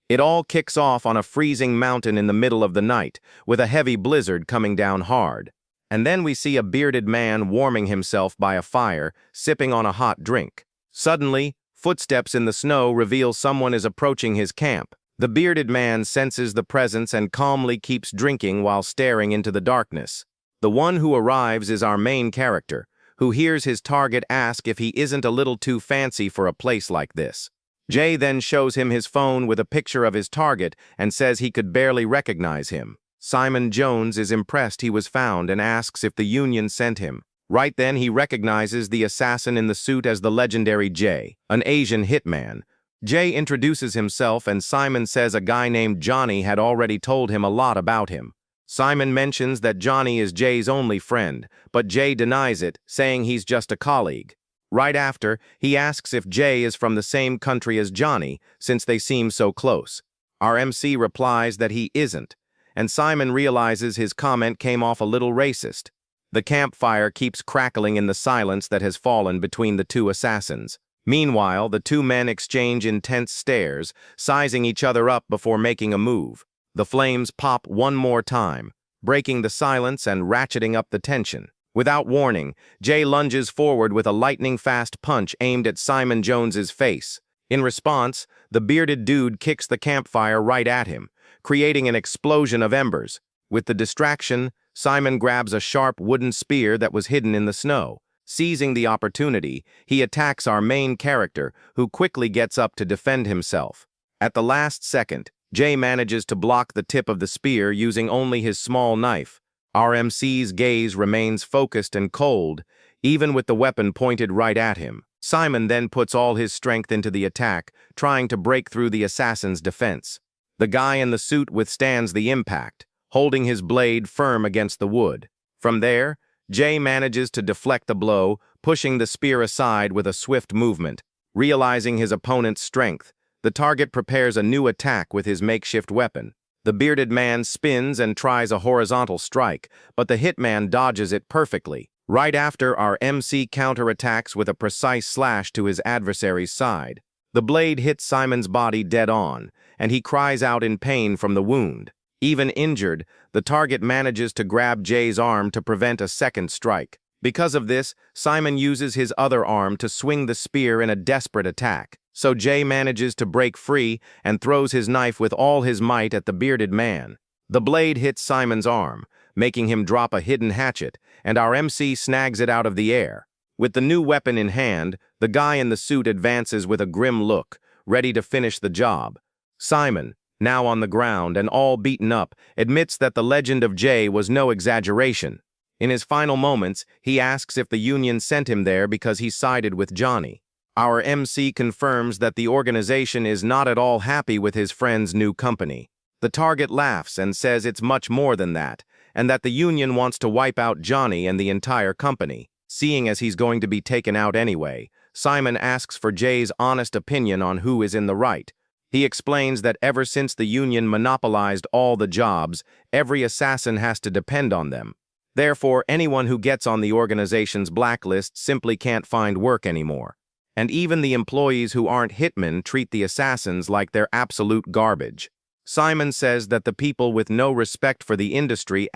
It all kicks off on a freezing mountain in the middle of the night, with a heavy blizzard coming down hard. And then we see a bearded man warming himself by a fire, sipping on a hot drink. Suddenly, footsteps in the snow reveal someone is approaching his camp. The bearded man senses the presence and calmly keeps drinking while staring into the darkness. The one who arrives is our main character, who hears his target ask if he isn't a little too fancy for a place like this. Jay then shows him his phone with a picture of his target and says he could barely recognize him. Simon Jones is impressed he was found and asks if the Union sent him. Right then he recognizes the assassin in the suit as the legendary Jay, an Asian hitman. Jay introduces himself and Simon says a guy named Johnny had already told him a lot about him. Simon mentions that Johnny is Jay's only friend, but Jay denies it, saying he's just a colleague. Right after, he asks if Jay is from the same country as Johnny, since they seem so close. Our MC replies that he isn't, and Simon realizes his comment came off a little racist. The campfire keeps crackling in the silence that has fallen between the two assassins. Meanwhile, the two men exchange intense stares, sizing each other up before making a move. The flames pop one more time, breaking the silence and ratcheting up the tension. Without warning, Jay lunges forward with a lightning-fast punch aimed at Simon Jones's face. In response, the bearded dude kicks the campfire right at him, creating an explosion of embers. With the distraction, Simon grabs a sharp wooden spear that was hidden in the snow. Seizing the opportunity, he attacks our main character, who quickly gets up to defend himself. At the last second, Jay manages to block the tip of the spear using only his small knife. Our MC's gaze remains focused and cold, even with the weapon pointed right at him. Simon then puts all his strength into the attack, trying to break through the assassin's defense. The guy in the suit withstands the impact, holding his blade firm against the wood. From there, Jay manages to deflect the blow, pushing the spear aside with a swift movement. Realizing his opponent's strength, the target prepares a new attack with his makeshift weapon. The bearded man spins and tries a horizontal strike, but the hitman dodges it perfectly. Right after, our MC counterattacks with a precise slash to his adversary's side. The blade hits Simon's body dead on, and he cries out in pain from the wound. Even injured, the target manages to grab Jay's arm to prevent a second strike. Because of this, Simon uses his other arm to swing the spear in a desperate attack. So Jay manages to break free and throws his knife with all his might at the bearded man. The blade hits Simon's arm, making him drop a hidden hatchet, and our MC snags it out of the air. With the new weapon in hand, the guy in the suit advances with a grim look, ready to finish the job. Simon, now on the ground and all beaten up, admits that the legend of Jay was no exaggeration. In his final moments, he asks if the Union sent him there because he sided with Johnny. Our MC confirms that the organization is not at all happy with his friend's new company. The target laughs and says it's much more than that, and that the Union wants to wipe out Johnny and the entire company. Seeing as he's going to be taken out anyway, Simon asks for Jay's honest opinion on who is in the right. He explains that ever since the Union monopolized all the jobs, every assassin has to depend on them. Therefore, anyone who gets on the organization's blacklist simply can't find work anymore. And even the employees who aren't hitmen treat the assassins like they're absolute garbage. Simon says that the people with no respect for the industry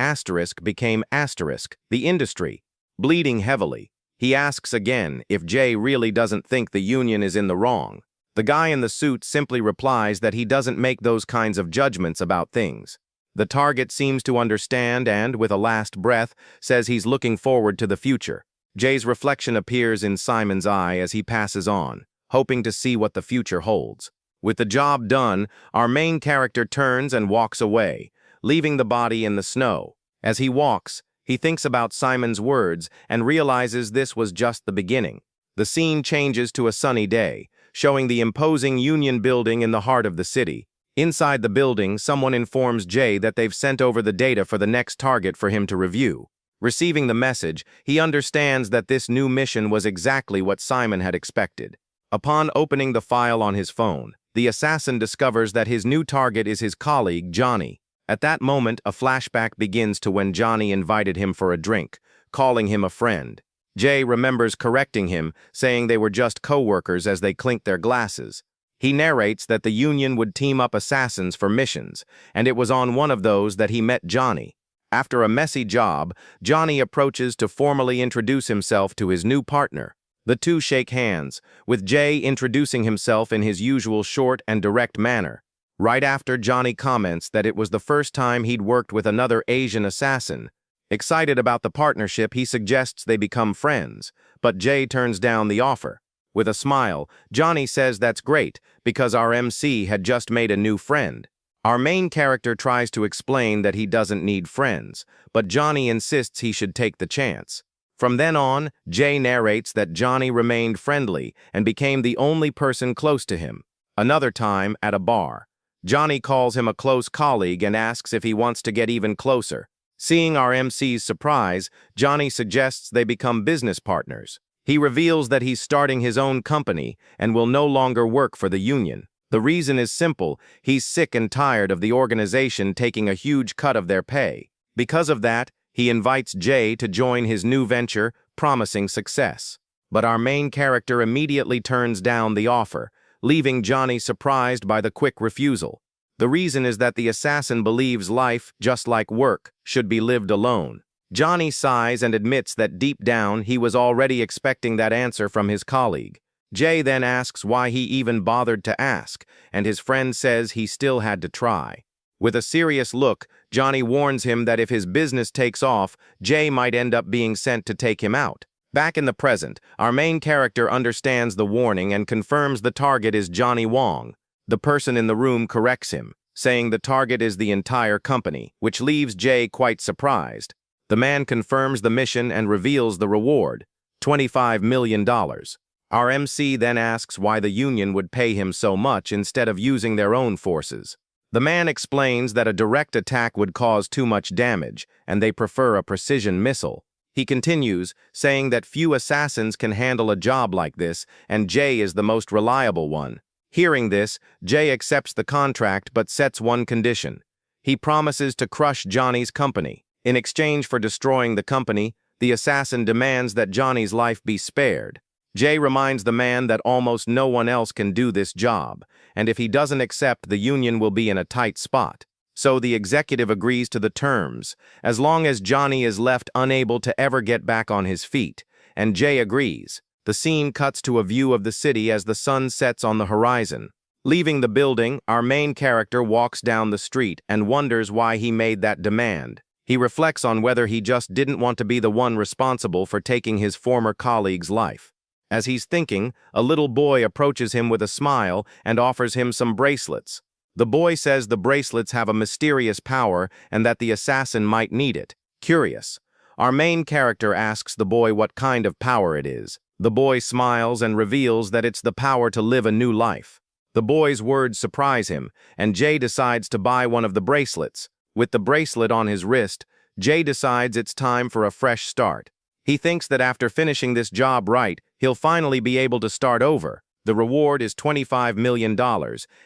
became the industry, bleeding heavily. He asks again if Jay really doesn't think the Union is in the wrong. The guy in the suit simply replies that he doesn't make those kinds of judgments about things. The target seems to understand and, with a last breath, says he's looking forward to the future. Jay's reflection appears in Simon's eye as he passes on, hoping to see what the future holds. With the job done, our main character turns and walks away, leaving the body in the snow. As he walks, he thinks about Simon's words and realizes this was just the beginning. The scene changes to a sunny day, showing the imposing Union building in the heart of the city. Inside the building, someone informs Jay that they've sent over the data for the next target for him to review. Receiving the message, he understands that this new mission was exactly what Simon had expected. Upon opening the file on his phone, the assassin discovers that his new target is his colleague, Johnny. At that moment, a flashback begins to when Johnny invited him for a drink, calling him a friend. Jay remembers correcting him, saying they were just co-workers as they clinked their glasses. He narrates that the Union would team up assassins for missions, and it was on one of those that he met Johnny. After a messy job, Johnny approaches to formally introduce himself to his new partner. The two shake hands, with Jay introducing himself in his usual short and direct manner. Right after, Johnny comments that it was the first time he'd worked with another Asian assassin. Excited about the partnership, he suggests they become friends, but Jay turns down the offer. With a smile, Johnny says that's great, because our MC had just made a new friend. Our main character tries to explain that he doesn't need friends, but Johnny insists he should take the chance. From then on, Jay narrates that Johnny remained friendly and became the only person close to him. Another time, at a bar, Johnny calls him a close colleague and asks if he wants to get even closer. Seeing our MC's surprise, Johnny suggests they become business partners. He reveals that he's starting his own company and will no longer work for the Union. The reason is simple: he's sick and tired of the organization taking a huge cut of their pay. Because of that, he invites Jay to join his new venture, promising success. But our main character immediately turns down the offer, leaving Johnny surprised by the quick refusal. The reason is that the assassin believes life, just like work, should be lived alone. Johnny sighs and admits that deep down he was already expecting that answer from his colleague. Jay then asks why he even bothered to ask, and his friend says he still had to try. With a serious look, Johnny warns him that if his business takes off, Jay might end up being sent to take him out. Back in the present, our main character understands the warning and confirms the target is Johnny Wong. The person in the room corrects him, saying the target is the entire company, which leaves Jay quite surprised. The man confirms the mission and reveals the reward, $25 million. Our MC then asks why the Union would pay him so much instead of using their own forces. The man explains that a direct attack would cause too much damage, and they prefer a precision missile. He continues, saying that few assassins can handle a job like this, and Jay is the most reliable one. Hearing this, Jay accepts the contract but sets one condition. He promises to crush Johnny's company. In exchange for destroying the company, the assassin demands that Johnny's life be spared. Jay reminds the man that almost no one else can do this job, and if he doesn't accept, the Union will be in a tight spot. So the executive agrees to the terms, as long as Johnny is left unable to ever get back on his feet, and Jay agrees. The scene cuts to a view of the city as the sun sets on the horizon. Leaving the building, our main character walks down the street and wonders why he made that demand. He reflects on whether he just didn't want to be the one responsible for taking his former colleague's life. As he's thinking, a little boy approaches him with a smile and offers him some bracelets. The boy says the bracelets have a mysterious power and that the assassin might need it. Curious, our main character asks the boy what kind of power it is. The boy smiles and reveals that it's the power to live a new life. The boy's words surprise him, and Jay decides to buy one of the bracelets. With the bracelet on his wrist, Jay decides it's time for a fresh start. He thinks that after finishing this job right, he'll finally be able to start over. The reward is $25 million,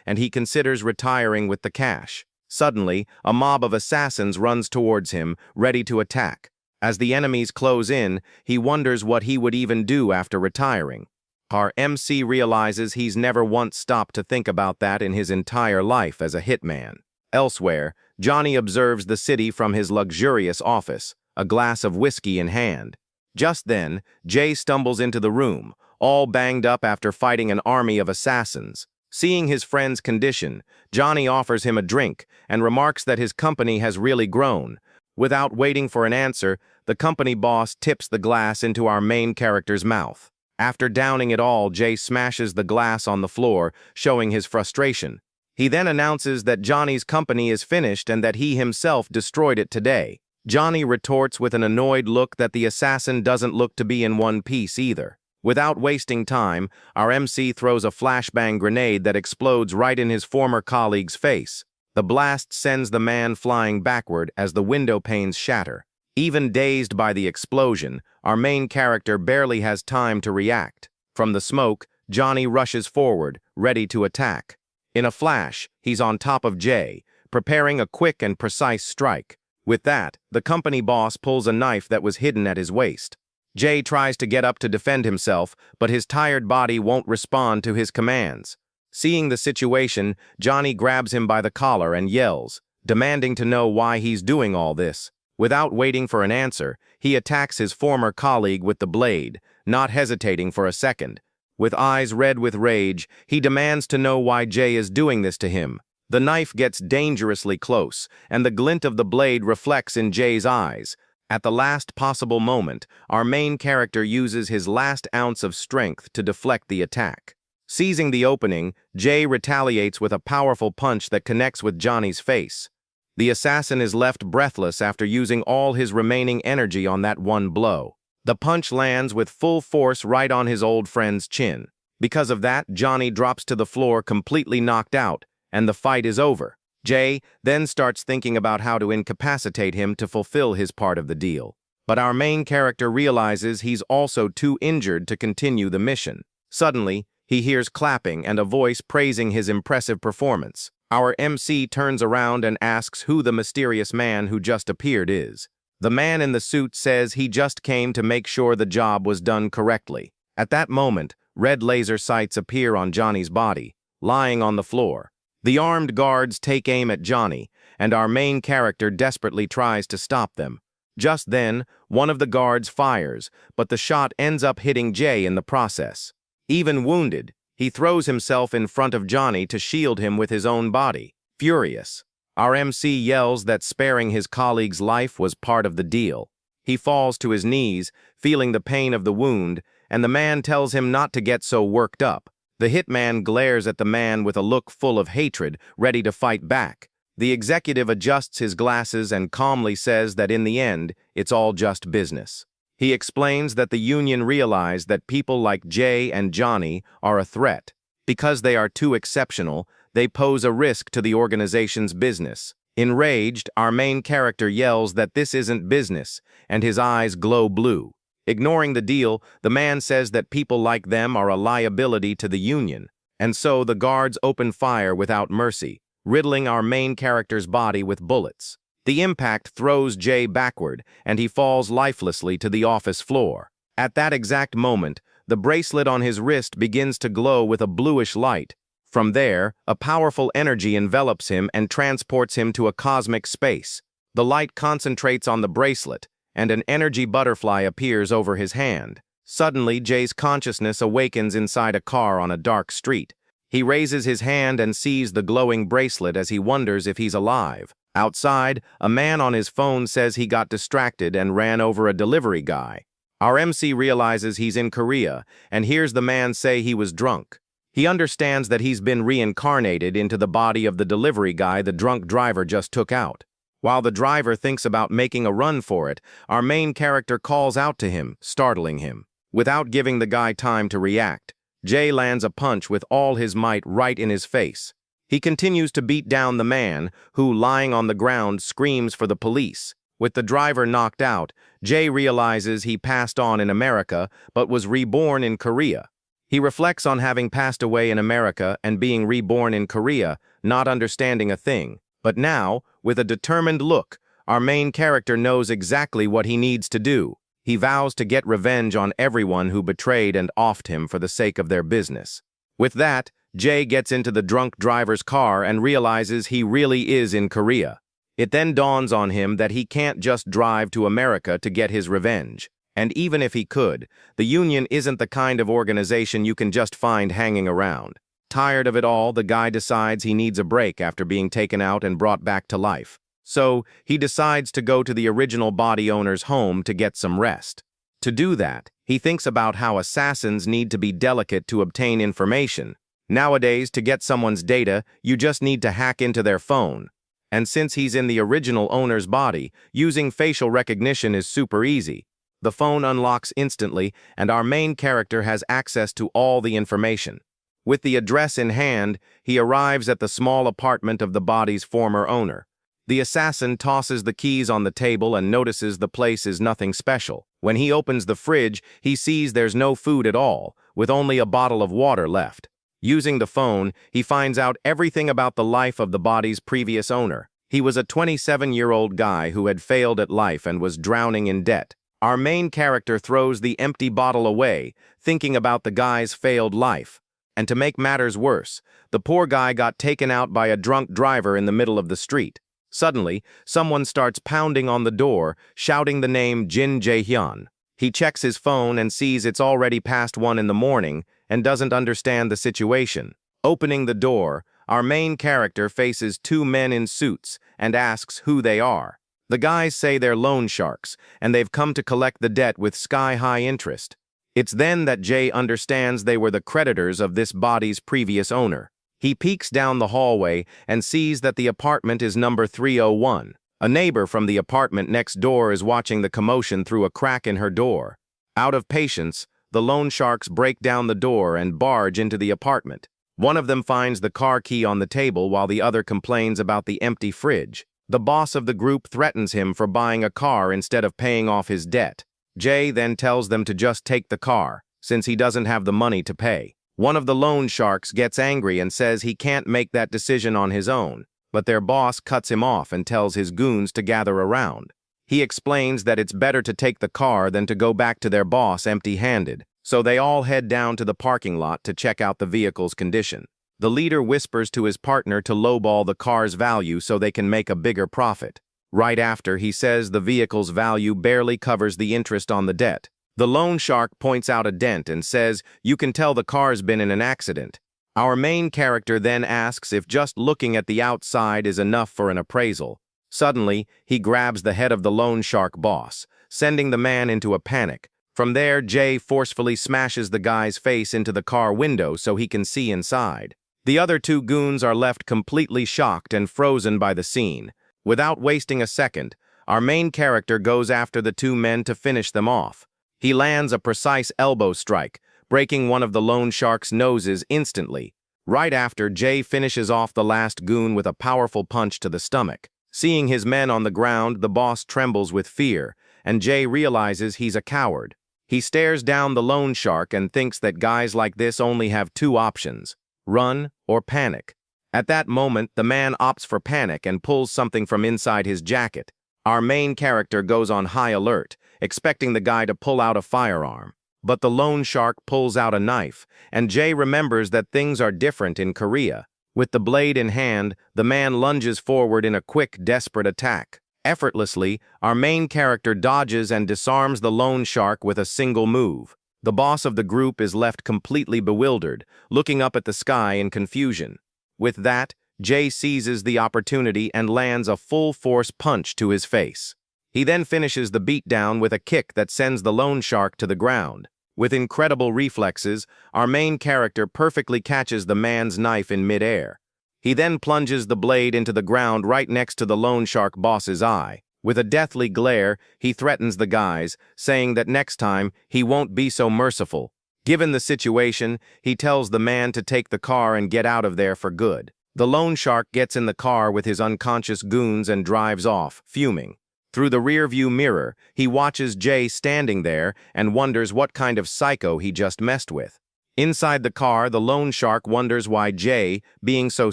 and he considers retiring with the cash. Suddenly, a mob of assassins runs towards him, ready to attack. As the enemies close in, he wonders what he would even do after retiring. Our MC realizes he's never once stopped to think about that in his entire life as a hitman. Elsewhere, Johnny observes the city from his luxurious office, a glass of whiskey in hand. Just then, Jay stumbles into the room, all banged up after fighting an army of assassins. Seeing his friend's condition, Johnny offers him a drink and remarks that his company has really grown. Without waiting for an answer, the company boss tips the glass into our main character's mouth. After downing it all, Jay smashes the glass on the floor, showing his frustration. He then announces that Johnny's company is finished and that he himself destroyed it today. Johnny retorts with an annoyed look that the assassin doesn't look to be in one piece either. Without wasting time, our MC throws a flashbang grenade that explodes right in his former colleague's face. The blast sends the man flying backward as the window panes shatter. Even dazed by the explosion, our main character barely has time to react. From the smoke, Johnny rushes forward, ready to attack. In a flash, he's on top of Jay, preparing a quick and precise strike. With that, the company boss pulls a knife that was hidden at his waist. Jay tries to get up to defend himself, but his tired body won't respond to his commands. Seeing the situation, Johnny grabs him by the collar and yells, demanding to know why he's doing all this. Without waiting for an answer, he attacks his former colleague with the blade, not hesitating for a second. With eyes red with rage, he demands to know why Jay is doing this to him. The knife gets dangerously close, and the glint of the blade reflects in Jay's eyes. At the last possible moment, our main character uses his last ounce of strength to deflect the attack. Seizing the opening, Jay retaliates with a powerful punch that connects with Johnny's face. The assassin is left breathless after using all his remaining energy on that one blow. The punch lands with full force right on his old friend's chin. Because of that, Johnny drops to the floor completely knocked out, and the fight is over. Jay then starts thinking about how to incapacitate him to fulfill his part of the deal. But our main character realizes he's also too injured to continue the mission. Suddenly, he hears clapping and a voice praising his impressive performance. Our MC turns around and asks who the mysterious man who just appeared is. The man in the suit says he just came to make sure the job was done correctly. At that moment, red laser sights appear on Johnny's body, lying on the floor. The armed guards take aim at Johnny, and our main character desperately tries to stop them. Just then, one of the guards fires, but the shot ends up hitting Jay in the process. Even wounded, he throws himself in front of Johnny to shield him with his own body. Furious, our MC yells that sparing his colleague's life was part of the deal. He falls to his knees, feeling the pain of the wound, and the man tells him not to get so worked up. The hitman glares at the man with a look full of hatred, ready to fight back. The executive adjusts his glasses and calmly says that in the end, it's all just business. He explains that the union realized that people like Jay and Johnny are a threat. Because they are too exceptional, they pose a risk to the organization's business. Enraged, our main character yells that this isn't business, and his eyes glow blue. Ignoring the deal, the man says that people like them are a liability to the union, and so the guards open fire without mercy, riddling our main character's body with bullets. The impact throws Jay backward, and he falls lifelessly to the office floor. At that exact moment, the bracelet on his wrist begins to glow with a bluish light. From there, a powerful energy envelops him and transports him to a cosmic space. The light concentrates on the bracelet, and an energy butterfly appears over his hand. Suddenly, Jay's consciousness awakens inside a car on a dark street. He raises his hand and sees the glowing bracelet as he wonders if he's alive. Outside, a man on his phone says he got distracted and ran over a delivery guy. Our MC realizes he's in Korea and hears the man say he was drunk. He understands that he's been reincarnated into the body of the delivery guy the drunk driver just took out. While the driver thinks about making a run for it, our main character calls out to him, startling him. Without giving the guy time to react, Jay lands a punch with all his might right in his face. He continues to beat down the man, who, lying on the ground, screams for the police. With the driver knocked out, Jay realizes he passed on in America, but was reborn in Korea. He reflects on having passed away in America and being reborn in Korea, not understanding a thing. But now, with a determined look, our main character knows exactly what he needs to do. He vows to get revenge on everyone who betrayed and offed him for the sake of their business. With that, Jay gets into the drunk driver's car and realizes he really is in Korea. It then dawns on him that he can't just drive to America to get his revenge. And even if he could, the union isn't the kind of organization you can just find hanging around. Tired of it all, the guy decides he needs a break after being taken out and brought back to life. So, he decides to go to the original body owner's home to get some rest. To do that, he thinks about how assassins need to be delicate to obtain information. Nowadays, to get someone's data, you just need to hack into their phone. And since he's in the original owner's body, using facial recognition is super easy. The phone unlocks instantly, and our main character has access to all the information. With the address in hand, he arrives at the small apartment of the body's former owner. The assassin tosses the keys on the table and notices the place is nothing special. When he opens the fridge, he sees there's no food at all, with only a bottle of water left. Using the phone, he finds out everything about the life of the body's previous owner. He was a 27-year-old guy who had failed at life and was drowning in debt. Our main character throws the empty bottle away, thinking about the guy's failed life. And to make matters worse, the poor guy got taken out by a drunk driver in the middle of the street. Suddenly, someone starts pounding on the door, shouting the name Jin Jae-hyun. He checks his phone and sees it's already past 1 in the morning and doesn't understand the situation. Opening the door, our main character faces 2 men in suits and asks who they are. The guys say they're loan sharks, and they've come to collect the debt with sky-high interest. It's then that Jay understands they were the creditors of this body's previous owner. He peeks down the hallway and sees that the apartment is number 301. A neighbor from the apartment next door is watching the commotion through a crack in her door. Out of patience, the loan sharks break down the door and barge into the apartment. One of them finds the car key on the table while the other complains about the empty fridge. The boss of the group threatens him for buying a car instead of paying off his debt. Jay then tells them to just take the car, since he doesn't have the money to pay. One of the loan sharks gets angry and says he can't make that decision on his own, but their boss cuts him off and tells his goons to gather around. He explains that it's better to take the car than to go back to their boss empty-handed, so they all head down to the parking lot to check out the vehicle's condition. The leader whispers to his partner to lowball the car's value so they can make a bigger profit. Right after, he says the vehicle's value barely covers the interest on the debt. The loan shark points out a dent and says, "You can tell the car's been in an accident." Our main character then asks if just looking at the outside is enough for an appraisal. Suddenly, he grabs the head of the loan shark boss, sending the man into a panic. From there, Jay forcefully smashes the guy's face into the car window so he can see inside. The other 2 goons are left completely shocked and frozen by the scene. Without wasting a second, our main character goes after the 2 men to finish them off. He lands a precise elbow strike, breaking one of the loan shark's noses instantly. Right after, Jay finishes off the last goon with a powerful punch to the stomach. Seeing his men on the ground, the boss trembles with fear, and Jay realizes he's a coward. He stares down the loan shark and thinks that guys like this only have 2 options: run or panic. At that moment, the man opts for panic and pulls something from inside his jacket. Our main character goes on high alert, expecting the guy to pull out a firearm. But the loan shark pulls out a knife, and Jay remembers that things are different in Korea. With the blade in hand, the man lunges forward in a quick, desperate attack. Effortlessly, our main character dodges and disarms the loan shark with a single move. The boss of the group is left completely bewildered, looking up at the sky in confusion. With that, Jay seizes the opportunity and lands a full-force punch to his face. He then finishes the beatdown with a kick that sends the loan shark to the ground. With incredible reflexes, our main character perfectly catches the man's knife in midair. He then plunges the blade into the ground right next to the loan shark boss's eye. With a deathly glare, he threatens the guys, saying that next time he won't be so merciful. Given the situation, he tells the man to take the car and get out of there for good. The loan shark gets in the car with his unconscious goons and drives off, fuming. Through the rearview mirror, he watches Jay standing there and wonders what kind of psycho he just messed with. Inside the car, the loan shark wonders why Jay, being so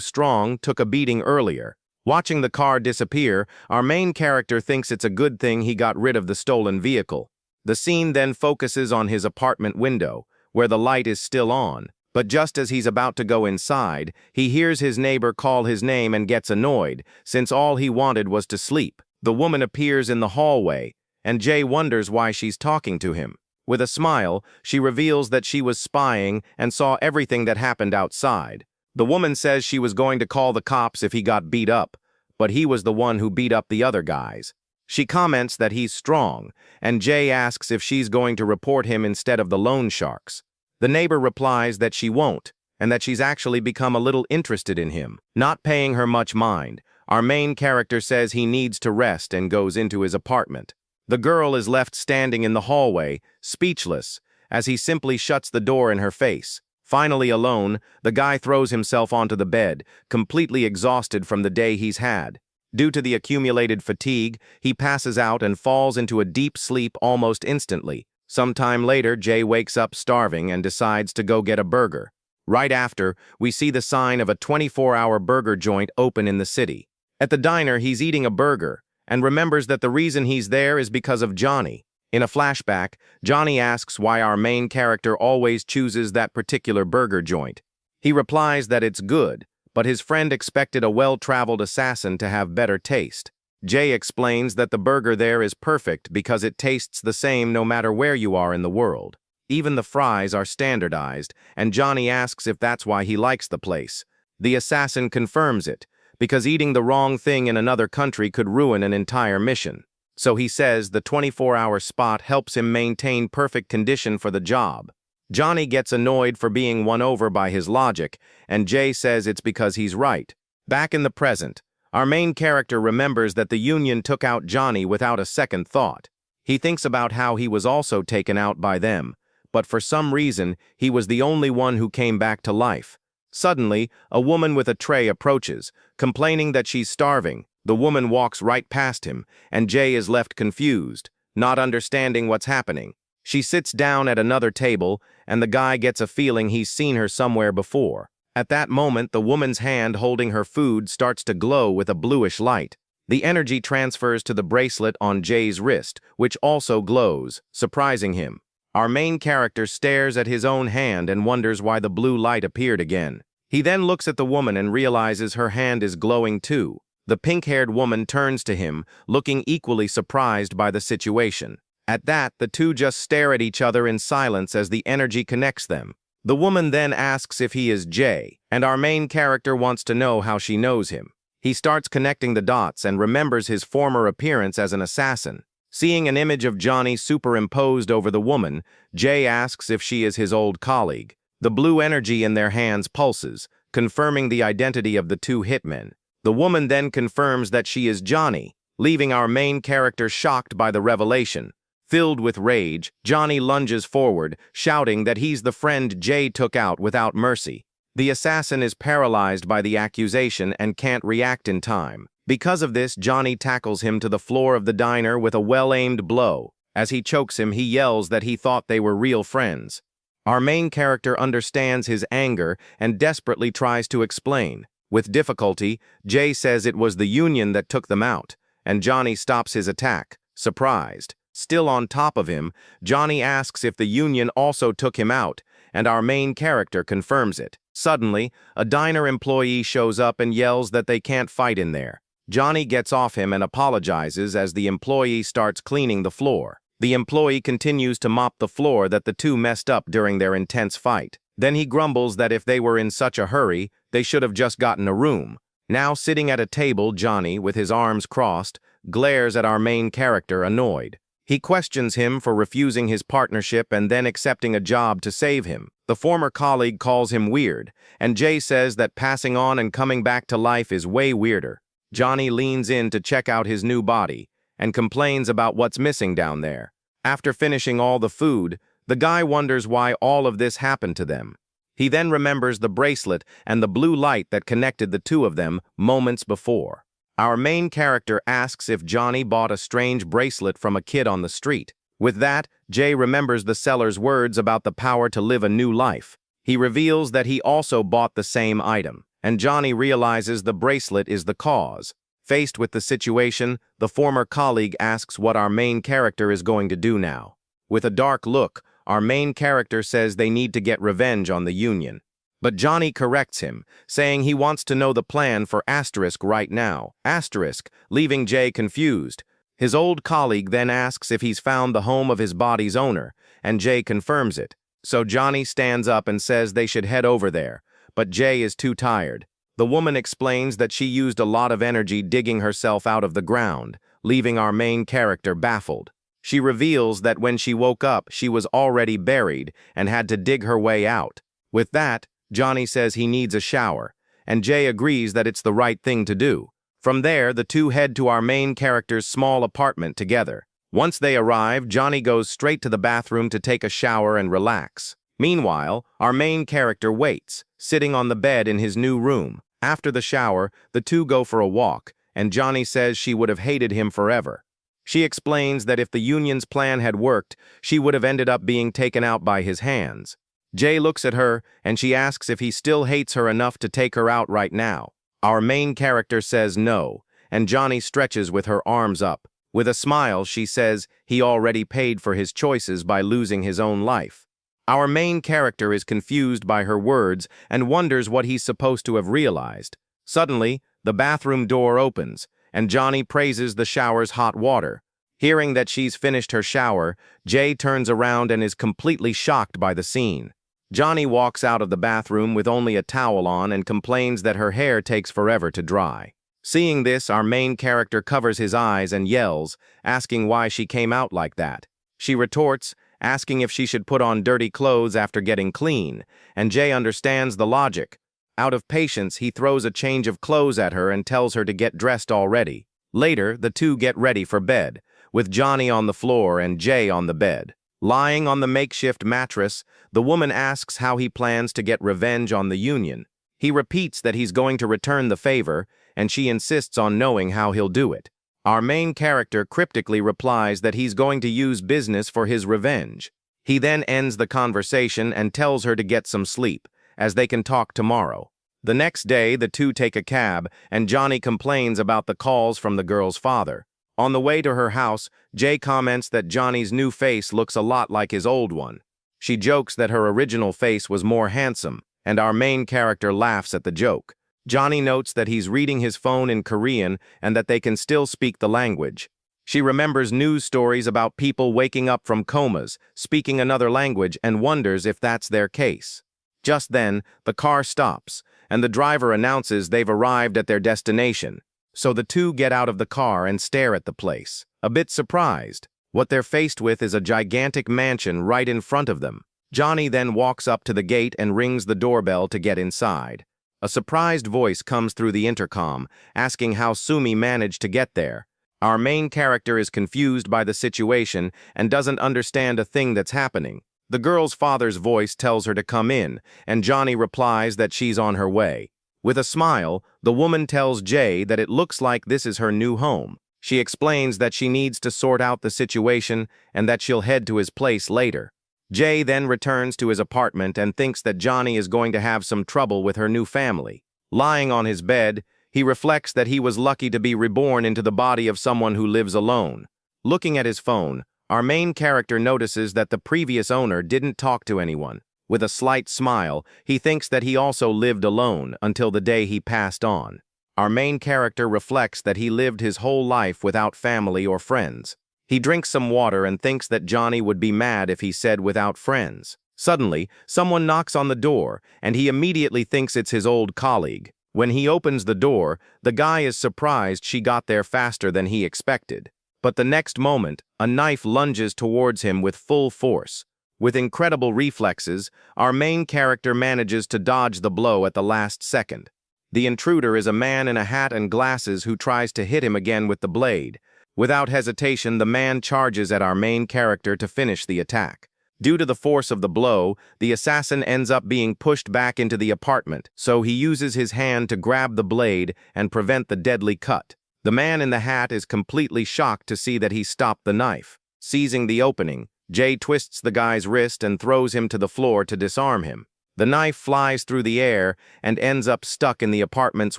strong, took a beating earlier. Watching the car disappear, our main character thinks it's a good thing he got rid of the stolen vehicle. The scene then focuses on his apartment window, where the light is still on. But just as he's about to go inside, he hears his neighbor call his name and gets annoyed, since all he wanted was to sleep. The woman appears in the hallway, and Jay wonders why she's talking to him. With a smile, she reveals that she was spying and saw everything that happened outside. The woman says she was going to call the cops if he got beat up, but he was the one who beat up the other guys. She comments that he's strong, and Jay asks if she's going to report him instead of the loan sharks. The neighbor replies that she won't, and that she's actually become a little interested in him. Not paying her much mind, our main character says he needs to rest and goes into his apartment. The girl is left standing in the hallway, speechless, as he simply shuts the door in her face. Finally alone, the guy throws himself onto the bed, completely exhausted from the day he's had. Due to the accumulated fatigue, he passes out and falls into a deep sleep almost instantly. Some time later, Jay wakes up starving and decides to go get a burger. Right after, we see the sign of a 24-hour burger joint open in the city. At the diner, he's eating a burger and remembers that the reason he's there is because of Johnny. In a flashback, Johnny asks why our main character always chooses that particular burger joint. He replies that it's good, but his friend expected a well-traveled assassin to have better taste. Jay explains that the burger there is perfect because it tastes the same no matter where you are in the world. Even the fries are standardized, and Johnny asks if that's why he likes the place. The assassin confirms it, because eating the wrong thing in another country could ruin an entire mission. So he says the 24-hour spot helps him maintain perfect condition for the job. Johnny gets annoyed for being won over by his logic, and Jay says it's because he's right. Back in the present, our main character remembers that the Union took out Johnny without a second thought. He thinks about how he was also taken out by them, but for some reason, he was the only one who came back to life. Suddenly, a woman with a tray approaches, complaining that she's starving. The woman walks right past him, and Jay is left confused, not understanding what's happening. She sits down at another table, and the guy gets a feeling he's seen her somewhere before. At that moment, the woman's hand holding her food starts to glow with a bluish light. The energy transfers to the bracelet on Jay's wrist, which also glows, surprising him. Our main character stares at his own hand and wonders why the blue light appeared again. He then looks at the woman and realizes her hand is glowing too. The pink-haired woman turns to him, looking equally surprised by the situation. At that, the two just stare at each other in silence as the energy connects them. The woman then asks if he is Jay, and our main character wants to know how she knows him. He starts connecting the dots and remembers his former appearance as an assassin. Seeing an image of Johnny superimposed over the woman, Jay asks if she is his old colleague. The blue energy in their hands pulses, confirming the identity of the two hitmen. The woman then confirms that she is Johnny, leaving our main character shocked by the revelation. Filled with rage, Johnny lunges forward, shouting that he's the friend Jay took out without mercy. The assassin is paralyzed by the accusation and can't react in time. Because of this, Johnny tackles him to the floor of the diner with a well-aimed blow. As he chokes him, he yells that he thought they were real friends. Our main character understands his anger and desperately tries to explain. With difficulty, Jay says it was the Union that took them out, and Johnny stops his attack, surprised. Still on top of him, Johnny asks if the Union also took him out, and our main character confirms it. Suddenly, a diner employee shows up and yells that they can't fight in there. Johnny gets off him and apologizes as the employee starts cleaning the floor. The employee continues to mop the floor that the two messed up during their intense fight. Then he grumbles that if they were in such a hurry, they should have just gotten a room. Now sitting at a table, Johnny, with his arms crossed, glares at our main character, annoyed. He questions him for refusing his partnership and then accepting a job to save him. The former colleague calls him weird, and Jay says that passing on and coming back to life is way weirder. Johnny leans in to check out his new body and complains about what's missing down there. After finishing all the food, the guy wonders why all of this happened to them. He then remembers the bracelet and the blue light that connected the two of them moments before. Our main character asks if Johnny bought a strange bracelet from a kid on the street. With that, Jay remembers the seller's words about the power to live a new life. He reveals that he also bought the same item, and Johnny realizes the bracelet is the cause. Faced with the situation, the former colleague asks what our main character is going to do now. With a dark look, our main character says they need to get revenge on the Union. But Johnny corrects him, saying he wants to know the plan for Asterisk right now. Asterisk, leaving Jay confused. His old colleague then asks if he's found the home of his body's owner, and Jay confirms it. So Johnny stands up and says they should head over there, but Jay is too tired. The woman explains that she used a lot of energy digging herself out of the ground, leaving our main character baffled. She reveals that when she woke up, she was already buried and had to dig her way out. With that, Johnny says he needs a shower, and Jay agrees that it's the right thing to do. From there, the two head to our main character's small apartment together. Once they arrive, Johnny goes straight to the bathroom to take a shower and relax. Meanwhile, our main character waits, sitting on the bed in his new room. After the shower, the two go for a walk, and Johnny says she would have hated him forever. She explains that if the Union's plan had worked, she would have ended up being taken out by his hands. Jay looks at her, and she asks if he still hates her enough to take her out right now. Our main character says no, and Johnny stretches with her arms up. With a smile, she says he already paid for his choices by losing his own life. Our main character is confused by her words and wonders what he's supposed to have realized. Suddenly, the bathroom door opens, and Johnny praises the shower's hot water. Hearing that she's finished her shower, Jay turns around and is completely shocked by the scene. Johnny walks out of the bathroom with only a towel on and complains that her hair takes forever to dry. Seeing this, our main character covers his eyes and yells, asking why she came out like that. She retorts, asking if she should put on dirty clothes after getting clean, and Jay understands the logic. Out of patience, he throws a change of clothes at her and tells her to get dressed already. Later, the two get ready for bed, with Johnny on the floor and Jay on the bed. Lying on the makeshift mattress, the woman asks how he plans to get revenge on the Union. He repeats that he's going to return the favor, and she insists on knowing how he'll do it. Our main character cryptically replies that he's going to use business for his revenge. He then ends the conversation and tells her to get some sleep, as they can talk tomorrow. The next day, the two take a cab, and Johnny complains about the calls from the girl's father. On the way to her house, Jay comments that Johnny's new face looks a lot like his old one. She jokes that her original face was more handsome, and our main character laughs at the joke. Johnny notes that he's reading his phone in Korean and that they can still speak the language. She remembers news stories about people waking up from comas, speaking another language, and wonders if that's their case. Just then, the car stops, and the driver announces they've arrived at their destination. So the two get out of the car and stare at the place, a bit surprised. What they're faced with is a gigantic mansion right in front of them. Johnny then walks up to the gate and rings the doorbell to get inside. A surprised voice comes through the intercom, asking how Sumi managed to get there. Our main character is confused by the situation and doesn't understand a thing that's happening. The girl's father's voice tells her to come in, and Johnny replies that she's on her way. With a smile, the woman tells Jay that it looks like this is her new home. She explains that she needs to sort out the situation and that she'll head to his place later. Jay then returns to his apartment and thinks that Johnny is going to have some trouble with her new family. Lying on his bed, he reflects that he was lucky to be reborn into the body of someone who lives alone. Looking at his phone, our main character notices that the previous owner didn't talk to anyone. With a slight smile, he thinks that he also lived alone until the day he passed on. Our main character reflects that he lived his whole life without family or friends. He drinks some water and thinks that Johnny would be mad if he said without friends. Suddenly, someone knocks on the door, and he immediately thinks it's his old colleague. When he opens the door, the guy is surprised she got there faster than he expected. But the next moment, a knife lunges towards him with full force. With incredible reflexes, our main character manages to dodge the blow at the last second. The intruder is a man in a hat and glasses who tries to hit him again with the blade. Without hesitation, the man charges at our main character to finish the attack. Due to the force of the blow, the assassin ends up being pushed back into the apartment, so he uses his hand to grab the blade and prevent the deadly cut. The man in the hat is completely shocked to see that he stopped the knife. Seizing the opening, Jay twists the guy's wrist and throws him to the floor to disarm him. The knife flies through the air and ends up stuck in the apartment's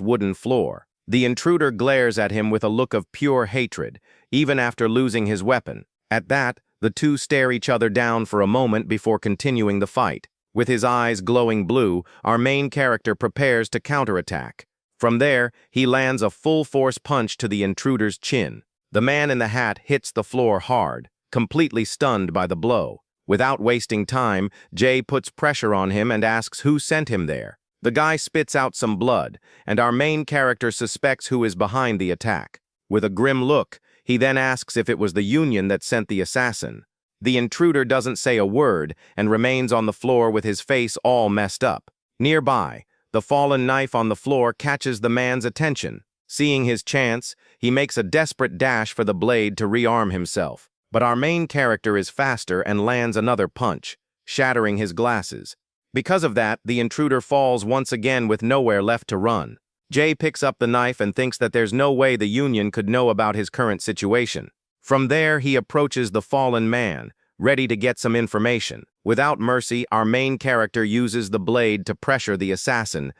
wooden floor. The intruder glares at him with a look of pure hatred, even after losing his weapon. At that, the two stare each other down for a moment before continuing the fight. With his eyes glowing blue, our main character prepares to counterattack. From there, he lands a full-force punch to the intruder's chin. The man in the hat hits the floor hard, completely stunned by the blow. Without wasting time, Jay puts pressure on him and asks who sent him there. The guy spits out some blood, and our main character suspects who is behind the attack. With a grim look, he then asks if it was the Union that sent the assassin. The intruder doesn't say a word and remains on the floor with his face all messed up. Nearby, the fallen knife on the floor catches the man's attention. Seeing his chance, he makes a desperate dash for the blade to rearm himself. But our main character is faster and lands another punch, shattering his glasses. Because of that, the intruder falls once again with nowhere left to run. Jay picks up the knife and thinks that there's no way the Union could know about his current situation. From there, he approaches the fallen man, ready to get some information. Without mercy, our main character uses the blade to pressure the assassin.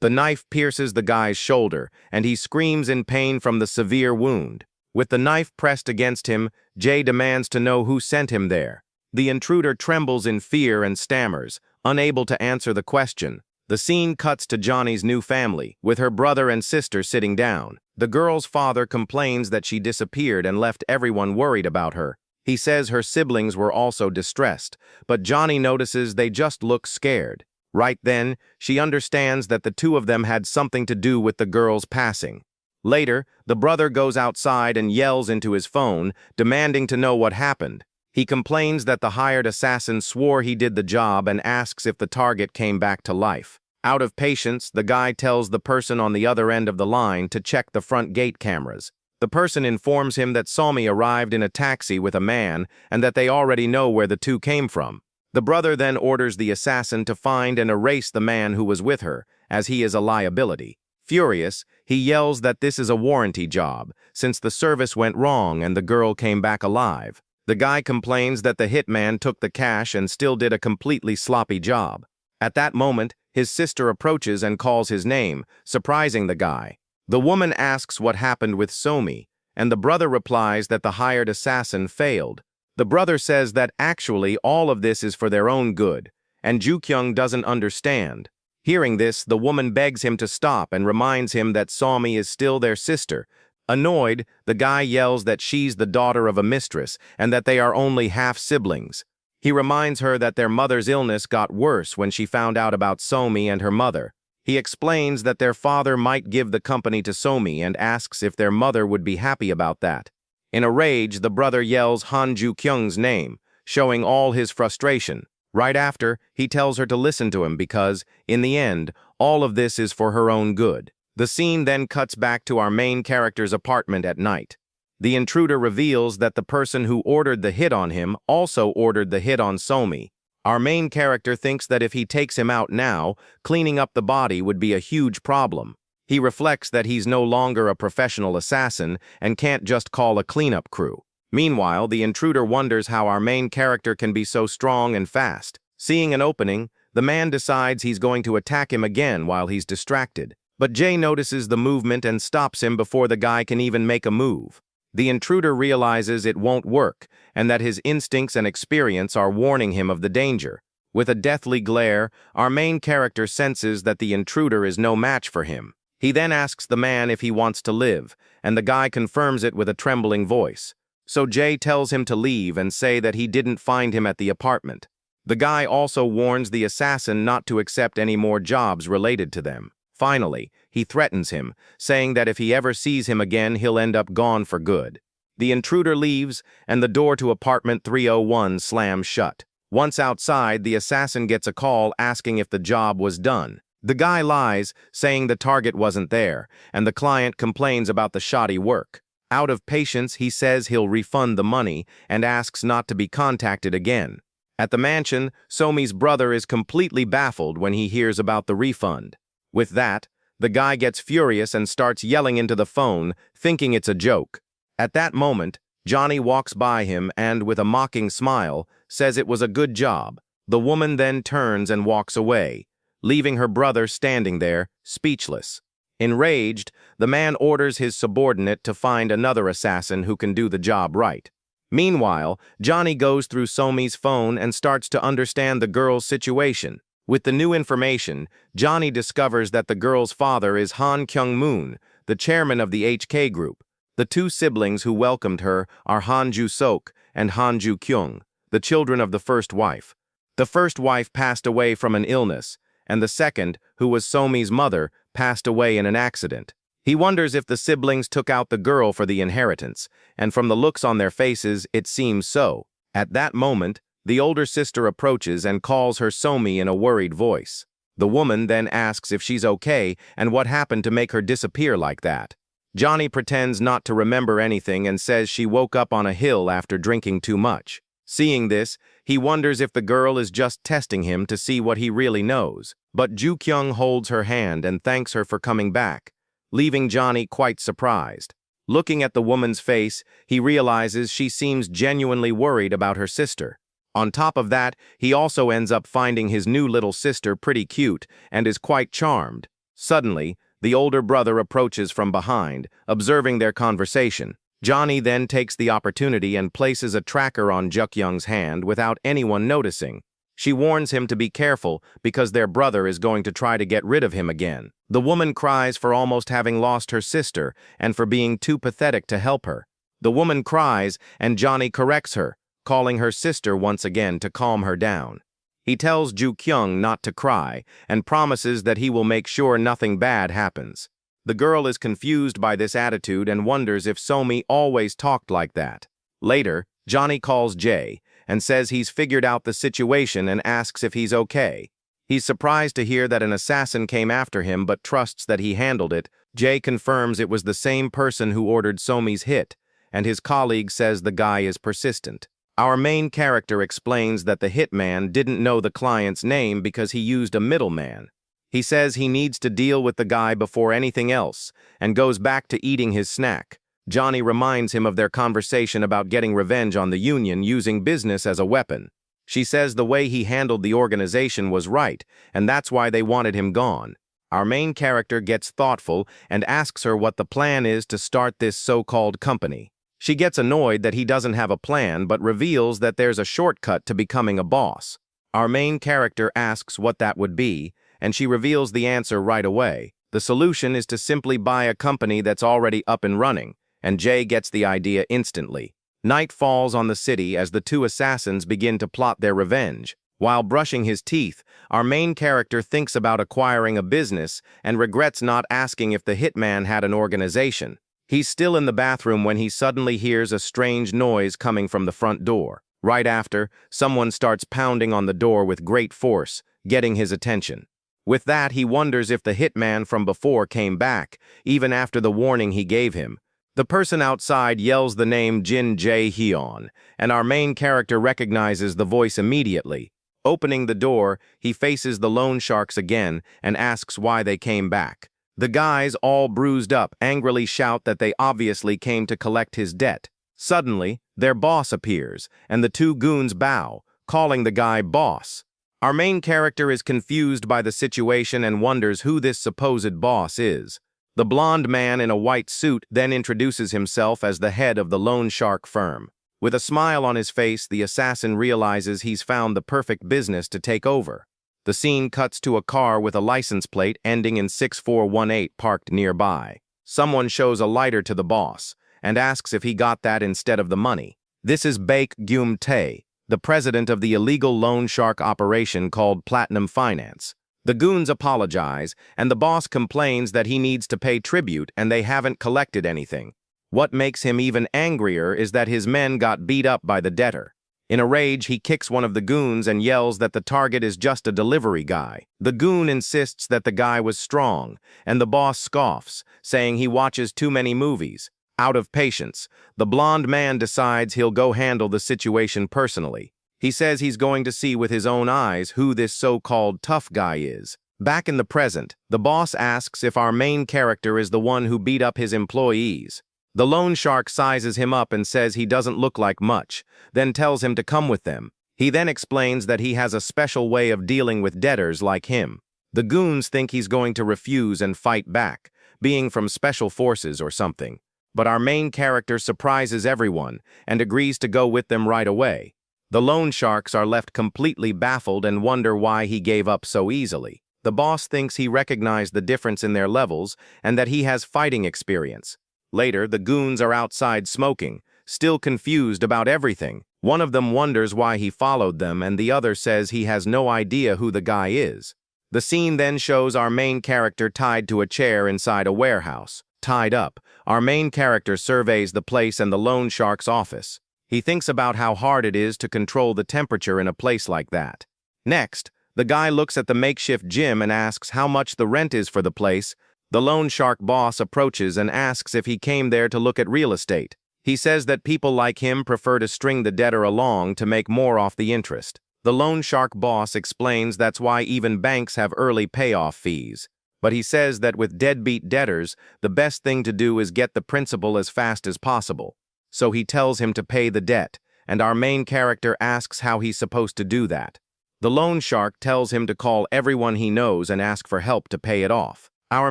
The knife pierces the guy's shoulder, and he screams in pain from the severe wound. With the knife pressed against him, Jay demands to know who sent him there. The intruder trembles in fear and stammers, unable to answer the question. The scene cuts to Johnny's new family, with her brother and sister sitting down. The girl's father complains that she disappeared and left everyone worried about her. He says her siblings were also distressed, but Johnny notices they just look scared. Right then, she understands that the two of them had something to do with the girl's passing. Later, the brother goes outside and yells into his phone, demanding to know what happened. He complains that the hired assassin swore he did the job and asks if the target came back to life. Out of patience, the guy tells the person on the other end of the line to check the front gate cameras. The person informs him that Somi arrived in a taxi with a man and that they already know where the two came from. The brother then orders the assassin to find and erase the man who was with her, as he is a liability. Furious, he yells that this is a warranty job, since the service went wrong and the girl came back alive. The guy complains that the hitman took the cash and still did a completely sloppy job. At that moment, his sister approaches and calls his name, surprising the guy. The woman asks what happened with Somi, and the brother replies that the hired assassin failed. The brother says that actually all of this is for their own good, and Ju-kyung doesn't understand. Hearing this, the woman begs him to stop and reminds him that Somi is still their sister. Annoyed, the guy yells that she's the daughter of a mistress and that they are only half-siblings. He reminds her that their mother's illness got worse when she found out about Somi and her mother. He explains that their father might give the company to Somi and asks if their mother would be happy about that. In a rage, the brother yells Han Ju-kyung's name, showing all his frustration. Right after, he tells her to listen to him because, in the end, all of this is for her own good. The scene then cuts back to our main character's apartment at night. The intruder reveals that the person who ordered the hit on him also ordered the hit on Somi. Our main character thinks that if he takes him out now, cleaning up the body would be a huge problem. He reflects that he's no longer a professional assassin and can't just call a cleanup crew. Meanwhile, the intruder wonders how our main character can be so strong and fast. Seeing an opening, the man decides he's going to attack him again while he's distracted. But Jay notices the movement and stops him before the guy can even make a move. The intruder realizes it won't work, and that his instincts and experience are warning him of the danger. With a deathly glare, our main character senses that the intruder is no match for him. He then asks the man if he wants to live, and the guy confirms it with a trembling voice. So Jay tells him to leave and say that he didn't find him at the apartment. The guy also warns the assassin not to accept any more jobs related to them. Finally, he threatens him, saying that if he ever sees him again, he'll end up gone for good. The intruder leaves, and the door to apartment 301 slams shut. Once outside, the assassin gets a call asking if the job was done. The guy lies, saying the target wasn't there, and the client complains about the shoddy work. Out of patience, he says he'll refund the money and asks not to be contacted again. At the mansion, Somi's brother is completely baffled when he hears about the refund. With that, the guy gets furious and starts yelling into the phone, thinking it's a joke. At that moment, Johnny walks by him and, with a mocking smile, says it was a good job. The woman then turns and walks away, leaving her brother standing there, speechless. Enraged, the man orders his subordinate to find another assassin who can do the job right. Meanwhile, Johnny goes through Somi's phone and starts to understand the girl's situation. With the new information, Johnny discovers that the girl's father is Han Kyung-moon, the chairman of the HK group. The two siblings who welcomed her are Han Ju-sok and Han Ju-kyung, the children of the first wife. The first wife passed away from an illness, and the second, who was Somi's mother, passed away in an accident. He wonders if the siblings took out the girl for the inheritance, and from the looks on their faces, it seems so. At that moment, the older sister approaches and calls her Somi in a worried voice. The woman then asks if she's okay and what happened to make her disappear like that. Johnny pretends not to remember anything and says she woke up on a hill after drinking too much. Seeing this, he wonders if the girl is just testing him to see what he really knows. But Ju-kyung holds her hand and thanks her for coming back, leaving Johnny quite surprised. Looking at the woman's face, he realizes she seems genuinely worried about her sister. On top of that, he also ends up finding his new little sister pretty cute and is quite charmed. Suddenly, the older brother approaches from behind, observing their conversation. Johnny then takes the opportunity and places a tracker on Jukyoung's hand without anyone noticing. She warns him to be careful because their brother is going to try to get rid of him again. The woman cries for almost having lost her sister and for being too pathetic to help her. The woman cries and Johnny corrects her, calling her sister once again to calm her down. He tells Jukyoung not to cry and promises that he will make sure nothing bad happens. The girl is confused by this attitude and wonders if Somi always talked like that. Later, Johnny calls Jay and says he's figured out the situation and asks if he's okay. He's surprised to hear that an assassin came after him but trusts that he handled it. Jay confirms it was the same person who ordered Somi's hit, and his colleague says the guy is persistent. Our main character explains that the hitman didn't know the client's name because he used a middleman. He says he needs to deal with the guy before anything else, and goes back to eating his snack. Johnny reminds him of their conversation about getting revenge on the union using business as a weapon. She says the way he handled the organization was right, and that's why they wanted him gone. Our main character gets thoughtful and asks her what the plan is to start this so-called company. She gets annoyed that he doesn't have a plan but reveals that there's a shortcut to becoming a boss. Our main character asks what that would be, and she reveals the answer right away. The solution is to simply buy a company that's already up and running, and Jay gets the idea instantly. Night falls on the city as the two assassins begin to plot their revenge. While brushing his teeth, our main character thinks about acquiring a business and regrets not asking if the hitman had an organization. He's still in the bathroom when he suddenly hears a strange noise coming from the front door. Right after, someone starts pounding on the door with great force, getting his attention. With that, he wonders if the hitman from before came back, even after the warning he gave him. The person outside yells the name Jin Jae-hyun, and our main character recognizes the voice immediately. Opening the door, he faces the loan sharks again and asks why they came back. The guys, all bruised up, angrily shout that they obviously came to collect his debt. Suddenly, their boss appears, and the two goons bow, calling the guy boss. Our main character is confused by the situation and wonders who this supposed boss is. The blonde man in a white suit then introduces himself as the head of the loan shark firm. With a smile on his face, the assassin realizes he's found the perfect business to take over. The scene cuts to a car with a license plate ending in 6418 parked nearby. Someone shows a lighter to the boss and asks if he got that instead of the money. This is Baek Gyum-tae, the president of the illegal loan shark operation called Platinum Finance. The goons apologize, and the boss complains that he needs to pay tribute and they haven't collected anything. What makes him even angrier is that his men got beat up by the debtor. In a rage, he kicks one of the goons and yells that the target is just a delivery guy. The goon insists that the guy was strong, and the boss scoffs, saying he watches too many movies. Out of patience, the blonde man decides he'll go handle the situation personally. He says he's going to see with his own eyes who this so-called tough guy is. Back in the present, the boss asks if our main character is the one who beat up his employees. The loan shark sizes him up and says he doesn't look like much, then tells him to come with them. He then explains that he has a special way of dealing with debtors like him. The goons think he's going to refuse and fight back, being from special forces or something. But our main character surprises everyone and agrees to go with them right away. The loan sharks are left completely baffled and wonder why he gave up so easily. The boss thinks he recognized the difference in their levels and that he has fighting experience. Later, the goons are outside smoking, still confused about everything. One of them wonders why he followed them, and the other says he has no idea who the guy is. The scene then shows our main character tied to a chair inside a warehouse. Tied up, our main character surveys the place and the loan shark's office. He thinks about how hard it is to control the temperature in a place like that. Next, the guy looks at the makeshift gym and asks how much the rent is for the place. The loan shark boss approaches and asks if he came there to look at real estate. He says that people like him prefer to string the debtor along to make more off the interest. The loan shark boss explains that's why even banks have early payoff fees. But he says that with deadbeat debtors, the best thing to do is get the principal as fast as possible. So he tells him to pay the debt, and our main character asks how he's supposed to do that. The loan shark tells him to call everyone he knows and ask for help to pay it off. Our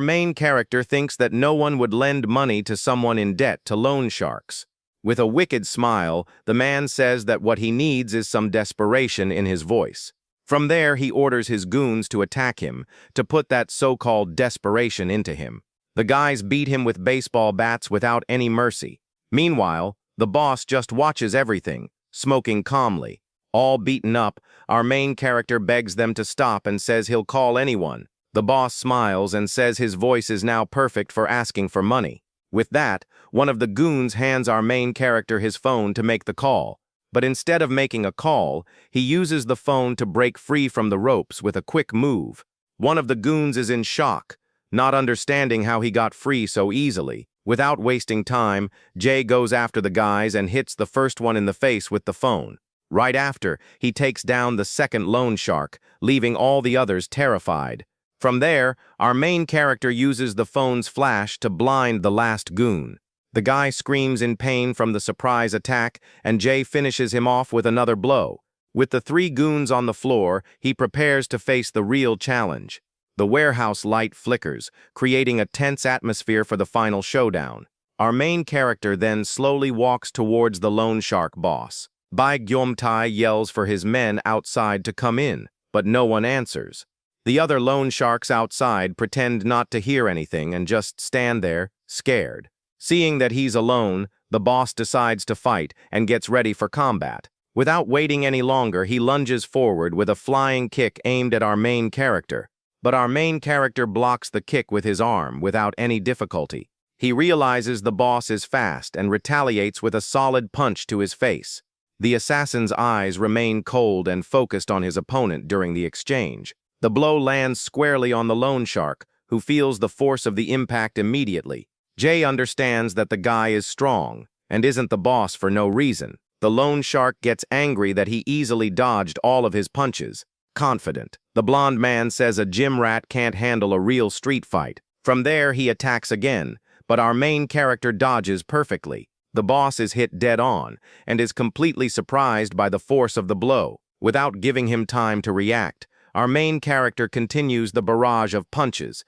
main character thinks that no one would lend money to someone in debt to loan sharks. With a wicked smile, the man says that what he needs is some desperation in his voice. From there, he orders his goons to attack him, to put that so-called desperation into him. The guys beat him with baseball bats without any mercy. Meanwhile, the boss just watches everything, smoking calmly. All beaten up, our main character begs them to stop and says he'll call anyone. The boss smiles and says his voice is now perfect for asking for money. With that, one of the goons hands our main character his phone to make the call. But instead of making a call, he uses the phone to break free from the ropes with a quick move. One of the goons is in shock, not understanding how he got free so easily. Without wasting time, Jay goes after the guys and hits the first one in the face with the phone. Right after, he takes down the second loan shark, leaving all the others terrified. From there, our main character uses the phone's flash to blind the last goon. The guy screams in pain from the surprise attack, and Jay finishes him off with another blow. With the three goons on the floor, he prepares to face the real challenge. The warehouse light flickers, creating a tense atmosphere for the final showdown. Our main character then slowly walks towards the loan shark boss. Bai Gyomtai yells for his men outside to come in, but no one answers. The other loan sharks outside pretend not to hear anything and just stand there, scared. Seeing that he's alone, the boss decides to fight and gets ready for combat. Without waiting any longer, he lunges forward with a flying kick aimed at our main character. But our main character blocks the kick with his arm without any difficulty. He realizes the boss is fast and retaliates with a solid punch to his face. The assassin's eyes remain cold and focused on his opponent during the exchange. The blow lands squarely on the loan shark, who feels the force of the impact immediately. Jay understands that the guy is strong and isn't the boss for no reason. The loan shark gets angry that he easily dodged all of his punches. Confident, the blonde man says a gym rat can't handle a real street fight. From there, he attacks again, but our main character dodges perfectly. The boss is hit dead on and is completely surprised by the force of the blow. Without giving him time to react, our main character continues the barrage of punches.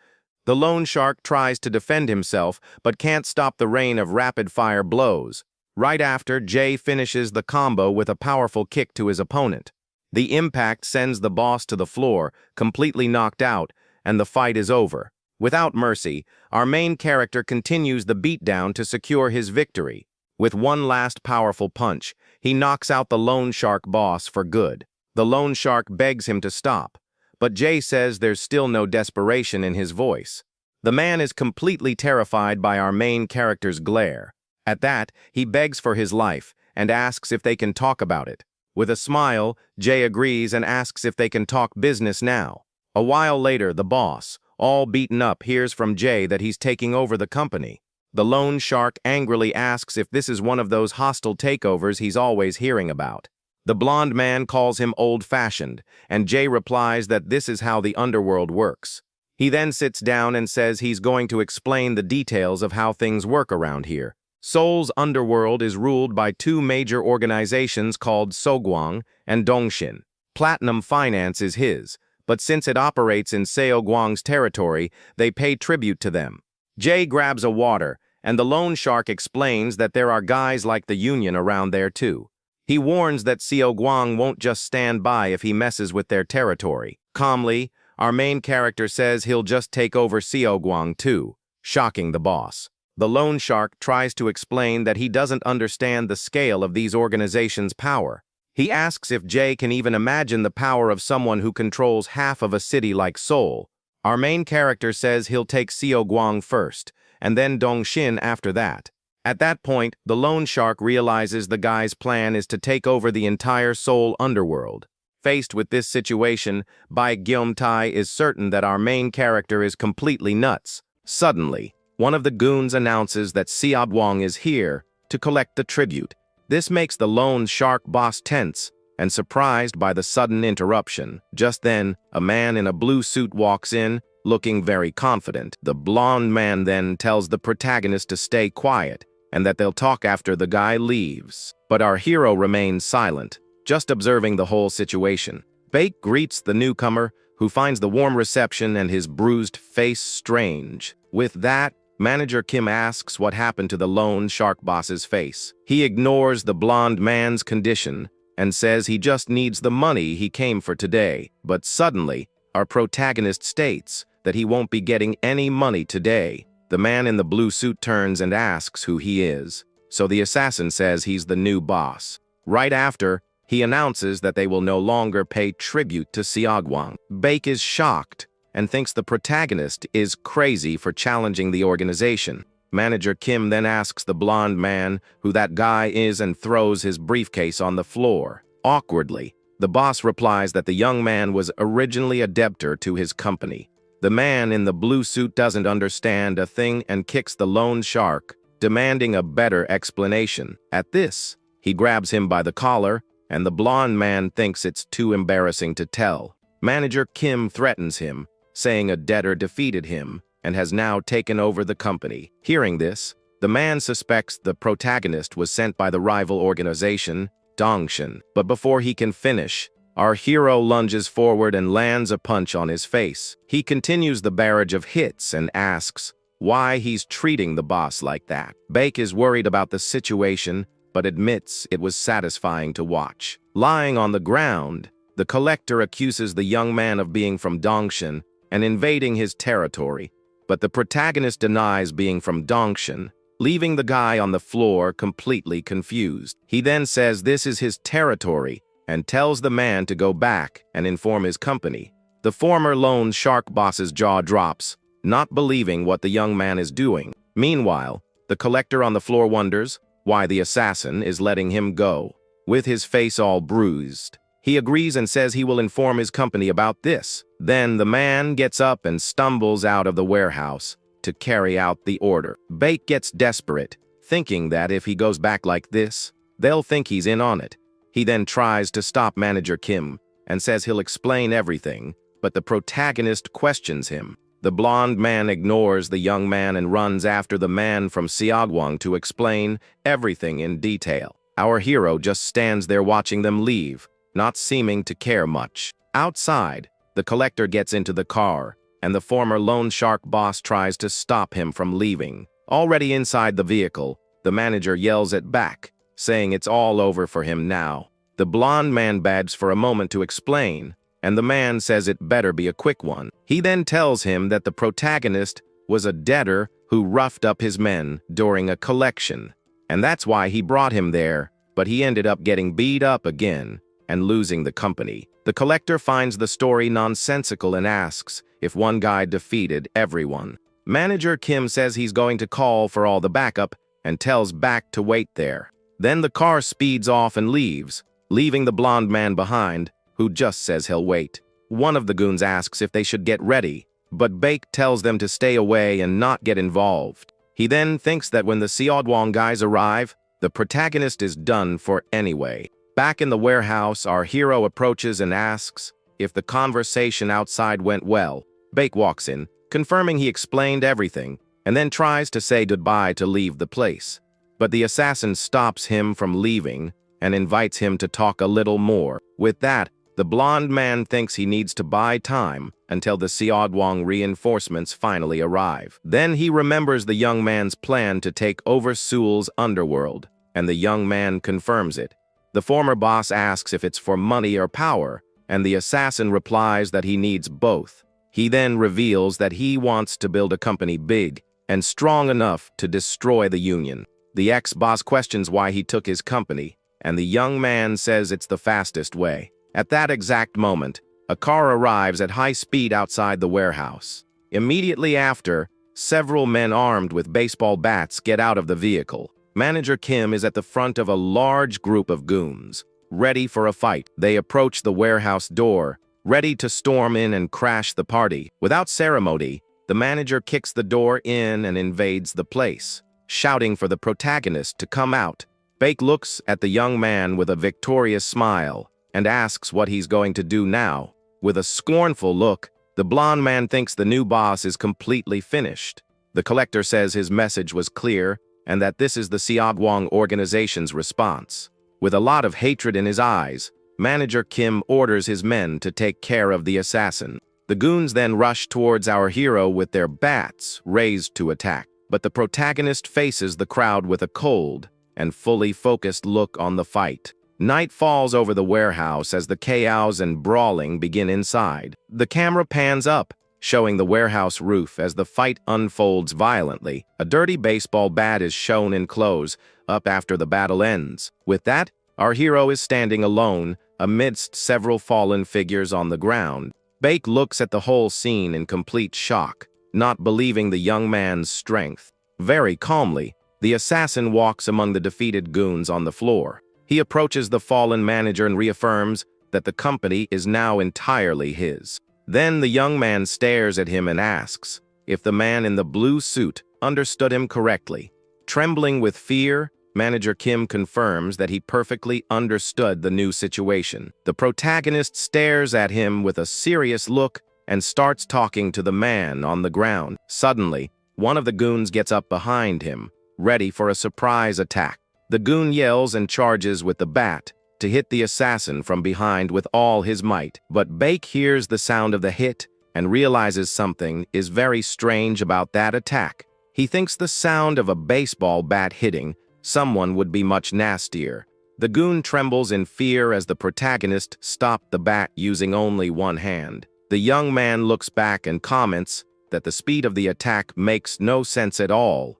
The loan shark tries to defend himself, but can't stop the rain of rapid-fire blows. Right after, Jay finishes the combo with a powerful kick to his opponent. The impact sends the boss to the floor, completely knocked out, and the fight is over. Without mercy, our main character continues the beatdown to secure his victory. With one last powerful punch, he knocks out the loan shark boss for good. The loan shark begs him to stop, but Jay says there's still no desperation in his voice. The man is completely terrified by our main character's glare. At that, he begs for his life and asks if they can talk about it. With a smile, Jay agrees and asks if they can talk business now. A while later, the boss, all beaten up, hears from Jay that he's taking over the company. The loan shark angrily asks if this is one of those hostile takeovers he's always hearing about. The blonde man calls him old-fashioned, and Jay replies that this is how the underworld works. He then sits down and says he's going to explain the details of how things work around here. Seoul's underworld is ruled by two major organizations called Sogwang and Dongshin. Platinum Finance is his, but since it operates in Seogwang's territory, they pay tribute to them. Jay grabs a water, and the loan shark explains that there are guys like the Union around there too. He warns that Seogwang won't just stand by if he messes with their territory. Calmly, our main character says he'll just take over Seogwang too, shocking the boss. The loan shark tries to explain that he doesn't understand the scale of these organizations' power. He asks if Jay can even imagine the power of someone who controls half of a city like Seoul. Our main character says he'll take Seogwang first, and then Dongshin after that. At that point, the loan shark realizes the guy's plan is to take over the entire Seoul underworld. Faced with this situation, Bai Gyomtai is certain that our main character is completely nuts. Suddenly, one of the goons announces that Seobwang is here to collect the tribute. This makes the loan shark boss tense and surprised by the sudden interruption. Just then, a man in a blue suit walks in, looking very confident. The blonde man then tells the protagonist to stay quiet and that they'll talk after the guy leaves. But our hero remains silent, just observing the whole situation. Baek greets the newcomer, who finds the warm reception and his bruised face strange. With that, Manager Kim asks what happened to the loan shark boss's face. He ignores the blonde man's condition and says he just needs the money he came for today. But suddenly, our protagonist states that he won't be getting any money today. The man in the blue suit turns and asks who he is. So the assassin says he's the new boss. Right after, he announces that they will no longer pay tribute to Seogwang. Baek is shocked and thinks the protagonist is crazy for challenging the organization. Manager Kim then asks the blonde man who that guy is and throws his briefcase on the floor. Awkwardly, the boss replies that the young man was originally a debtor to his company. The man in the blue suit doesn't understand a thing and kicks the loan shark, demanding a better explanation. At this, he grabs him by the collar, and the blonde man thinks it's too embarrassing to tell. Manager Kim threatens him, saying a debtor defeated him and has now taken over the company. Hearing this, the man suspects the protagonist was sent by the rival organization, Dongshin. But before he can finish, our hero lunges forward and lands a punch on his face. He continues the barrage of hits and asks why he's treating the boss like that. Baek is worried about the situation, but admits it was satisfying to watch. Lying on the ground, the collector accuses the young man of being from Dongshin and invading his territory, but the protagonist denies being from Dongshin, leaving the guy on the floor completely confused. He then says this is his territory and tells the man to go back and inform his company. The former loan shark boss's jaw drops, not believing what the young man is doing. Meanwhile, the collector on the floor wonders why the assassin is letting him go. With his face all bruised, he agrees and says he will inform his company about this. Then the man gets up and stumbles out of the warehouse to carry out the order. Baek gets desperate, thinking that if he goes back like this, they'll think he's in on it. He then tries to stop Manager Kim and says he'll explain everything, but the protagonist questions him. The blonde man ignores the young man and runs after the man from Seogwang to explain everything in detail. Our hero just stands there watching them leave, not seeming to care much. Outside, the collector gets into the car, and the former loan shark boss tries to stop him from leaving. Already inside the vehicle, the manager yells it back, saying it's all over for him now. The blonde man begs for a moment to explain, and the man says it better be a quick one. He then tells him that the protagonist was a debtor who roughed up his men during a collection, and that's why he brought him there, but he ended up getting beat up again and losing the company. The collector finds the story nonsensical and asks if one guy defeated everyone. Manager Kim says he's going to call for all the backup and tells Baek to wait there. Then the car speeds off and leaves, leaving the blonde man behind, who just says he'll wait. One of the goons asks if they should get ready, but Baek tells them to stay away and not get involved. He then thinks that when the Seogwang guys arrive, the protagonist is done for anyway. Back in the warehouse, our hero approaches and asks if the conversation outside went well. Baek walks in, confirming he explained everything, and then tries to say goodbye to leave the place. But the assassin stops him from leaving and invites him to talk a little more. With that, the blonde man thinks he needs to buy time until the Seogwang reinforcements finally arrive. Then he remembers the young man's plan to take over Seoul's underworld, and the young man confirms it. The former boss asks if it's for money or power, and the assassin replies that he needs both. He then reveals that he wants to build a company big and strong enough to destroy the union. The ex-boss questions why he took his company, and the young man says it's the fastest way. At that exact moment, a car arrives at high speed outside the warehouse. Immediately after, several men armed with baseball bats get out of the vehicle. Manager Kim is at the front of a large group of goons, ready for a fight. They approach the warehouse door, ready to storm in and crash the party. Without ceremony, the manager kicks the door in and invades the place, shouting for the protagonist to come out. Baek looks at the young man with a victorious smile and asks what he's going to do now. With a scornful look, the blonde man thinks the new boss is completely finished. The collector says his message was clear and that this is the Seogwang organization's response. With a lot of hatred in his eyes, Manager Kim orders his men to take care of the assassin. The goons then rush towards our hero with their bats raised to attack. But the protagonist faces the crowd with a cold and fully focused look on the fight. Night falls over the warehouse as the chaos and brawling begin inside. The camera pans up, showing the warehouse roof as the fight unfolds violently. A dirty baseball bat is shown in close up after the battle ends. With that, our hero is standing alone amidst several fallen figures on the ground. Baek looks at the whole scene in complete shock, not believing the young man's strength. Very calmly, the assassin walks among the defeated goons on the floor. He approaches the fallen manager and reaffirms that the company is now entirely his. Then the young man stares at him and asks if the man in the blue suit understood him correctly. Trembling with fear, Manager Kim confirms that he perfectly understood the new situation. The protagonist stares at him with a serious look and starts talking to the man on the ground. Suddenly, one of the goons gets up behind him, ready for a surprise attack. The goon yells and charges with the bat to hit the assassin from behind with all his might. But Baek hears the sound of the hit and realizes something is very strange about that attack. He thinks the sound of a baseball bat hitting someone would be much nastier. The goon trembles in fear as the protagonist stopped the bat using only one hand. The young man looks back and comments that the speed of the attack makes no sense at all.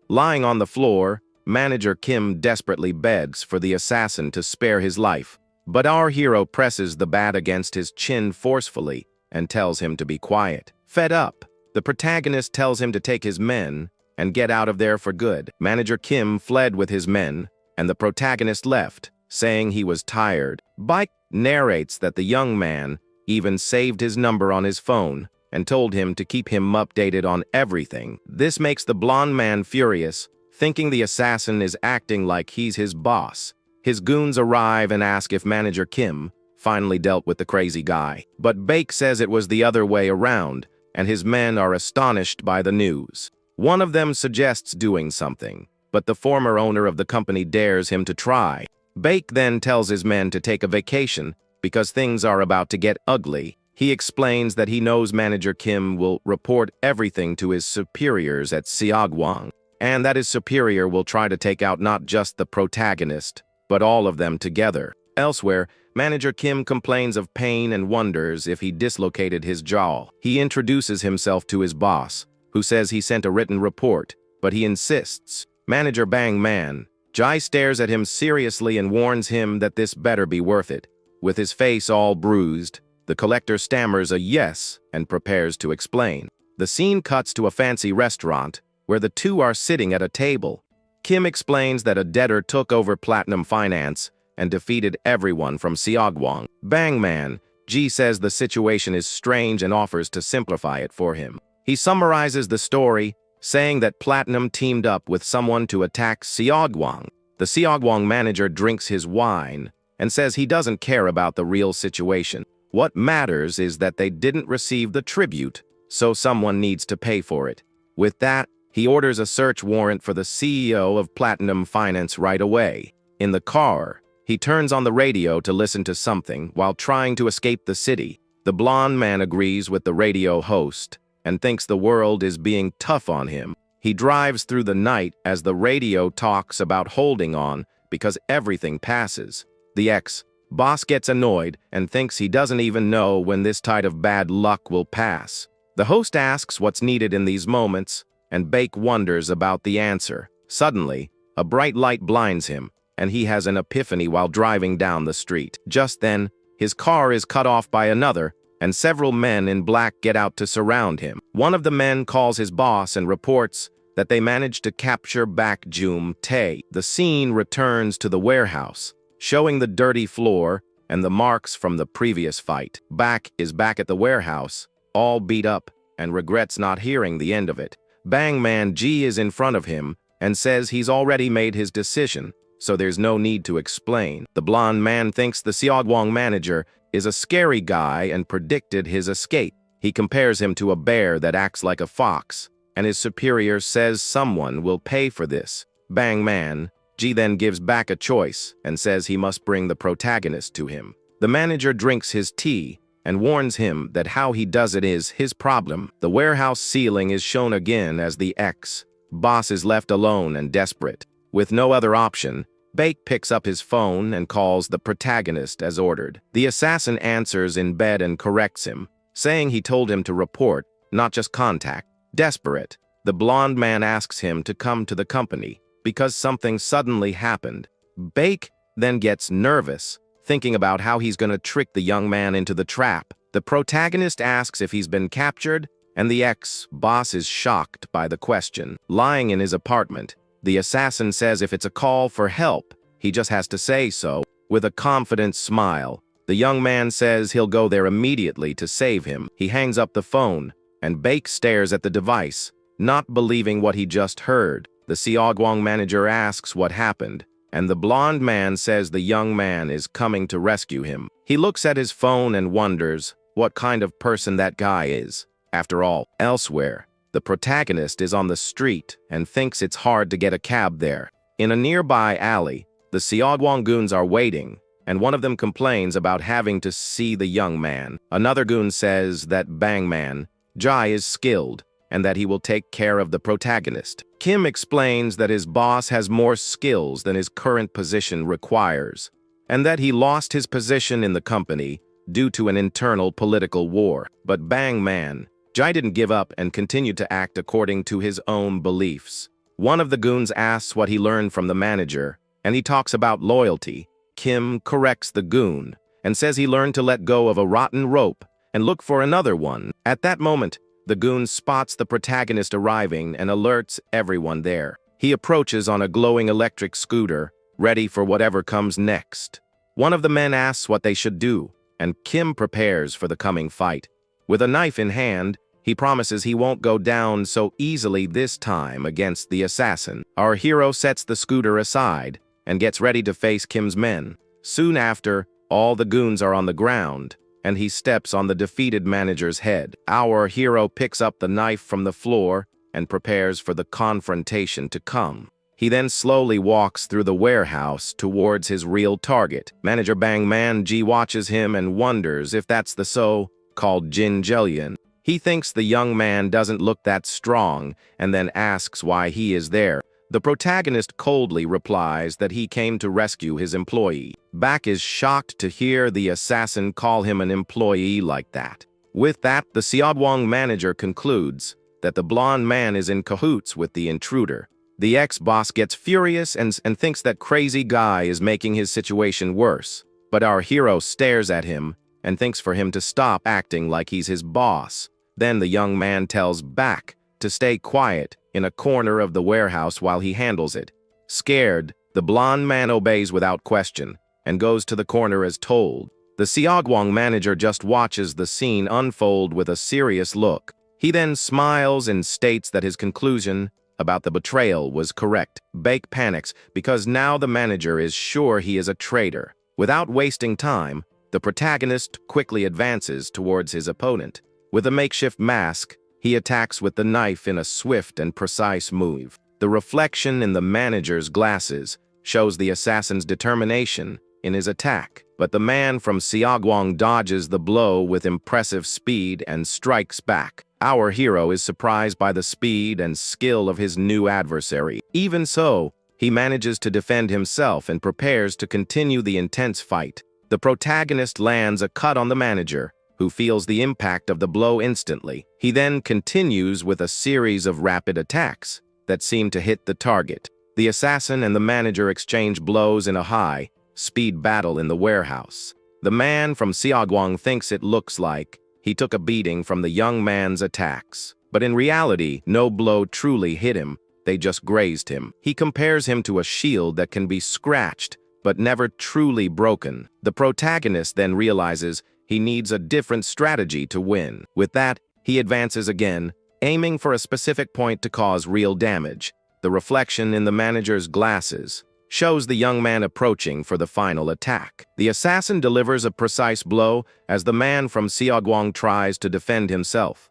Lying on the floor, Manager Kim desperately begs for the assassin to spare his life, but our hero presses the bat against his chin forcefully and tells him to be quiet. Fed up, the protagonist tells him to take his men and get out of there for good. Manager Kim fled with his men, and the protagonist left, saying he was tired. Baek narrates that the young man even saved his number on his phone and told him to keep him updated on everything. This makes the blonde man furious, thinking the assassin is acting like he's his boss. His goons arrive and ask if Manager Kim finally dealt with the crazy guy. But Baek says it was the other way around, and his men are astonished by the news. One of them suggests doing something, but the former owner of the company dares him to try. Baek then tells his men to take a vacation because things are about to get ugly. He explains that he knows Manager Kim will report everything to his superiors at Seogwang, and that his superior will try to take out not just the protagonist, but all of them together. Elsewhere, Manager Kim complains of pain and wonders if he dislocated his jaw. He introduces himself to his boss, who says he sent a written report, but he insists. Manager Bang Man Jai stares at him seriously and warns him that this better be worth it. With his face all bruised, the collector stammers a yes and prepares to explain. The scene cuts to a fancy restaurant where the two are sitting at a table. Kim explains that a debtor took over Platinum Finance and defeated everyone from Seogwang. Bang Man Ji says the situation is strange and offers to simplify it for him. He summarizes the story, saying that Platinum teamed up with someone to attack Seogwang. The Seogwang manager drinks his wine and says he doesn't care about the real situation. What matters is that they didn't receive the tribute, so someone needs to pay for it. With that, he orders a search warrant for the CEO of Platinum Finance right away. In the car, he turns on the radio to listen to something while trying to escape the city. The blonde man agrees with the radio host and thinks the world is being tough on him. He drives through the night as the radio talks about holding on because everything passes. The ex-boss gets annoyed and thinks he doesn't even know when this tide of bad luck will pass. The host asks what's needed in these moments, and Baek wonders about the answer. Suddenly, a bright light blinds him, and he has an epiphany while driving down the street. Just then, his car is cut off by another, and several men in black get out to surround him. One of the men calls his boss and reports that they managed to capture Bak Jum Tae. The scene returns to the warehouse, showing the dirty floor and the marks from the previous fight. Bak is back at the warehouse, all beat up, and regrets not hearing the end of it. Bang Man Ji is in front of him and says he's already made his decision, so there's no need to explain. The blonde man thinks the Seogwang manager is a scary guy and predicted his escape. He compares him to a bear that acts like a fox, and his superior says someone will pay for this. Bang Man Ji then gives back a choice and says he must bring the protagonist to him. The manager drinks his tea and warns him that how he does it is his problem. The warehouse ceiling is shown again as the ex-boss is left alone and desperate. With no other option, Bake picks up his phone and calls the protagonist as ordered. The assassin answers in bed and corrects him, saying he told him to report, not just contact. Desperate, the blonde man asks him to come to the company because something suddenly happened. Bake then gets nervous, thinking about how he's going to trick the young man into the trap. The protagonist asks if he's been captured, and the ex-boss is shocked by the question. Lying in his apartment, the assassin says if it's a call for help, he just has to say so. With a confident smile, the young man says he'll go there immediately to save him. He hangs up the phone, and Bake stares at the device, not believing what he just heard. The Seogwang manager asks what happened, and the blonde man says the young man is coming to rescue him. He looks at his phone and wonders what kind of person that guy is. After all, elsewhere, the protagonist is on the street and thinks it's hard to get a cab there. In a nearby alley, the Seogwang goons are waiting, and one of them complains about having to see the young man. Another goon says that Bangman Jai is skilled and that he will take care of the protagonist. Kim explains that his boss has more skills than his current position requires, and that he lost his position in the company due to an internal political war. But Bangman Jai didn't give up and continued to act according to his own beliefs. One of the goons asks what he learned from the manager, and he talks about loyalty. Kim corrects the goon and says he learned to let go of a rotten rope and look for another one. At that moment, the goon spots the protagonist arriving and alerts everyone there. He approaches on a glowing electric scooter, ready for whatever comes next. One of the men asks what they should do, and Kim prepares for the coming fight. With a knife in hand, he promises he won't go down so easily this time against the assassin. Our hero sets the scooter aside and gets ready to face Kim's men. Soon after, all the goons are on the ground, and he steps on the defeated manager's head. Our hero picks up the knife from the floor and prepares for the confrontation to come. He then slowly walks through the warehouse towards his real target. Manager Bangman Ji watches him and wonders if that's the so-called Jin Jelian. He thinks the young man doesn't look that strong and then asks why he is there. The protagonist coldly replies that he came to rescue his employee. Bak is shocked to hear the assassin call him an employee like that. With that, the Seogwang manager concludes that the blonde man is in cahoots with the intruder. The ex-boss gets furious and thinks that crazy guy is making his situation worse. But our hero stares at him and thinks for him to stop acting like he's his boss. Then the young man tells Bak to stay quiet in a corner of the warehouse while he handles it. Scared, the blonde man obeys without question and goes to the corner as told. The Seogwang manager just watches the scene unfold with a serious look. He then smiles and states that his conclusion about the betrayal was correct. Bake panics because now the manager is sure he is a traitor. Without wasting time, the protagonist quickly advances towards his opponent. With a makeshift mask, he attacks with the knife in a swift and precise move. The reflection in the manager's glasses shows the assassin's determination in his attack, but the man from Seogwang dodges the blow with impressive speed and strikes back. Our hero is surprised by the speed and skill of his new adversary. Even so, he manages to defend himself and prepares to continue the intense fight. The protagonist lands a cut on the manager, who feels the impact of the blow instantly. He then continues with a series of rapid attacks that seem to hit the target. The assassin and the manager exchange blows in a high-speed battle in the warehouse. The man from Seogwang thinks it looks like he took a beating from the young man's attacks. But in reality, no blow truly hit him, they just grazed him. He compares him to a shield that can be scratched, but never truly broken. The protagonist then realizes he needs a different strategy to win. With that, he advances again, aiming for a specific point to cause real damage. The reflection in the manager's glasses shows the young man approaching for the final attack. The assassin delivers a precise blow as the man from Seogwang tries to defend himself.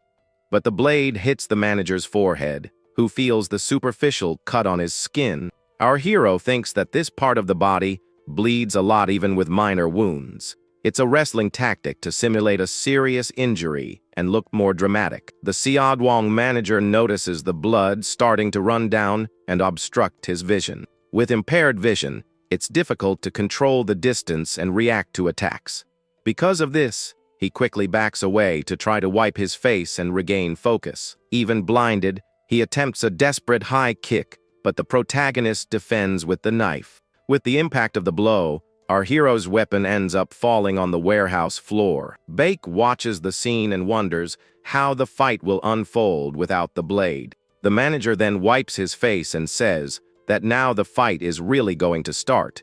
But the blade hits the manager's forehead, who feels the superficial cut on his skin. Our hero thinks that this part of the body bleeds a lot even with minor wounds. It's a wrestling tactic to simulate a serious injury and look more dramatic. The Seogwong manager notices the blood starting to run down and obstruct his vision. With impaired vision, it's difficult to control the distance and react to attacks. Because of this, he quickly backs away to try to wipe his face and regain focus. Even blinded, he attempts a desperate high kick, but the protagonist defends with the knife. With the impact of the blow, our hero's weapon ends up falling on the warehouse floor. Baek watches the scene and wonders how the fight will unfold without the blade. The manager then wipes his face and says that now the fight is really going to start.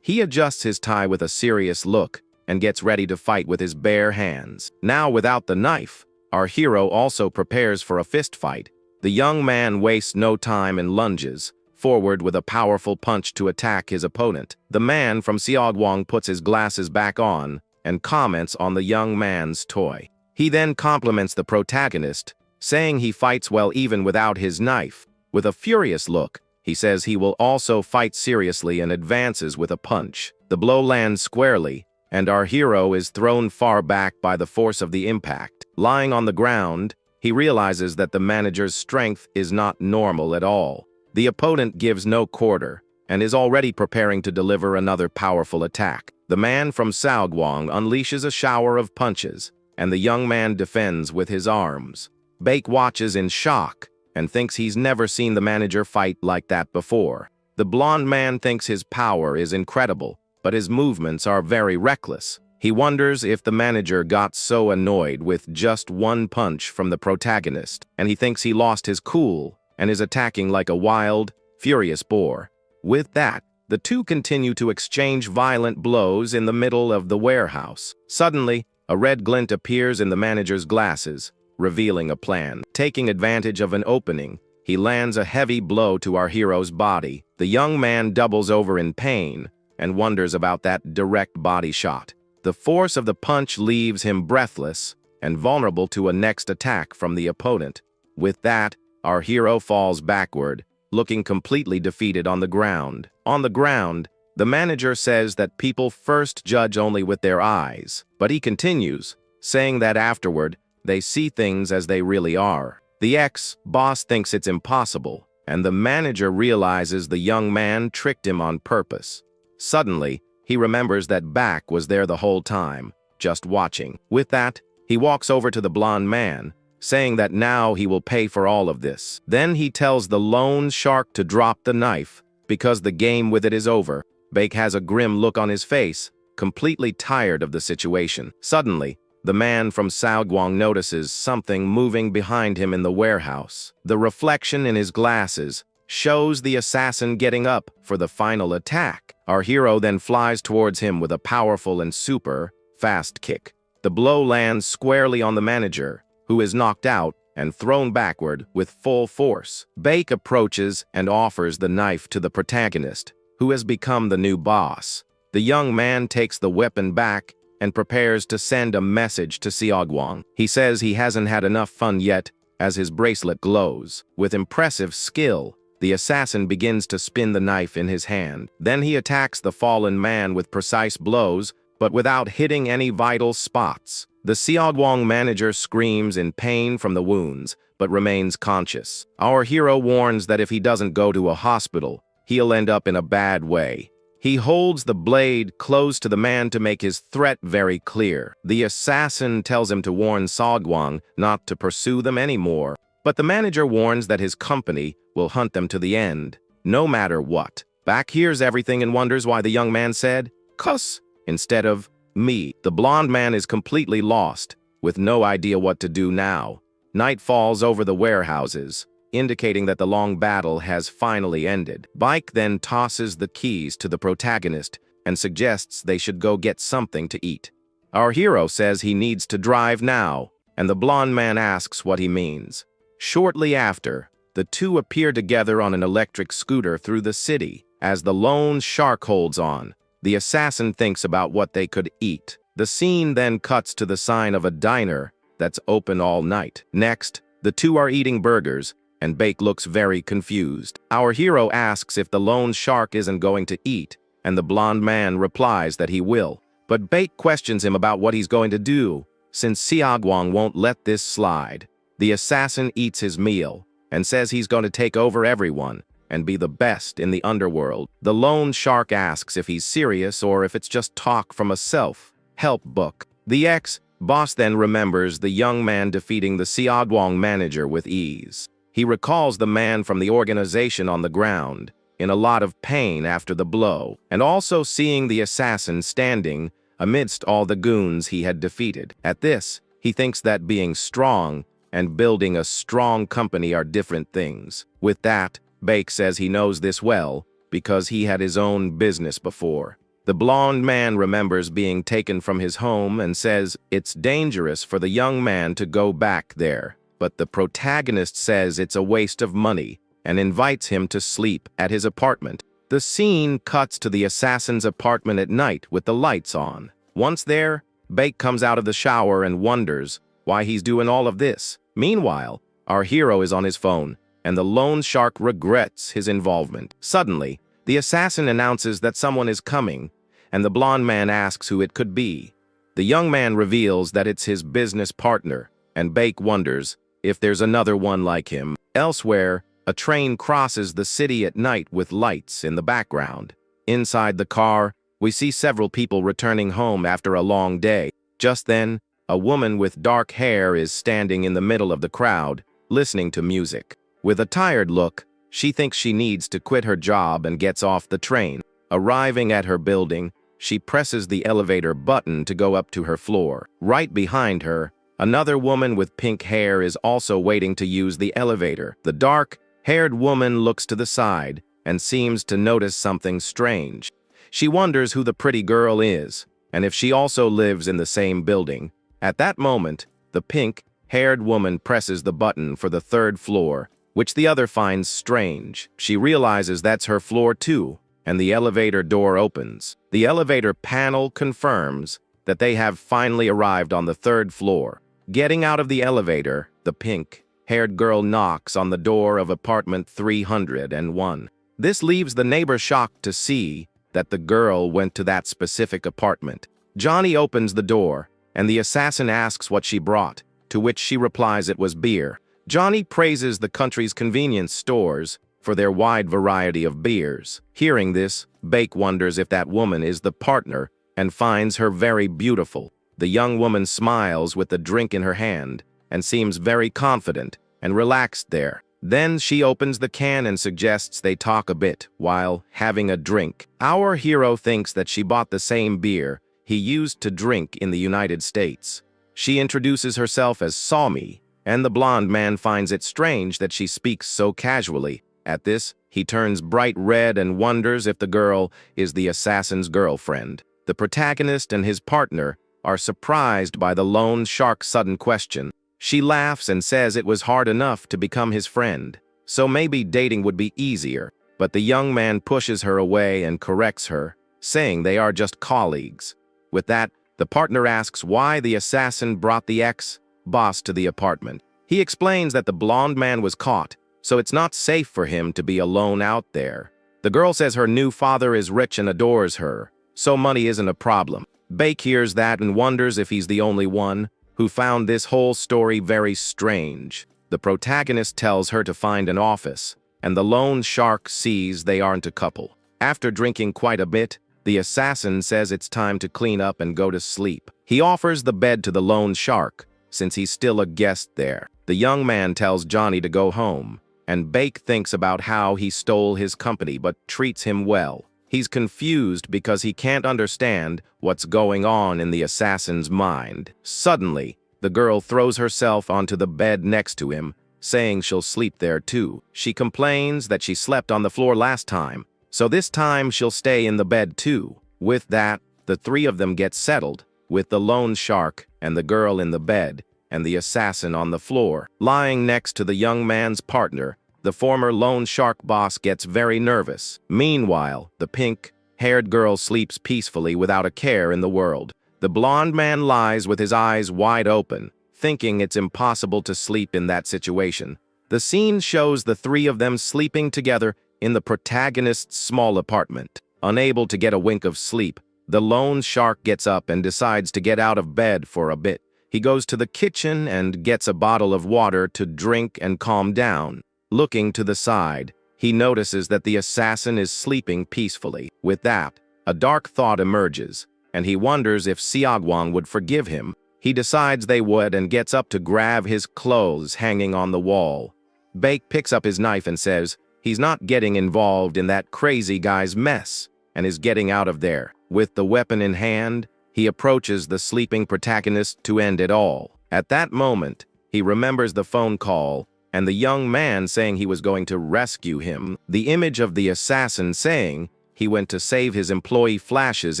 He adjusts his tie with a serious look and gets ready to fight with his bare hands. Now without the knife, our hero also prepares for a fist fight. The young man wastes no time and lunges forward with a powerful punch to attack his opponent. The man from Seogwong puts his glasses back on and comments on the young man's toy. He then compliments the protagonist, saying he fights well even without his knife. With a furious look, he says he will also fight seriously and advances with a punch. The blow lands squarely, and our hero is thrown far back by the force of the impact. Lying on the ground, he realizes that the manager's strength is not normal at all. The opponent gives no quarter and is already preparing to deliver another powerful attack. The man from Seogwong unleashes a shower of punches, and the young man defends with his arms. Baek watches in shock and thinks he's never seen the manager fight like that before. The blonde man thinks his power is incredible, but his movements are very reckless. He wonders if the manager got so annoyed with just one punch from the protagonist, and he thinks he lost his cool and is attacking like a wild, furious boar. With that, the two continue to exchange violent blows in the middle of the warehouse. Suddenly, a red glint appears in the manager's glasses, revealing a plan. Taking advantage of an opening, he lands a heavy blow to our hero's body. The young man doubles over in pain and wonders about that direct body shot. The force of the punch leaves him breathless and vulnerable to a next attack from the opponent. With that, our hero falls backward, looking completely defeated on the ground. On the ground, the manager says that people first judge only with their eyes, but he continues, saying that afterward, they see things as they really are. The ex-boss thinks it's impossible, and the manager realizes the young man tricked him on purpose. Suddenly, he remembers that Baek was there the whole time, just watching. With that, he walks over to the blonde man, saying that now he will pay for all of this. Then he tells the lone shark to drop the knife, because the game with it is over. Baek has a grim look on his face, completely tired of the situation. Suddenly, the man from Seogwong notices something moving behind him in the warehouse. The reflection in his glasses shows the assassin getting up for the final attack. Our hero then flies towards him with a powerful and super fast kick. The blow lands squarely on the manager, who is knocked out and thrown backward with full force. Baek approaches and offers the knife to the protagonist, who has become the new boss. The young man takes the weapon back and prepares to send a message to Seogwong. He says he hasn't had enough fun yet as his bracelet glows. With impressive skill, the assassin begins to spin the knife in his hand. Then he attacks the fallen man with precise blows, but without hitting any vital spots. The Seogwong manager screams in pain from the wounds, but remains conscious. Our hero warns that if he doesn't go to a hospital, he'll end up in a bad way. He holds the blade close to the man to make his threat very clear. The assassin tells him to warn Seogwong not to pursue them anymore, but the manager warns that his company will hunt them to the end, no matter what. Baek hears everything and wonders why the young man said, "Cuss," instead of "me." The blonde man is completely lost, with no idea what to do now. Night falls over the warehouses, indicating that the long battle has finally ended. Baek then tosses the keys to the protagonist and suggests they should go get something to eat. Our hero says he needs to drive now, and the blonde man asks what he means. Shortly after, the two appear together on an electric scooter through the city. As the lone shark holds on, the assassin thinks about what they could eat. The scene then cuts to the sign of a diner that's open all night. Next, the two are eating burgers, and Baek looks very confused. Our hero asks if the lone shark isn't going to eat, and the blonde man replies that he will. but Baek questions him about what he's going to do, since Seogwon won't let this slide. The assassin eats his meal and says he's going to take over everyone and be the best in the underworld. The loan shark asks if he's serious or if it's just talk from a self-help book. The ex-boss then remembers the young man defeating the Seogwon manager with ease. He recalls the man from the organization on the ground, in a lot of pain after the blow, and also seeing the assassin standing amidst all the goons he had defeated. At this, he thinks that being strong and building a strong company are different things. With that, Baek says he knows this well because he had his own business before. The blonde man remembers being taken from his home and says it's dangerous for the young man to go back there, but the protagonist says it's a waste of money and invites him to sleep at his apartment. The scene cuts to the assassin's apartment at night with the lights on. Once there, Baek comes out of the shower and wonders why he's doing all of this. Meanwhile, our hero is on his phone, and the loan shark regrets his involvement. Suddenly, the assassin announces that someone is coming, and the blonde man asks who it could be. The young man reveals that it's his business partner, and Baek wonders if there's another one like him. Elsewhere, a train crosses the city at night with lights in the background. Inside the car, we see several people returning home after a long day. Just then, a woman with dark hair is standing in the middle of the crowd, listening to music. With a tired look, she thinks she needs to quit her job and gets off the train. Arriving at her building, she presses the elevator button to go up to her floor. Right behind her, another woman with pink hair is also waiting to use the elevator. The dark-haired woman looks to the side and seems to notice something strange. She wonders who the pretty girl is, and if she also lives in the same building. At that moment, the pink-haired woman presses the button for the third floor, which the other finds strange. She realizes that's her floor too, and the elevator door opens. The elevator panel confirms that they have finally arrived on the third floor. Getting out of the elevator, the pink-haired girl knocks on the door of apartment 301. This leaves the neighbor shocked to see that the girl went to that specific apartment. Johnny opens the door, and the assassin asks what she brought, to which she replies it was beer. Johnny praises the country's convenience stores for their wide variety of beers. Hearing this, Baek wonders if that woman is the partner and finds her very beautiful. The young woman smiles with the drink in her hand and seems very confident and relaxed there. Then she opens the can and suggests they talk a bit while having a drink. Our hero thinks that she bought the same beer he used to drink in the United States. She introduces herself as Sawmi, and the blonde man finds it strange that she speaks so casually. At this, he turns bright red and wonders if the girl is the assassin's girlfriend. The protagonist and his partner are surprised by the loan shark's sudden question. She laughs and says it was hard enough to become his friend, so maybe dating would be easier, but the young man pushes her away and corrects her, saying they are just colleagues. With that, the partner asks why the assassin brought the ex-boss to the apartment. He explains that the blonde man was caught, so it's not safe for him to be alone out there. The girl says her new father is rich and adores her, so money isn't a problem. Baek hears that and wonders if he's the only one who found this whole story very strange. The protagonist tells her to find an office, and the loan shark sees they aren't a couple. After drinking quite a bit, the assassin says it's time to clean up and go to sleep. He offers the bed to the loan shark, since he's still a guest there. The young man tells Johnny to go home, and Baek thinks about how he stole his company but treats him well. He's confused because he can't understand what's going on in the assassin's mind. Suddenly, the girl throws herself onto the bed next to him, saying she'll sleep there too. She complains that she slept on the floor last time, so this time she'll stay in the bed too. With that, the three of them get settled, with the loan shark and the girl in the bed, and the assassin on the floor. Lying next to the young man's partner, the former loan shark boss gets very nervous. Meanwhile, the pink-haired girl sleeps peacefully without a care in the world. The blonde man lies with his eyes wide open, thinking it's impossible to sleep in that situation. The scene shows the three of them sleeping together in the protagonist's small apartment. Unable to get a wink of sleep, The lone shark gets up and decides to get out of bed for a bit. He goes to the kitchen and gets a bottle of water to drink and calm down. Looking to the side, he notices that the assassin is sleeping peacefully. With that, a dark thought emerges, and he wonders if Xiaoguang would forgive him. He decides they would and gets up to grab his clothes hanging on the wall. Bake picks up his knife and says he's not getting involved in that crazy guy's mess and is getting out of there. With the weapon in hand, he approaches the sleeping protagonist to end it all. At that moment, he remembers the phone call and the young man saying he was going to rescue him. The image of the assassin saying he went to save his employee flashes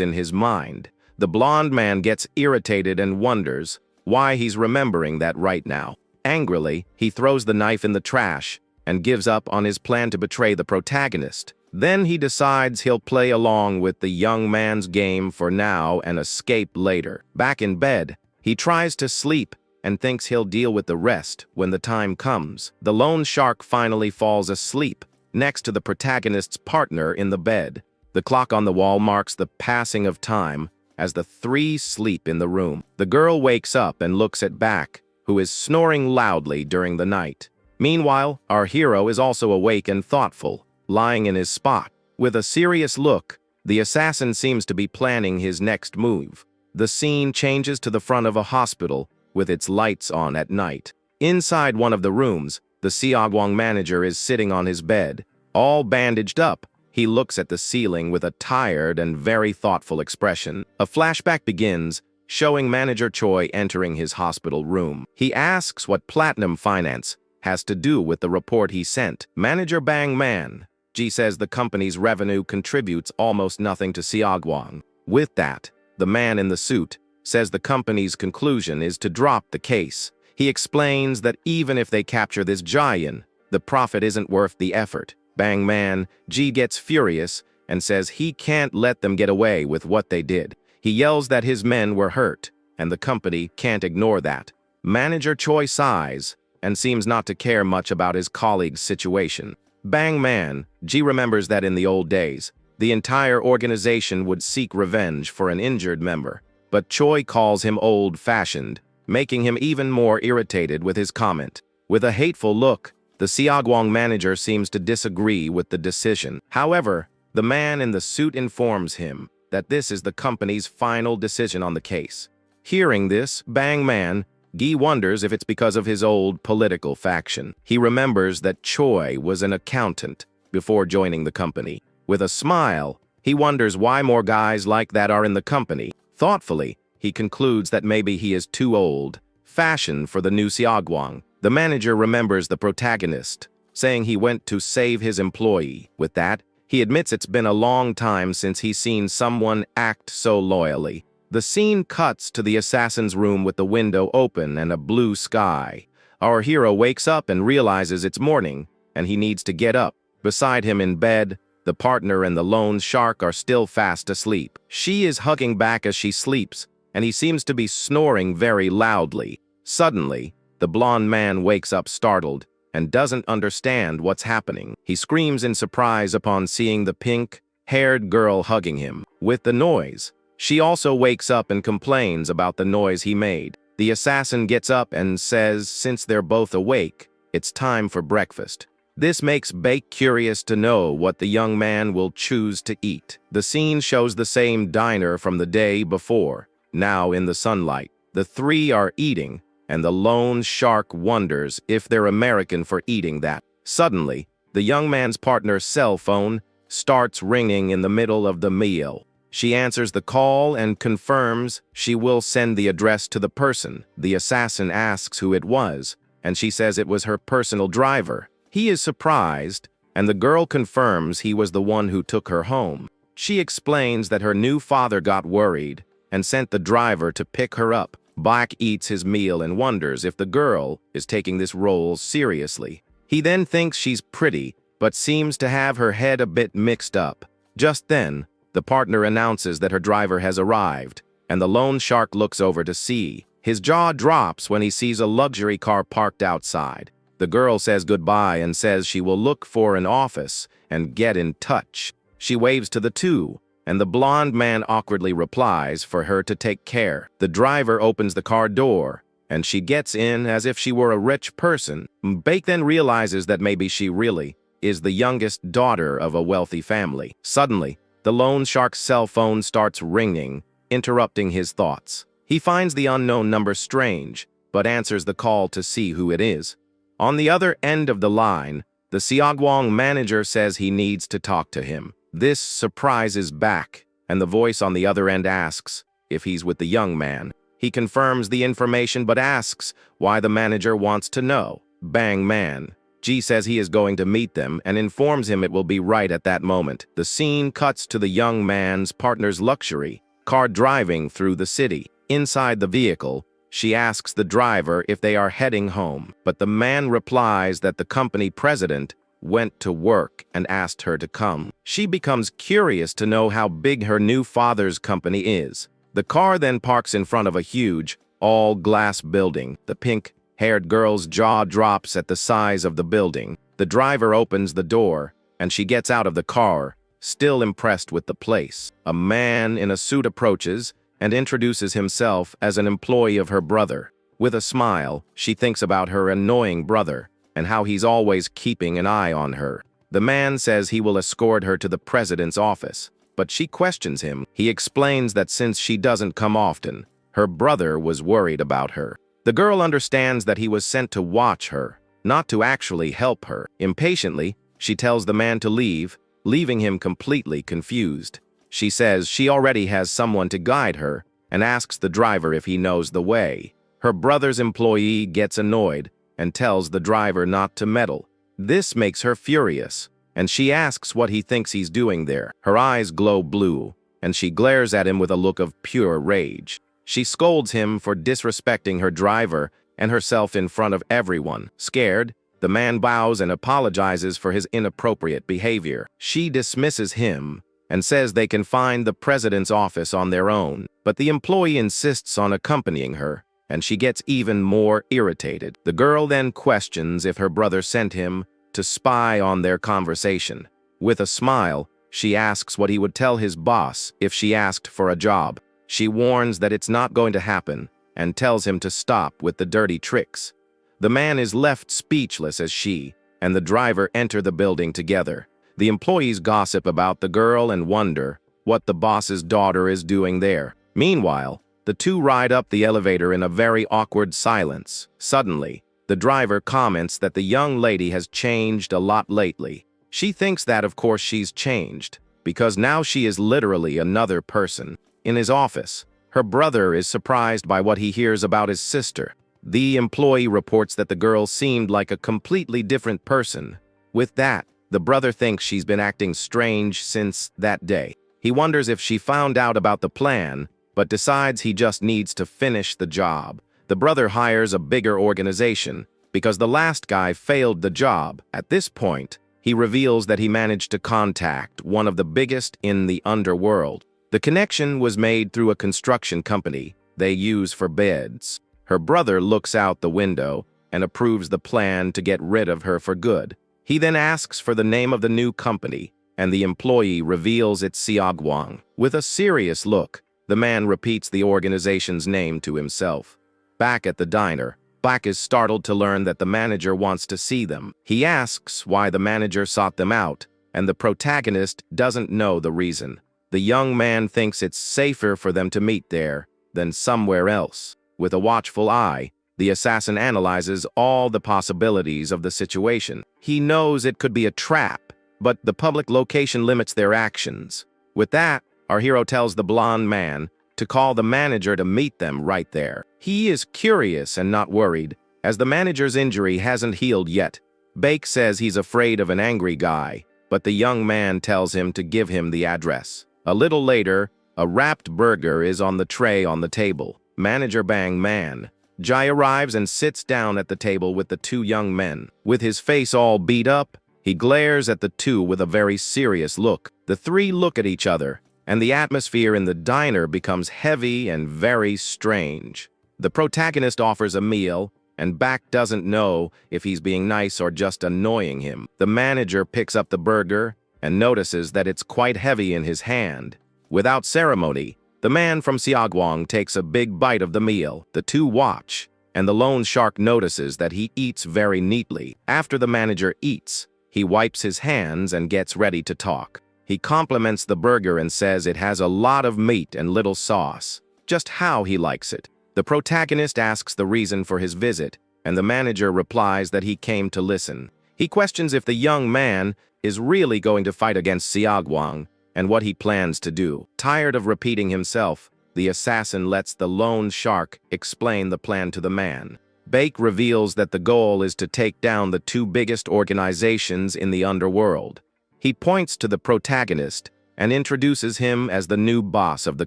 in his mind. The blonde man gets irritated and wonders why he's remembering that right now. Angrily, he throws the knife in the trash and gives up on his plan to betray the protagonist. Then he decides he'll play along with the young man's game for now and escape later. Back in bed, he tries to sleep and thinks he'll deal with the rest when the time comes. The lone shark finally falls asleep next to the protagonist's partner in the bed. The clock on the wall marks the passing of time as the three sleep in the room. The girl wakes up and looks at Bak, who is snoring loudly during the night. Meanwhile, our hero is also awake and thoughtful, lying in his spot. With a serious look, the assassin seems to be planning his next move. The scene changes to the front of a hospital with its lights on at night. Inside one of the rooms, the Xiaoguang manager is sitting on his bed, all bandaged up. He looks at the ceiling with a tired and very thoughtful expression. A flashback begins, showing Manager Choi entering his hospital room. He asks what Platinum Finance has to do with the report he sent. Manager Bang Man Ji says the company's revenue contributes almost nothing to Xiaoguang. With that, the man in the suit says the company's conclusion is to drop the case. He explains that even if they capture this giant, the profit isn't worth the effort. Bang Man Ji gets furious and says he can't let them get away with what they did. He yells that his men were hurt, and the company can't ignore that. Manager Choi sighs and seems not to care much about his colleague's situation. Bang Man Ji remembers that in the old days, the entire organization would seek revenge for an injured member, but Choi calls him old-fashioned, making him even more irritated with his comment. With a hateful look, the Xiaoguang manager seems to disagree with the decision. However, the man in the suit informs him that this is the company's final decision on the case. Hearing this, Bang Man Gi wonders if it's because of his old political faction. He remembers that Choi was an accountant before joining the company. With a smile, he wonders why more guys like that are in the company. Thoughtfully, he concludes that maybe he is too old-fashioned for the new Xiaoguang. The manager remembers the protagonist, saying he went to save his employee. With that, he admits it's been a long time since he's seen someone act so loyally. The scene cuts to the assassin's room with the window open and a blue sky. Our hero wakes up and realizes it's morning, and he needs to get up. Beside him in bed, the partner and the lone shark are still fast asleep. She is hugging back as she sleeps, and he seems to be snoring very loudly. Suddenly, the blonde man wakes up startled and doesn't understand what's happening. He screams in surprise upon seeing the pink-haired girl hugging him. With the noise, she also wakes up and complains about the noise he made. The assassin gets up and says since they're both awake, it's time for breakfast. This makes Bake curious to know what the young man will choose to eat. The scene shows the same diner from the day before, now in the sunlight. The three are eating, and the lone shark wonders if they're American for eating that. Suddenly, the young man's partner's cell phone starts ringing in the middle of the meal. She answers the call and confirms she will send the address to the person. The assassin asks who it was, and she says it was her personal driver. He is surprised, and the girl confirms he was the one who took her home. She explains that her new father got worried and sent the driver to pick her up. Bak eats his meal and wonders if the girl is taking this role seriously. He then thinks she's pretty, but seems to have her head a bit mixed up. Just then, the partner announces that her driver has arrived, and the lone shark looks over to see. His jaw drops when he sees a luxury car parked outside. The girl says goodbye and says she will look for an office and get in touch. She waves to the two, and the blonde man awkwardly replies for her to take care. The driver opens the car door, and she gets in as if she were a rich person. Baek then realizes that maybe she really is the youngest daughter of a wealthy family. Suddenly, the loan shark's cell phone starts ringing, interrupting his thoughts. He finds the unknown number strange, but answers the call to see who it is. On the other end of the line, the Seogwong manager says he needs to talk to him. This surprises Baek, and the voice on the other end asks if he's with the young man. He confirms the information but asks why the manager wants to know. Bang man. Ji says he is going to meet them and informs him it will be right at that moment. The scene cuts to the young man's partner's luxury car driving through the city. Inside the vehicle, she asks the driver if they are heading home, but the man replies that the company president went to work and asked her to come. She becomes curious to know how big her new father's company is. The car then parks in front of a huge, all-glass building. The pink-haired girl's jaw drops at the size of the building. The driver opens the door, and she gets out of the car, still impressed with the place. A man in a suit approaches and introduces himself as an employee of her brother. With a smile, she thinks about her annoying brother and how he's always keeping an eye on her. The man says he will escort her to the president's office, but she questions him. He explains that since she doesn't come often, her brother was worried about her. The girl understands that he was sent to watch her, not to actually help her. Impatiently, she tells the man to leave, leaving him completely confused. She says she already has someone to guide her and asks the driver if he knows the way. Her brother's employee gets annoyed and tells the driver not to meddle. This makes her furious, and she asks what he thinks he's doing there. Her eyes glow blue, and she glares at him with a look of pure rage. She scolds him for disrespecting her driver and herself in front of everyone. Scared, the man bows and apologizes for his inappropriate behavior. She dismisses him and says they can find the president's office on their own, but the employee insists on accompanying her, and she gets even more irritated. The girl then questions if her brother sent him to spy on their conversation. With a smile, she asks what he would tell his boss if she asked for a job. She warns that it's not going to happen and tells him to stop with the dirty tricks. The man is left speechless as she and the driver enter the building together. The employees gossip about the girl and wonder what the boss's daughter is doing there. Meanwhile, the two ride up the elevator in a very awkward silence. Suddenly, the driver comments that the young lady has changed a lot lately. She thinks that, of course, she's changed, because now she is literally another person. In his office, her brother is surprised by what he hears about his sister. The employee reports that the girl seemed like a completely different person. With that, the brother thinks she's been acting strange since that day. He wonders if she found out about the plan, but decides he just needs to finish the job. The brother hires a bigger organization because the last guy failed the job. At this point, he reveals that he managed to contact one of the biggest in the underworld. The connection was made through a construction company they use for beds. Her brother looks out the window and approves the plan to get rid of her for good. He then asks for the name of the new company, and the employee reveals it's Seogwong. With a serious look, the man repeats the organization's name to himself. Back at the diner, Baek is startled to learn that the manager wants to see them. He asks why the manager sought them out, and the protagonist doesn't know the reason. The young man thinks it's safer for them to meet there than somewhere else. With a watchful eye, the assassin analyzes all the possibilities of the situation. He knows it could be a trap, but the public location limits their actions. With that, our hero tells the blonde man to call the manager to meet them right there. He is curious and not worried, as the manager's injury hasn't healed yet. Baek says he's afraid of an angry guy, but the young man tells him to give him the address. A little later, a wrapped burger is on the tray on the table. Manager Bang Man. Jai arrives and sits down at the table with the two young men. With his face all beat up, he glares at the two with a very serious look. The three look at each other, and the atmosphere in the diner becomes heavy and very strange. The protagonist offers a meal, and Baek doesn't know if he's being nice or just annoying him. The manager picks up the burger and notices that it's quite heavy in his hand. Without ceremony, the man from Xiaoguang takes a big bite of the meal. The two watch, and the loan shark notices that he eats very neatly. After the manager eats, he wipes his hands and gets ready to talk. He compliments the burger and says it has a lot of meat and little sauce, just how he likes it. The protagonist asks the reason for his visit, and the manager replies that he came to listen. He questions if the young man is really going to fight against Xiaoguang and what he plans to do. Tired of repeating himself, the assassin lets the loan shark explain the plan to the man. Bake reveals that the goal is to take down the two biggest organizations in the underworld. He points to the protagonist and introduces him as the new boss of the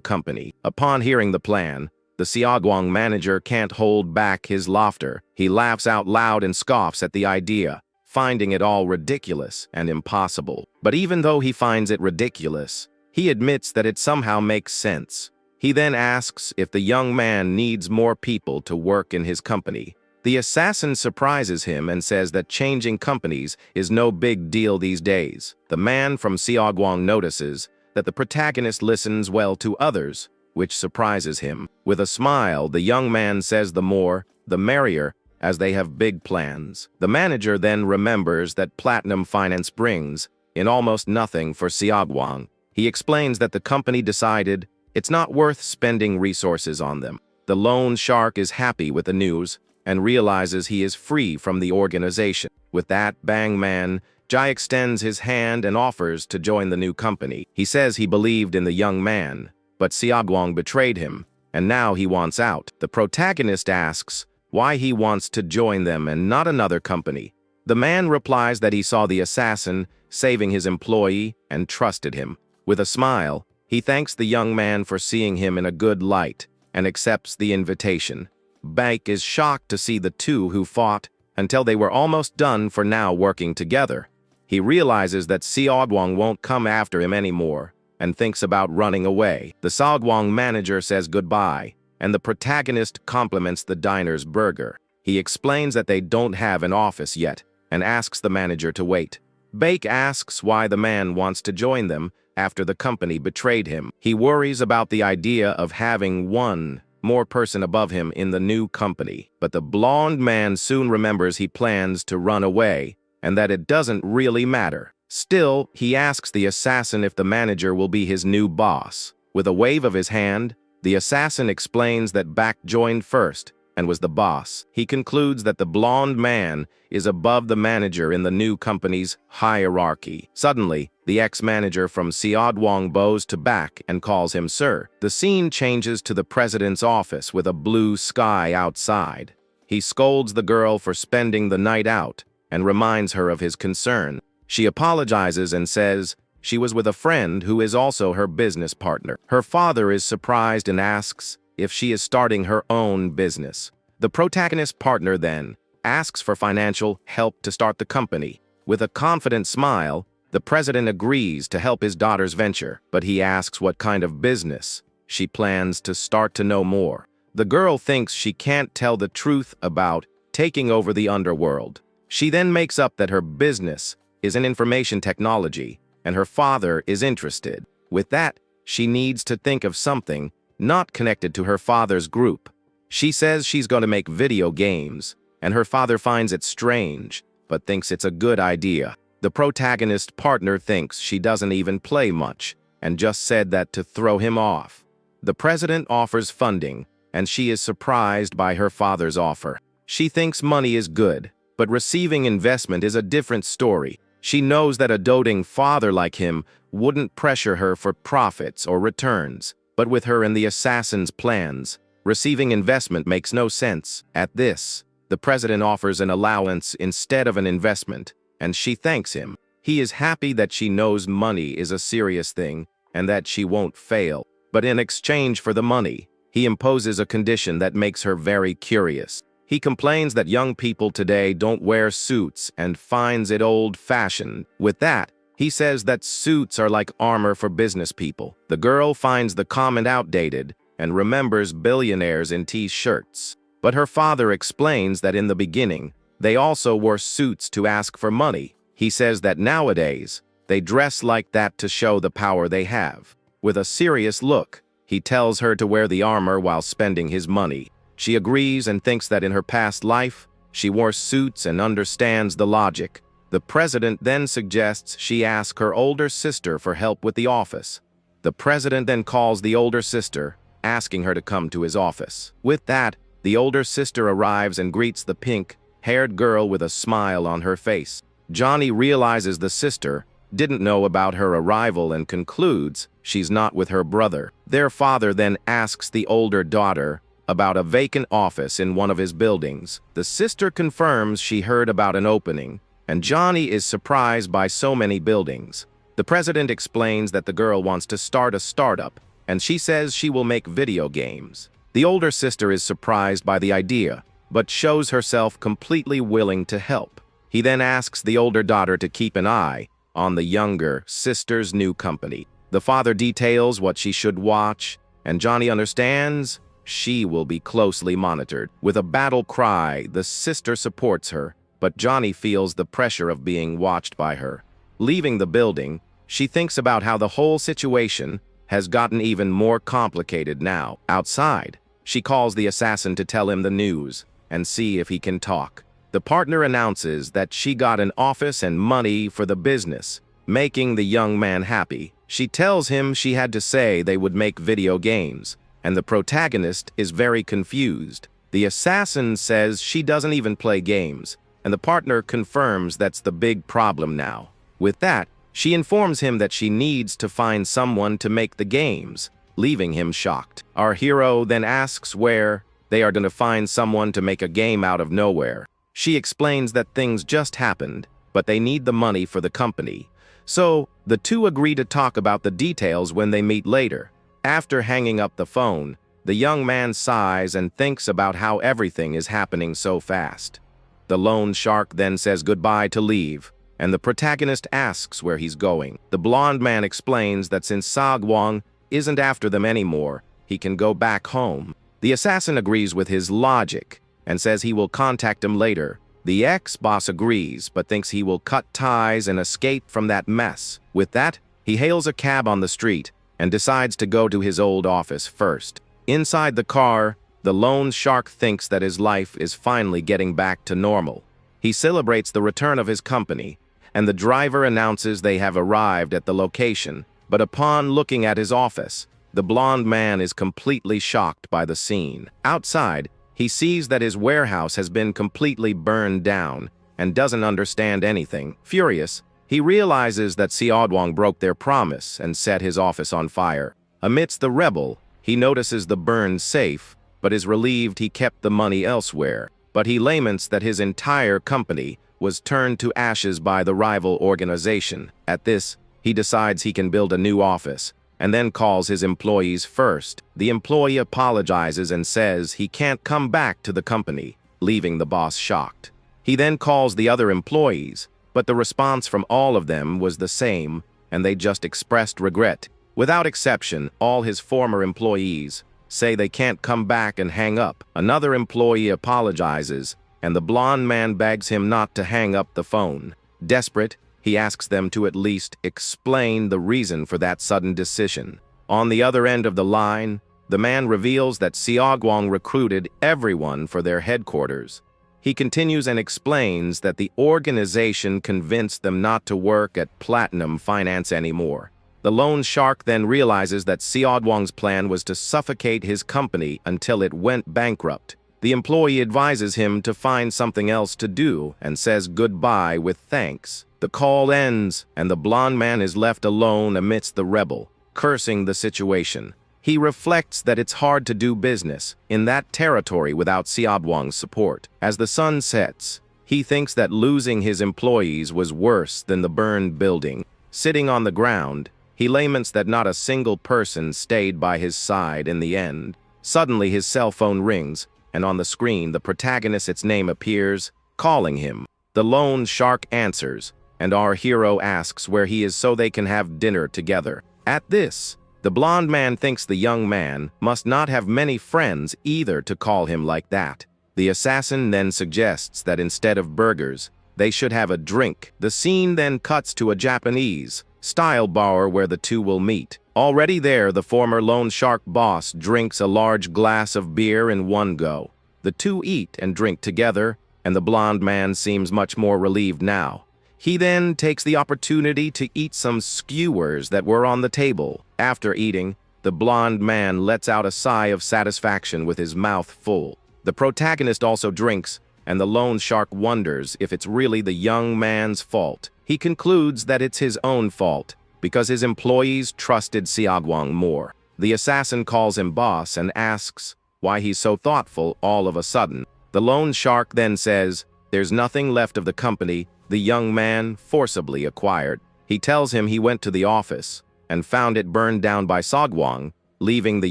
company. Upon hearing the plan, the Xiaoguang manager can't hold back his laughter. He laughs out loud and scoffs at the idea, finding it all ridiculous and impossible. But even though he finds it ridiculous, he admits that it somehow makes sense. He then asks if the young man needs more people to work in his company. The assassin surprises him and says that changing companies is no big deal these days. The man from Xiaoguang notices that the protagonist listens well to others, which surprises him. With a smile, the young man says the more, the merrier, as they have big plans. The manager then remembers that platinum finance brings in almost nothing for Xiaoguang. He explains that the company decided it's not worth spending resources on them. The loan shark is happy with the news and realizes he is free from the organization. With that, Bang Man Jai extends his hand and offers to join the new company. He says he believed in the young man, but Xiaoguang betrayed him, and now he wants out. The protagonist asks why he wants to join them and not another company. The man replies that he saw the assassin saving his employee and trusted him. With a smile, he thanks the young man for seeing him in a good light and accepts the invitation. Baek is shocked to see the two who fought until they were almost done for now working together. He realizes that Xiaoguang won't come after him anymore and thinks about running away. The Xiaoguang manager says goodbye, and the protagonist compliments the diner's burger. He explains that they don't have an office yet and asks the manager to wait. Baek asks why the man wants to join them after the company betrayed him. He worries about the idea of having one more person above him in the new company. But the blonde man soon remembers he plans to run away and that it doesn't really matter. Still, he asks the assassin if the manager will be his new boss. With a wave of his hand, the assassin explains that Baek joined first and was the boss. He concludes that the blonde man is above the manager in the new company's hierarchy. Suddenly, the ex-manager from Xiaoguang bows to Baek and calls him sir. The scene changes to the president's office with a blue sky outside. He scolds the girl for spending the night out and reminds her of his concern. She apologizes and says she was with a friend who is also her business partner. Her father is surprised and asks if she is starting her own business. The protagonist partner then asks for financial help to start the company. With a confident smile, the president agrees to help his daughter's venture, but he asks what kind of business she plans to start to know more. The girl thinks she can't tell the truth about taking over the underworld. She then makes up that her business is in information technology, and her father is interested. With that, she needs to think of something not connected to her father's group. She says she's going to make video games, and her father finds it strange, but thinks it's a good idea. The protagonist partner thinks she doesn't even play much, and just said that to throw him off. The president offers funding, and she is surprised by her father's offer. She thinks money is good, but receiving investment is a different story. She knows that a doting father like him wouldn't pressure her for profits or returns. But with her and the assassin's plans, receiving investment makes no sense. At this, the president offers an allowance instead of an investment, and she thanks him. He is happy that she knows money is a serious thing and that she won't fail. But in exchange for the money, he imposes a condition that makes her very curious. He complains that young people today don't wear suits and finds it old-fashioned. With that, he says that suits are like armor for business people. The girl finds the comment outdated and remembers billionaires in T-shirts. But her father explains that in the beginning, they also wore suits to ask for money. He says that nowadays, they dress like that to show the power they have. With a serious look, he tells her to wear the armor while spending his money. She agrees and thinks that in her past life, she wore suits and understands the logic. The president then suggests she ask her older sister for help with the office. The president then calls the older sister, asking her to come to his office. With that, the older sister arrives and greets the pink-haired girl with a smile on her face. Johnny realizes the sister didn't know about her arrival and concludes she's not with her brother. Their father then asks the older daughter about a vacant office in one of his buildings. The sister confirms she heard about an opening, and Johnny is surprised by so many buildings. The president explains that the girl wants to start a startup, and she says she will make video games. The older sister is surprised by the idea, but shows herself completely willing to help. He then asks the older daughter to keep an eye on the younger sister's new company. The father details what she should watch, and Johnny understands she will be closely monitored. With a battle cry, the sister supports her, but Johnny feels the pressure of being watched by her. Leaving the building, she thinks about how the whole situation has gotten even more complicated now. Outside, she calls the assassin to tell him the news and see if he can talk. The partner announces that she got an office and money for the business, making the young man happy. She tells him she had to say they would make video games, and the protagonist is very confused. The assassin says she doesn't even play games, and the partner confirms that's the big problem now. With that, she informs him that she needs to find someone to make the games, leaving him shocked. Our hero then asks where they are going to find someone to make a game out of nowhere. She explains that things just happened, but they need the money for the company. So, the two agree to talk about the details when they meet later. After hanging up the phone, the young man sighs and thinks about how everything is happening so fast. The loan shark then says goodbye to leave, and the protagonist asks where he's going. The blonde man explains that since Sagwang isn't after them anymore, he can go back home. The assassin agrees with his logic and says he will contact him later. The ex-boss agrees, but thinks he will cut ties and escape from that mess. With that, he hails a cab on the street and decides to go to his old office first. Inside the car, the loan shark thinks that his life is finally getting back to normal. He celebrates the return of his company, and the driver announces they have arrived at the location. But upon looking at his office, the blonde man is completely shocked by the scene. Outside, he sees that his warehouse has been completely burned down and doesn't understand anything. Furious, he realizes that Seodwang broke their promise and set his office on fire. Amidst the rebel, he notices the burned safe, but is relieved he kept the money elsewhere. But he laments that his entire company was turned to ashes by the rival organization. At this, he decides he can build a new office, and then calls his employees first. The employee apologizes and says he can't come back to the company, leaving the boss shocked. He then calls the other employees, but the response from all of them was the same, and they just expressed regret. Without exception, all his former employees say they can't come back and hang up. Another employee apologizes, and the blonde man begs him not to hang up the phone. Desperate, he asks them to at least explain the reason for that sudden decision. On the other end of the line, the man reveals that Seogwang recruited everyone for their headquarters. He continues and explains that the organization convinced them not to work at Platinum Finance anymore. The loan shark then realizes that Seodwang's plan was to suffocate his company until it went bankrupt. The employee advises him to find something else to do and says goodbye with thanks. The call ends, and the blonde man is left alone amidst the rebel, cursing the situation. He reflects that it's hard to do business in that territory without Seodwang's support. As the sun sets, he thinks that losing his employees was worse than the burned building. Sitting on the ground, he laments that not a single person stayed by his side in the end. Suddenly his cell phone rings, and on the screen the protagonist's name appears, calling him. The lone shark answers, and our hero asks where he is so they can have dinner together. At this, the blonde man thinks the young man must not have many friends either to call him like that. The assassin then suggests that instead of burgers, they should have a drink. The scene then cuts to a Japanese style bar where the two will meet. Already there, the former loan shark boss drinks a large glass of beer in one go. The two eat and drink together, and the blonde man seems much more relieved now. He then takes the opportunity to eat some skewers that were on the table. After eating, the blonde man lets out a sigh of satisfaction with his mouth full. The protagonist also drinks, and the loan shark wonders if it's really the young man's fault. He concludes that it's his own fault, because his employees trusted Xiaoguang more. The assassin calls him boss and asks why he's so thoughtful all of a sudden. The loan shark then says there's nothing left of the company the young man forcibly acquired. He tells him he went to the office and found it burned down by Xiaoguang, leaving the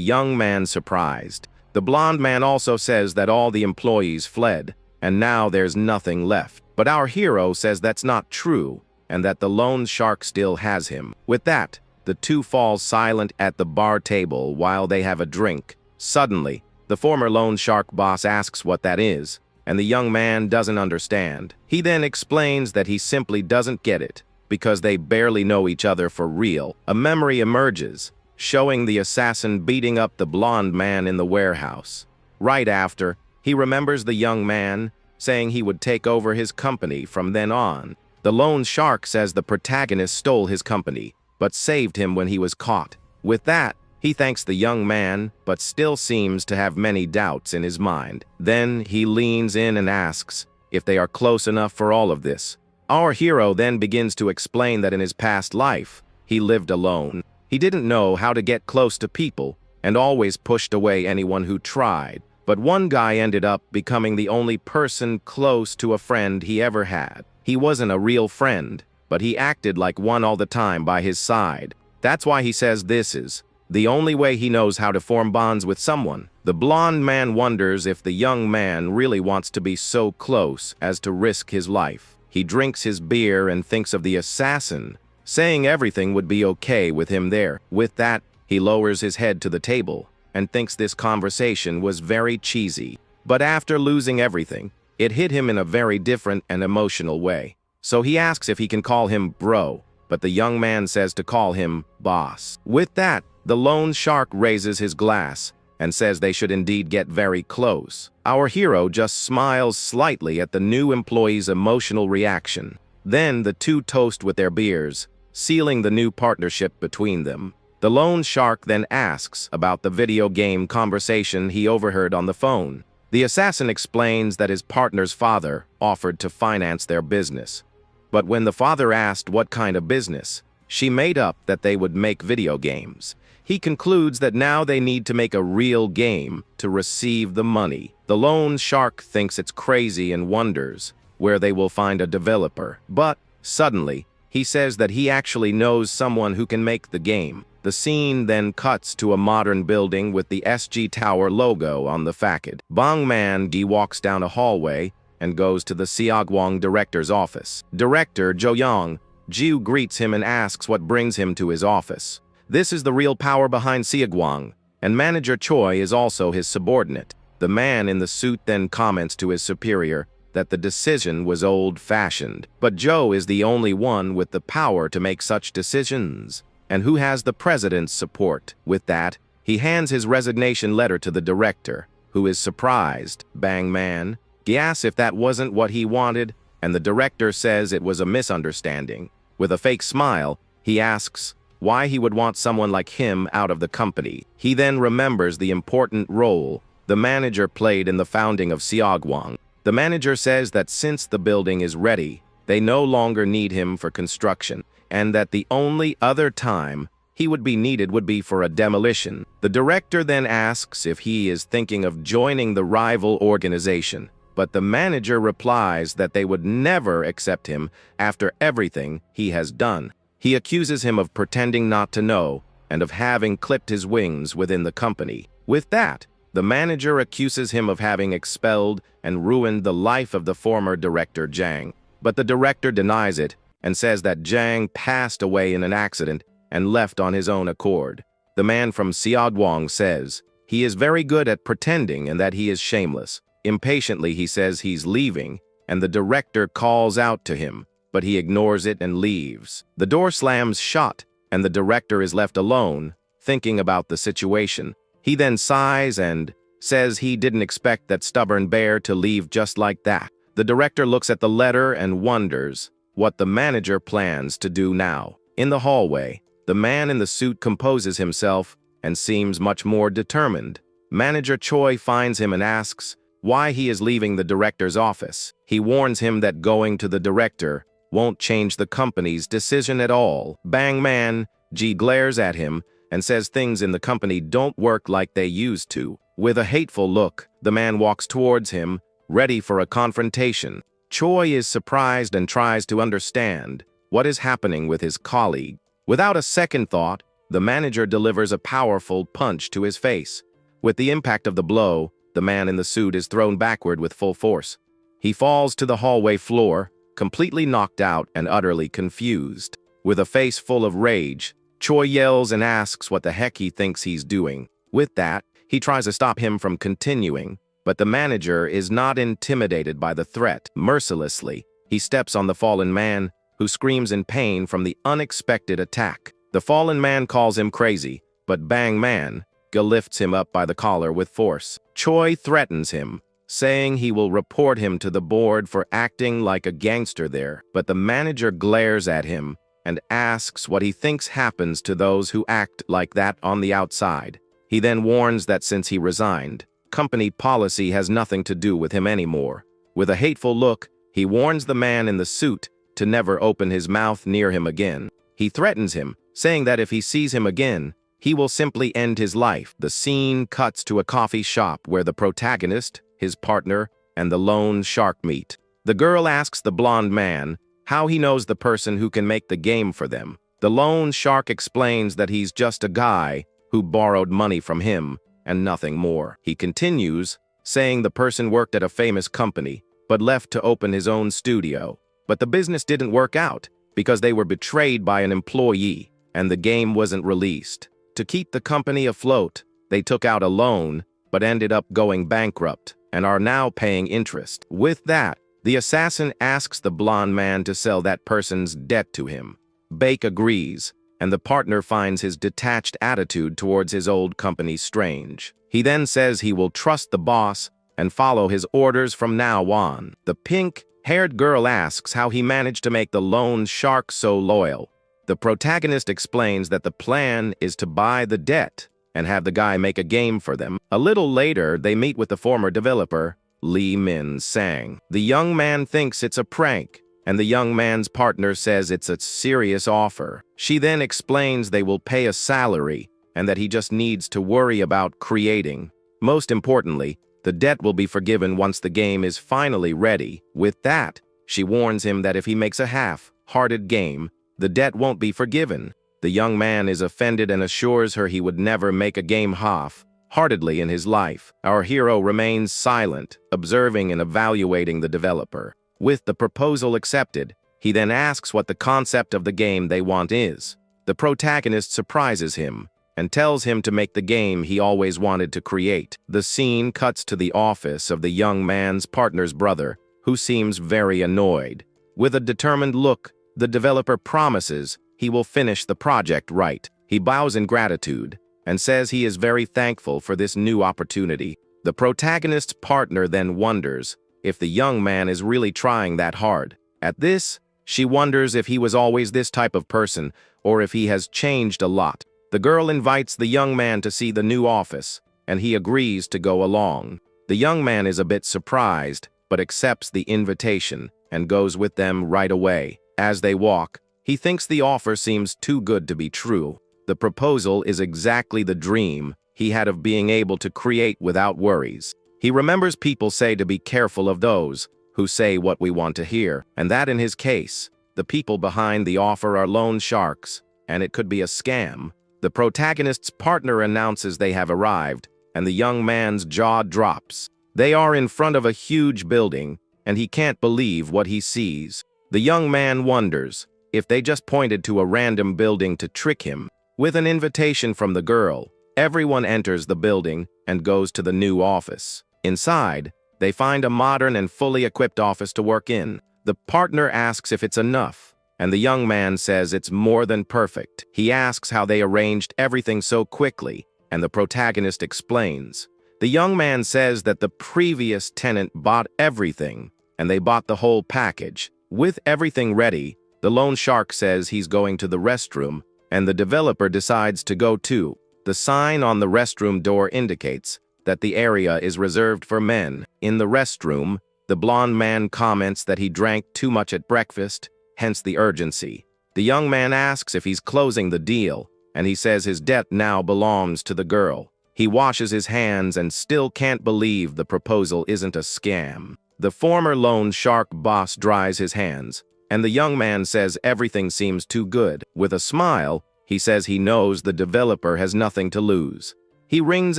young man surprised. The blonde man also says that all the employees fled, and now there's nothing left. But our hero says that's not true, and that the loan shark still has him. With that, the two fall silent at the bar table while they have a drink. Suddenly, the former loan shark boss asks what that is, and the young man doesn't understand. He then explains that he simply doesn't get it, because they barely know each other for real. A memory emerges, showing the assassin beating up the blonde man in the warehouse. Right after, he remembers the young man, saying he would take over his company from then on. The loan shark says the protagonist stole his company, but saved him when he was caught. With that, he thanks the young man, but still seems to have many doubts in his mind. Then he leans in and asks if they are close enough for all of this. Our hero then begins to explain that in his past life, he lived alone. He didn't know how to get close to people, and always pushed away anyone who tried. But one guy ended up becoming the only person close to a friend he ever had. He wasn't a real friend, but he acted like one all the time by his side. That's why he says this is the only way he knows how to form bonds with someone. The blonde man wonders if the young man really wants to be so close as to risk his life. He drinks his beer and thinks of the assassin, saying everything would be okay with him there. With that, he lowers his head to the table and thinks this conversation was very cheesy. But after losing everything, it hit him in a very different and emotional way. So he asks if he can call him bro, but the young man says to call him boss. With that, the loan shark raises his glass and says they should indeed get very close. Our hero just smiles slightly at the new employee's emotional reaction. Then the two toast with their beers, sealing the new partnership between them. The loan shark then asks about the video game conversation he overheard on the phone. The assassin explains that his partner's father offered to finance their business. But when the father asked what kind of business, she made up that they would make video games. He concludes that now they need to make a real game to receive the money. The loan shark thinks it's crazy and wonders where they will find a developer. But suddenly, he says that he actually knows someone who can make the game. The scene then cuts to a modern building with the SG Tower logo on the facade. Bang Man Gi walks down a hallway and goes to the Xiaoguang director's office. Director Zhou Yang Jiu greets him and asks what brings him to his office. This is the real power behind Xiaoguang, and Manager Choi is also his subordinate. The man in the suit then comments to his superior that the decision was old-fashioned, but Zhou is the only one with the power to make such decisions, and who has the president's support. With that, he hands his resignation letter to the director, who is surprised. Bang Man asks if that wasn't what he wanted, and the director says it was a misunderstanding. With a fake smile, he asks why he would want someone like him out of the company. He then remembers the important role the manager played in the founding of Xiaoguang. The manager says that since the building is ready, they no longer need him for construction, and that the only other time he would be needed would be for a demolition. The director then asks if he is thinking of joining the rival organization, but the manager replies that they would never accept him after everything he has done. He accuses him of pretending not to know and of having clipped his wings within the company. With that, the manager accuses him of having expelled and ruined the life of the former director Zhang. But the director denies it and says that Zhang passed away in an accident and left on his own accord. The man from Xiaoguang says he is very good at pretending and that he is shameless. Impatiently, he says he's leaving, and the director calls out to him, but he ignores it and leaves. The door slams shut, and the director is left alone, thinking about the situation. He then sighs and says he didn't expect that stubborn bear to leave just like that. The director looks at the letter and wonders what the manager plans to do now. In the hallway, the man in the suit composes himself and seems much more determined. Manager Choi finds him and asks why he is leaving the director's office. He warns him that going to the director won't change the company's decision at all. Bang Man G glares at him and says things in the company don't work like they used to. With a hateful look, the man walks towards him, ready for a confrontation. Choi is surprised and tries to understand what is happening with his colleague. Without a second thought, the manager delivers a powerful punch to his face. With the impact of the blow, the man in the suit is thrown backward with full force. He falls to the hallway floor, completely knocked out and utterly confused. With a face full of rage, Choi yells and asks what the heck he thinks he's doing. With that, he tries to stop him from continuing, but the manager is not intimidated by the threat. Mercilessly, he steps on the fallen man, who screams in pain from the unexpected attack. The fallen man calls him crazy, but Bang Man lifts him up by the collar with force. Choi threatens him, saying he will report him to the board for acting like a gangster there, but the manager glares at him and asks what he thinks happens to those who act like that on the outside. He then warns that since he resigned, company policy has nothing to do with him anymore. With a hateful look, he warns the man in the suit to never open his mouth near him again. He threatens him, saying that if he sees him again, he will simply end his life. The scene cuts to a coffee shop where the protagonist, his partner, and the lone shark meet. The girl asks the blonde man how he knows the person who can make the game for them. The lone shark explains that he's just a guy who borrowed money from him and nothing more. He continues, saying the person worked at a famous company, but left to open his own studio. But the business didn't work out because they were betrayed by an employee, and the game wasn't released. To keep the company afloat, they took out a loan, but ended up going bankrupt and are now paying interest. With that, the assassin asks the blonde man to sell that person's debt to him. Bake agrees, and the partner finds his detached attitude towards his old company strange. He then says he will trust the boss and follow his orders from now on. The pink-haired girl asks how he managed to make the lone shark so loyal. The protagonist explains that the plan is to buy the debt and have the guy make a game for them. A little later, they meet with the former developer, Lee Min Sang. The young man thinks it's a prank, and the young man's partner says it's a serious offer. She then explains they will pay a salary and that he just needs to worry about creating. Most importantly, the debt will be forgiven once the game is finally ready. With that, she warns him that if he makes a half-hearted game, the debt won't be forgiven. The young man is offended and assures her he would never make a game half-heartedly in his life. Our hero remains silent, observing and evaluating the developer. With the proposal accepted, he then asks what the concept of the game they want is. The protagonist surprises him and tells him to make the game he always wanted to create. The scene cuts to the office of the young man's partner's brother, who seems very annoyed. With a determined look, the developer promises he will finish the project right. He bows in gratitude and says he is very thankful for this new opportunity. The protagonist's partner then wonders if the young man is really trying that hard. At this, she wonders if he was always this type of person or if he has changed a lot. The girl invites the young man to see the new office, and he agrees to go along. The young man is a bit surprised, but accepts the invitation and goes with them right away. As they walk, he thinks the offer seems too good to be true. The proposal is exactly the dream he had of being able to create without worries. He remembers people say to be careful of those who say what we want to hear, and that in his case, the people behind the offer are loan sharks, and it could be a scam. The protagonist's partner announces they have arrived, and the young man's jaw drops. They are in front of a huge building, and he can't believe what he sees. The young man wonders if they just pointed to a random building to trick him. With an invitation from the girl, everyone enters the building and goes to the new office. Inside, they find a modern and fully equipped office to work in. The partner asks if it's enough, and the young man says it's more than perfect. He asks how they arranged everything so quickly, and the protagonist explains. The young man says that the previous tenant bought everything, and they bought the whole package. With everything ready, the loan shark says he's going to the restroom, and the developer decides to go too. The sign on the restroom door indicates that the area is reserved for men. In the restroom, the blonde man comments that he drank too much at breakfast, hence the urgency. The young man asks if he's closing the deal, and he says his debt now belongs to the girl. He washes his hands and still can't believe the proposal isn't a scam. The former loan shark boss dries his hands, and the young man says everything seems too good. With a smile, he says he knows the developer has nothing to lose. He wrings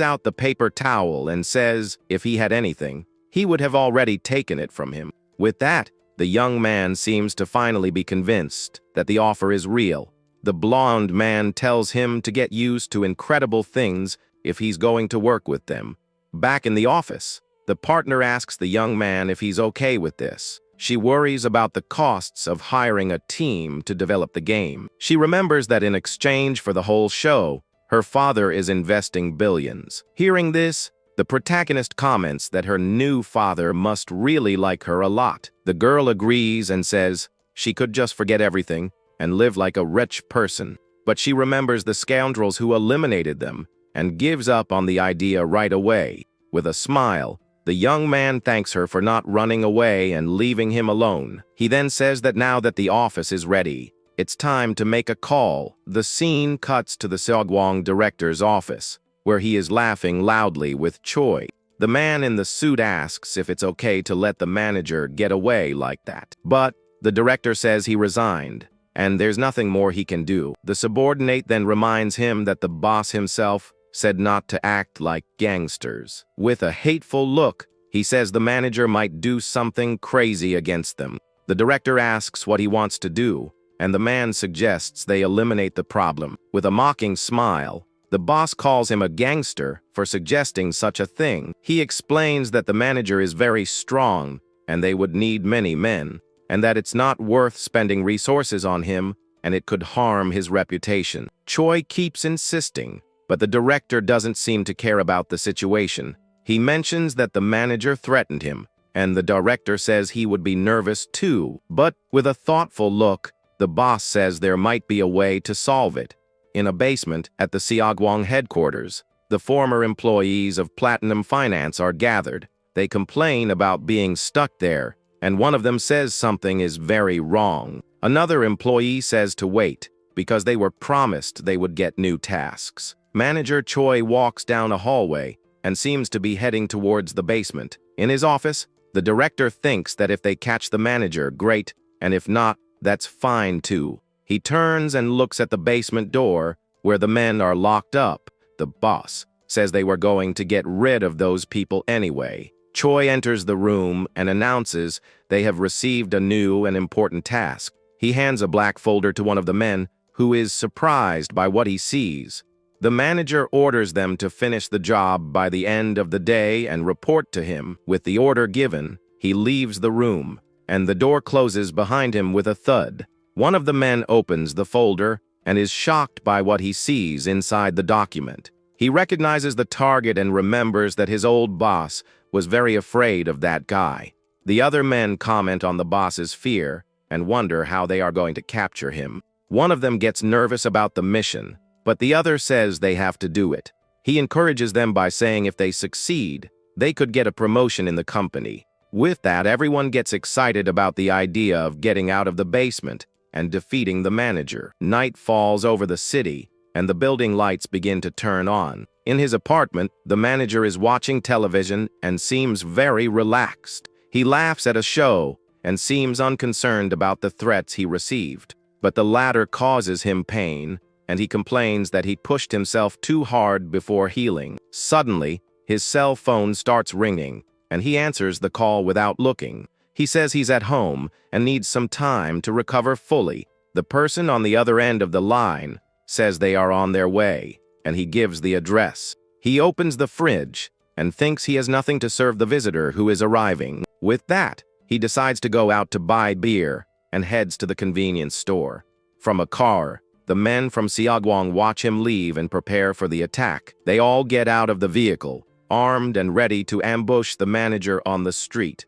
out the paper towel and says if he had anything, he would have already taken it from him. With that, the young man seems to finally be convinced that the offer is real. The blonde man tells him to get used to incredible things if he's going to work with them. Back in the office, the partner asks the young man if he's okay with this. She worries about the costs of hiring a team to develop the game. She remembers that in exchange for the whole show, her father is investing billions. Hearing this, the protagonist comments that her new father must really like her a lot. The girl agrees and says she could just forget everything and live like a rich person. But she remembers the scoundrels who eliminated them and gives up on the idea right away. With a smile, the young man thanks her for not running away and leaving him alone. He then says that now that the office is ready, it's time to make a call. The scene cuts to the Seogwon director's office, where he is laughing loudly with Choi. The man in the suit asks if it's okay to let the manager get away like that. But the director says he resigned, and there's nothing more he can do. The subordinate then reminds him that the boss himself said not to act like gangsters. With a hateful look, he says the manager might do something crazy against them. The director asks what he wants to do, and the man suggests they eliminate the problem. With a mocking smile, the boss calls him a gangster for suggesting such a thing. He explains that the manager is very strong, and they would need many men, and that it's not worth spending resources on him, and it could harm his reputation. Choi keeps insisting, but the director doesn't seem to care about the situation. He mentions that the manager threatened him, and the director says he would be nervous too. But with a thoughtful look, the boss says there might be a way to solve it. In a basement at the Seogwon headquarters, the former employees of Platinum Finance are gathered. They complain about being stuck there, and one of them says something is very wrong. Another employee says to wait, because they were promised they would get new tasks. Manager Choi walks down a hallway and seems to be heading towards the basement. In his office, the director thinks that if they catch the manager, great, and if not, that's fine too. He turns and looks at the basement door where the men are locked up. The boss says they were going to get rid of those people anyway. Choi enters the room and announces they have received a new and important task. He hands a black folder to one of the men, who is surprised by what he sees. The manager orders them to finish the job by the end of the day and report to him. With the order given, he leaves the room, and the door closes behind him with a thud. One of the men opens the folder and is shocked by what he sees inside the document. He recognizes the target and remembers that his old boss was very afraid of that guy. The other men comment on the boss's fear and wonder how they are going to capture him. One of them gets nervous about the mission, but the other says they have to do it. He encourages them by saying if they succeed, they could get a promotion in the company. With that, everyone gets excited about the idea of getting out of the basement and defeating the manager. Night falls over the city, and the building lights begin to turn on. In his apartment, the manager is watching television and seems very relaxed. He laughs at a show and seems unconcerned about the threats he received. But the latter causes him pain, and he complains that he pushed himself too hard before healing. Suddenly, his cell phone starts ringing, and he answers the call without looking. He says he's at home and needs some time to recover fully. The person on the other end of the line says they are on their way, and he gives the address. He opens the fridge and thinks he has nothing to serve the visitor who is arriving. With that, he He decides to go out to buy beer and heads to the convenience store. From a car, the men from Xiaoguang watch him leave and prepare for the attack. They all get out of the vehicle, armed and ready to ambush the manager on the street.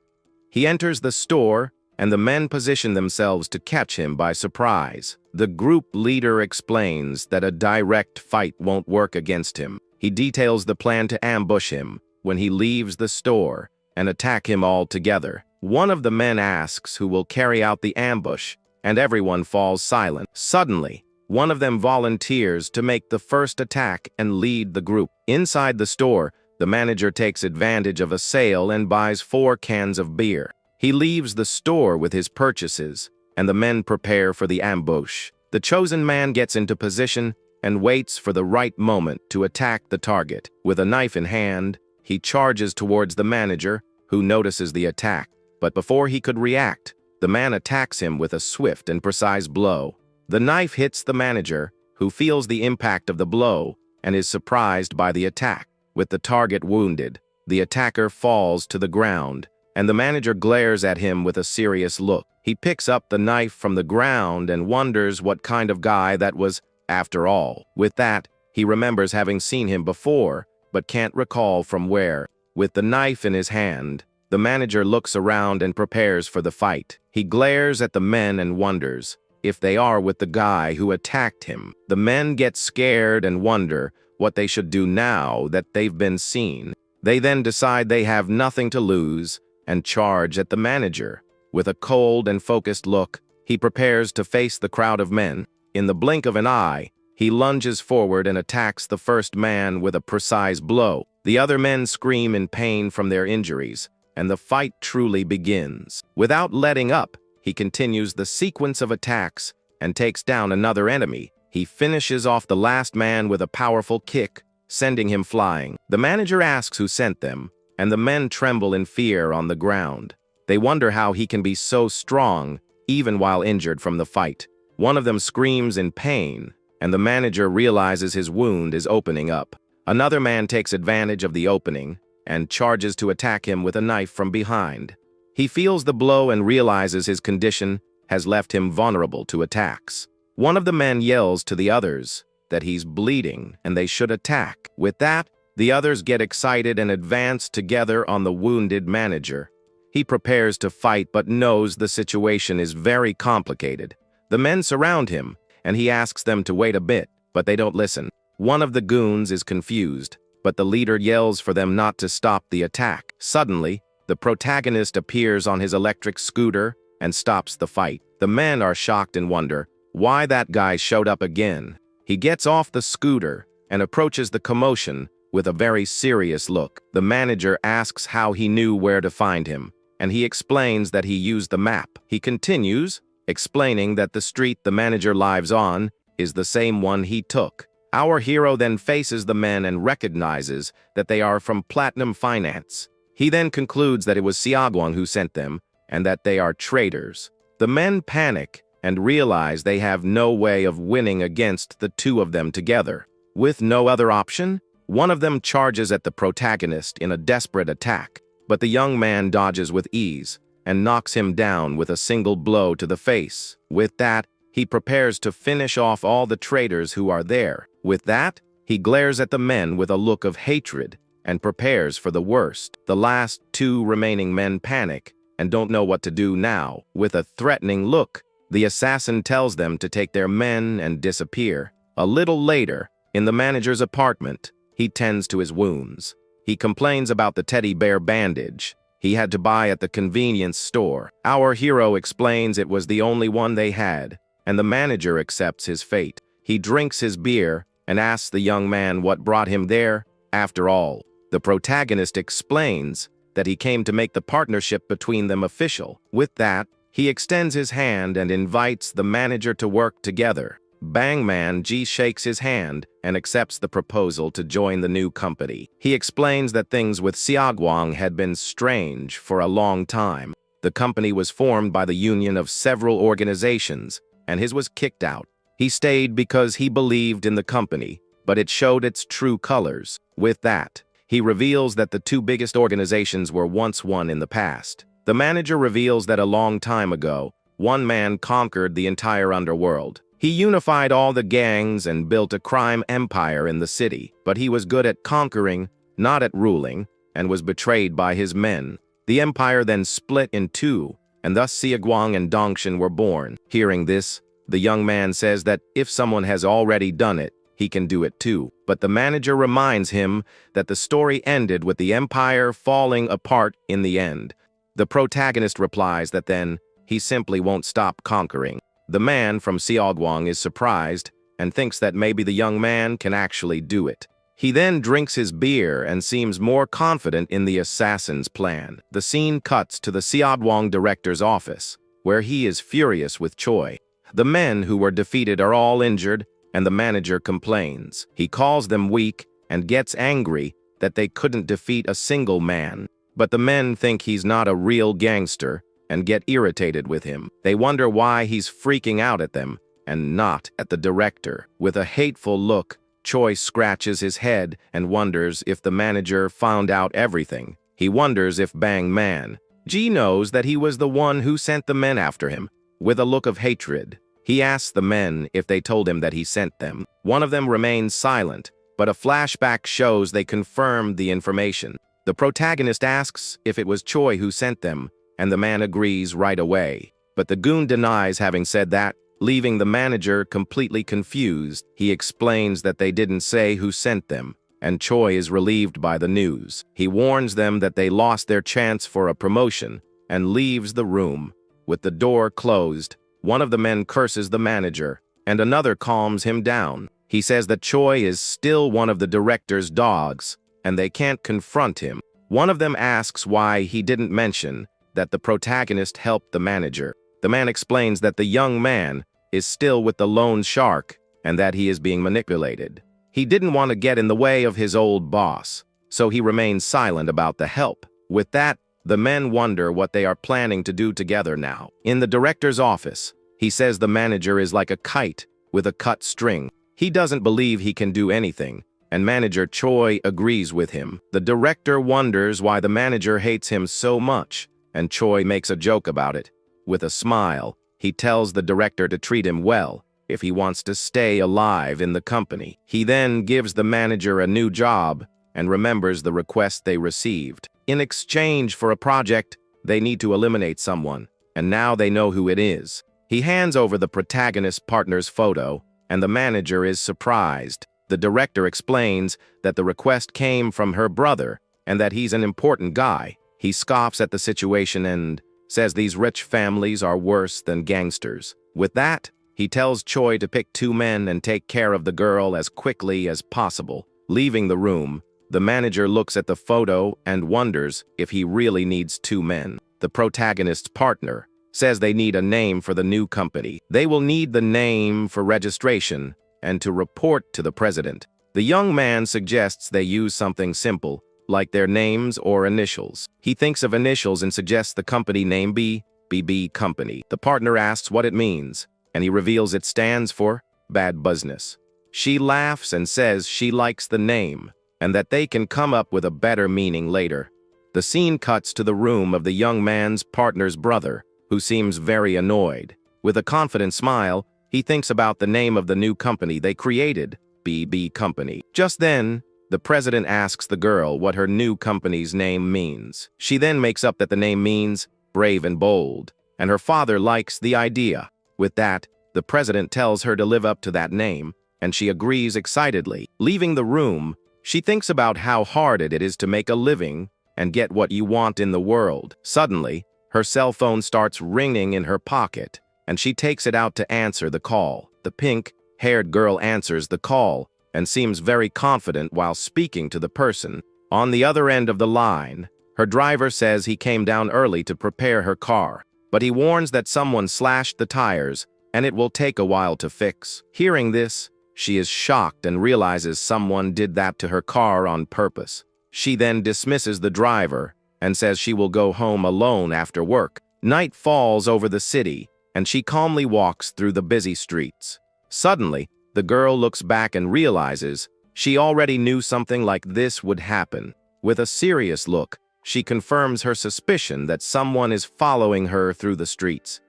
He enters the store, and the men position themselves to catch him by surprise. The group leader explains that a direct fight won't work against him. He details the plan to ambush him when he leaves the store and attack him all together. One of the men asks who will carry out the ambush, and everyone falls silent. Suddenly, one of them volunteers to make the first attack and lead the group. Inside the store, the manager takes advantage of a sale and buys 4 cans of beer. He leaves the store with his purchases, and the men prepare for the ambush. The chosen man gets into position and waits for the right moment to attack the target. With a knife in hand, he charges towards the manager, who notices the attack. But before he could react, the man attacks him with a swift and precise blow. The knife hits the manager, who feels the impact of the blow and is surprised by the attack. With the target wounded, the attacker falls to the ground, and the manager glares at him with a serious look. He picks up the knife from the ground and wonders what kind of guy that was after all. With that, he remembers having seen him before, but can't recall from where. With the knife in his hand, the manager looks around and prepares for the fight. He glares at the men and wonders if they are with the guy who attacked him. The men get scared and wonder what they should do now that they've been seen. They then decide they have nothing to lose and charge at the manager. With a cold and focused look, he prepares to face the crowd of men. In the blink of an eye, he lunges forward and attacks the first man with a precise blow. The other men scream in pain from their injuries, and the fight truly begins. Without letting up, he continues the sequence of attacks and takes down another enemy. He finishes off the last man with a powerful kick, sending him flying. The manager asks who sent them, and the men tremble in fear on the ground. They wonder how he can be so strong, even while injured from the fight. One of them screams in pain, and the manager realizes his wound is opening up. Another man takes advantage of the opening and charges to attack him with a knife from behind. He feels the blow and realizes his condition has left him vulnerable to attacks. One of the men yells to the others that he's bleeding and they should attack. With that, the others get excited and advance together on the wounded manager. He prepares to fight but knows the situation is very complicated. The men surround him, and he asks them to wait a bit, but they don't listen. One of the goons is confused, but the leader yells for them not to stop the attack. Suddenly, the protagonist appears on his electric scooter and stops the fight. The men are shocked and wonder why that guy showed up again. He gets off the scooter and approaches the commotion with a very serious look. The manager asks how he knew where to find him, and he explains that he used the map. He continues, explaining that the street the manager lives on is the same one he took. Our hero then faces the men and recognizes that they are from Platinum Finance. He then concludes that it was Xiaoguang who sent them and that they are traitors. The men panic and realize they have no way of winning against the two of them together. With no other option, one of them charges at the protagonist in a desperate attack, but the young man dodges with ease and knocks him down with a single blow to the face. With that, he prepares to finish off all the traitors who are there. With that, he glares at the men with a look of hatred and prepares for the worst. The last 2 remaining men panic and don't know what to do now. With a threatening look, the assassin tells them to take their men and disappear. A little later, in the manager's apartment, he tends to his wounds. He complains about the teddy bear bandage he had to buy at the convenience store. Our hero explains it was the only one they had, and the manager accepts his fate. He drinks his beer and asks the young man what brought him there. After all, the protagonist explains that he came to make the partnership between them official. With that, he extends his hand and invites the manager to work together. Bangman G shakes his hand and accepts the proposal to join the new company. He explains that things with Xiaoguang had been strange for a long time. The company was formed by the union of several organizations, and his was kicked out. He stayed because he believed in the company, but it showed its true colors. With that, he reveals that the 2 biggest organizations were once one in the past. The manager reveals that a long time ago, one man conquered the entire underworld. He unified all the gangs and built a crime empire in the city, but he was good at conquering, not at ruling, and was betrayed by his men. The empire then split in two, and thus Xiaoguang and Dongshan were born. Hearing this, the young man says that if someone has already done it, he can do it too. But the manager reminds him that the story ended with the empire falling apart in the end. The protagonist replies that then he simply won't stop conquering. The man from Xiaoguang is surprised and thinks that maybe the young man can actually do it. He then drinks his beer and seems more confident in the assassin's plan. The scene cuts to the Xiaoguang director's office, where he is furious with Choi. The men who were defeated are all injured, and the manager complains. He calls them weak and gets angry that they couldn't defeat a single man. But the men think he's not a real gangster and get irritated with him. They wonder why he's freaking out at them and not at the director. With a hateful look, Choi scratches his head and wonders if the manager found out everything. He wonders if Bang Man Ji knows that he was the one who sent the men after him. With a look of hatred, he asks the men if they told him that he sent them. One of them remains silent, but a flashback shows they confirmed the information. The protagonist asks if it was Choi who sent them, and the man agrees right away. But the goon denies having said that, leaving the manager completely confused. He explains that they didn't say who sent them, and Choi is relieved by the news. He warns them that they lost their chance for a promotion and leaves the room. With the door closed, one of the men curses the manager, and another calms him down. He says that Choi is still one of the director's dogs, and they can't confront him. One of them asks why he didn't mention that the protagonist helped the manager. The man explains that the young man is still with the lone shark and that he is being manipulated. He didn't want to get in the way of his old boss, so he remains silent about the help. With that, the men wonder what they are planning to do together now. In the director's office, he says the manager is like a kite with a cut string. He doesn't believe he can do anything, and manager Choi agrees with him. The director wonders why the manager hates him so much, and Choi makes a joke about it. With a smile, he tells the director to treat him well if he wants to stay alive in the company. He then gives the manager a new job and remembers the request they received. In exchange for a project, they need to eliminate someone, and now they know who it is. He hands over the protagonist's partner's photo, and the manager is surprised. The director explains that the request came from her brother and that he's an important guy. He scoffs at the situation and says these rich families are worse than gangsters. With that, he tells Choi to pick 2 men and take care of the girl as quickly as possible. Leaving the room, the manager looks at the photo and wonders if he really needs 2 men. The protagonist's partner says they need a name for the new company. They will need the name for registration and to report to the president. The young man suggests they use something simple, like their names or initials. He thinks of initials and suggests the company name BB Company. The partner asks what it means, and he reveals it stands for Bad Business. She laughs and says she likes the name, and that they can come up with a better meaning later. The scene cuts to the room of the young man's partner's brother, who seems very annoyed. With a confident smile, he thinks about the name of the new company they created, BB Company. Just then, the president asks the girl what her new company's name means. She then makes up that the name means brave and bold, and her father likes the idea. With that, the president tells her to live up to that name, and she agrees excitedly. Leaving the room, she thinks about how hard it is to make a living and get what you want in the world. Suddenly, her cell phone starts ringing in her pocket, and she takes it out to answer the call. The pink-haired girl answers the call and seems very confident while speaking to the person. On the other end of the line, her driver says he came down early to prepare her car, but he warns that someone slashed the tires and it will take a while to fix. Hearing this, she is shocked and realizes someone did that to her car on purpose. She then dismisses the driver and says she will go home alone after work. Night falls over the city, and she calmly walks through the busy streets. Suddenly, the girl looks back and realizes she already knew something like this would happen. With a serious look, she confirms her suspicion that someone is following her through the streets.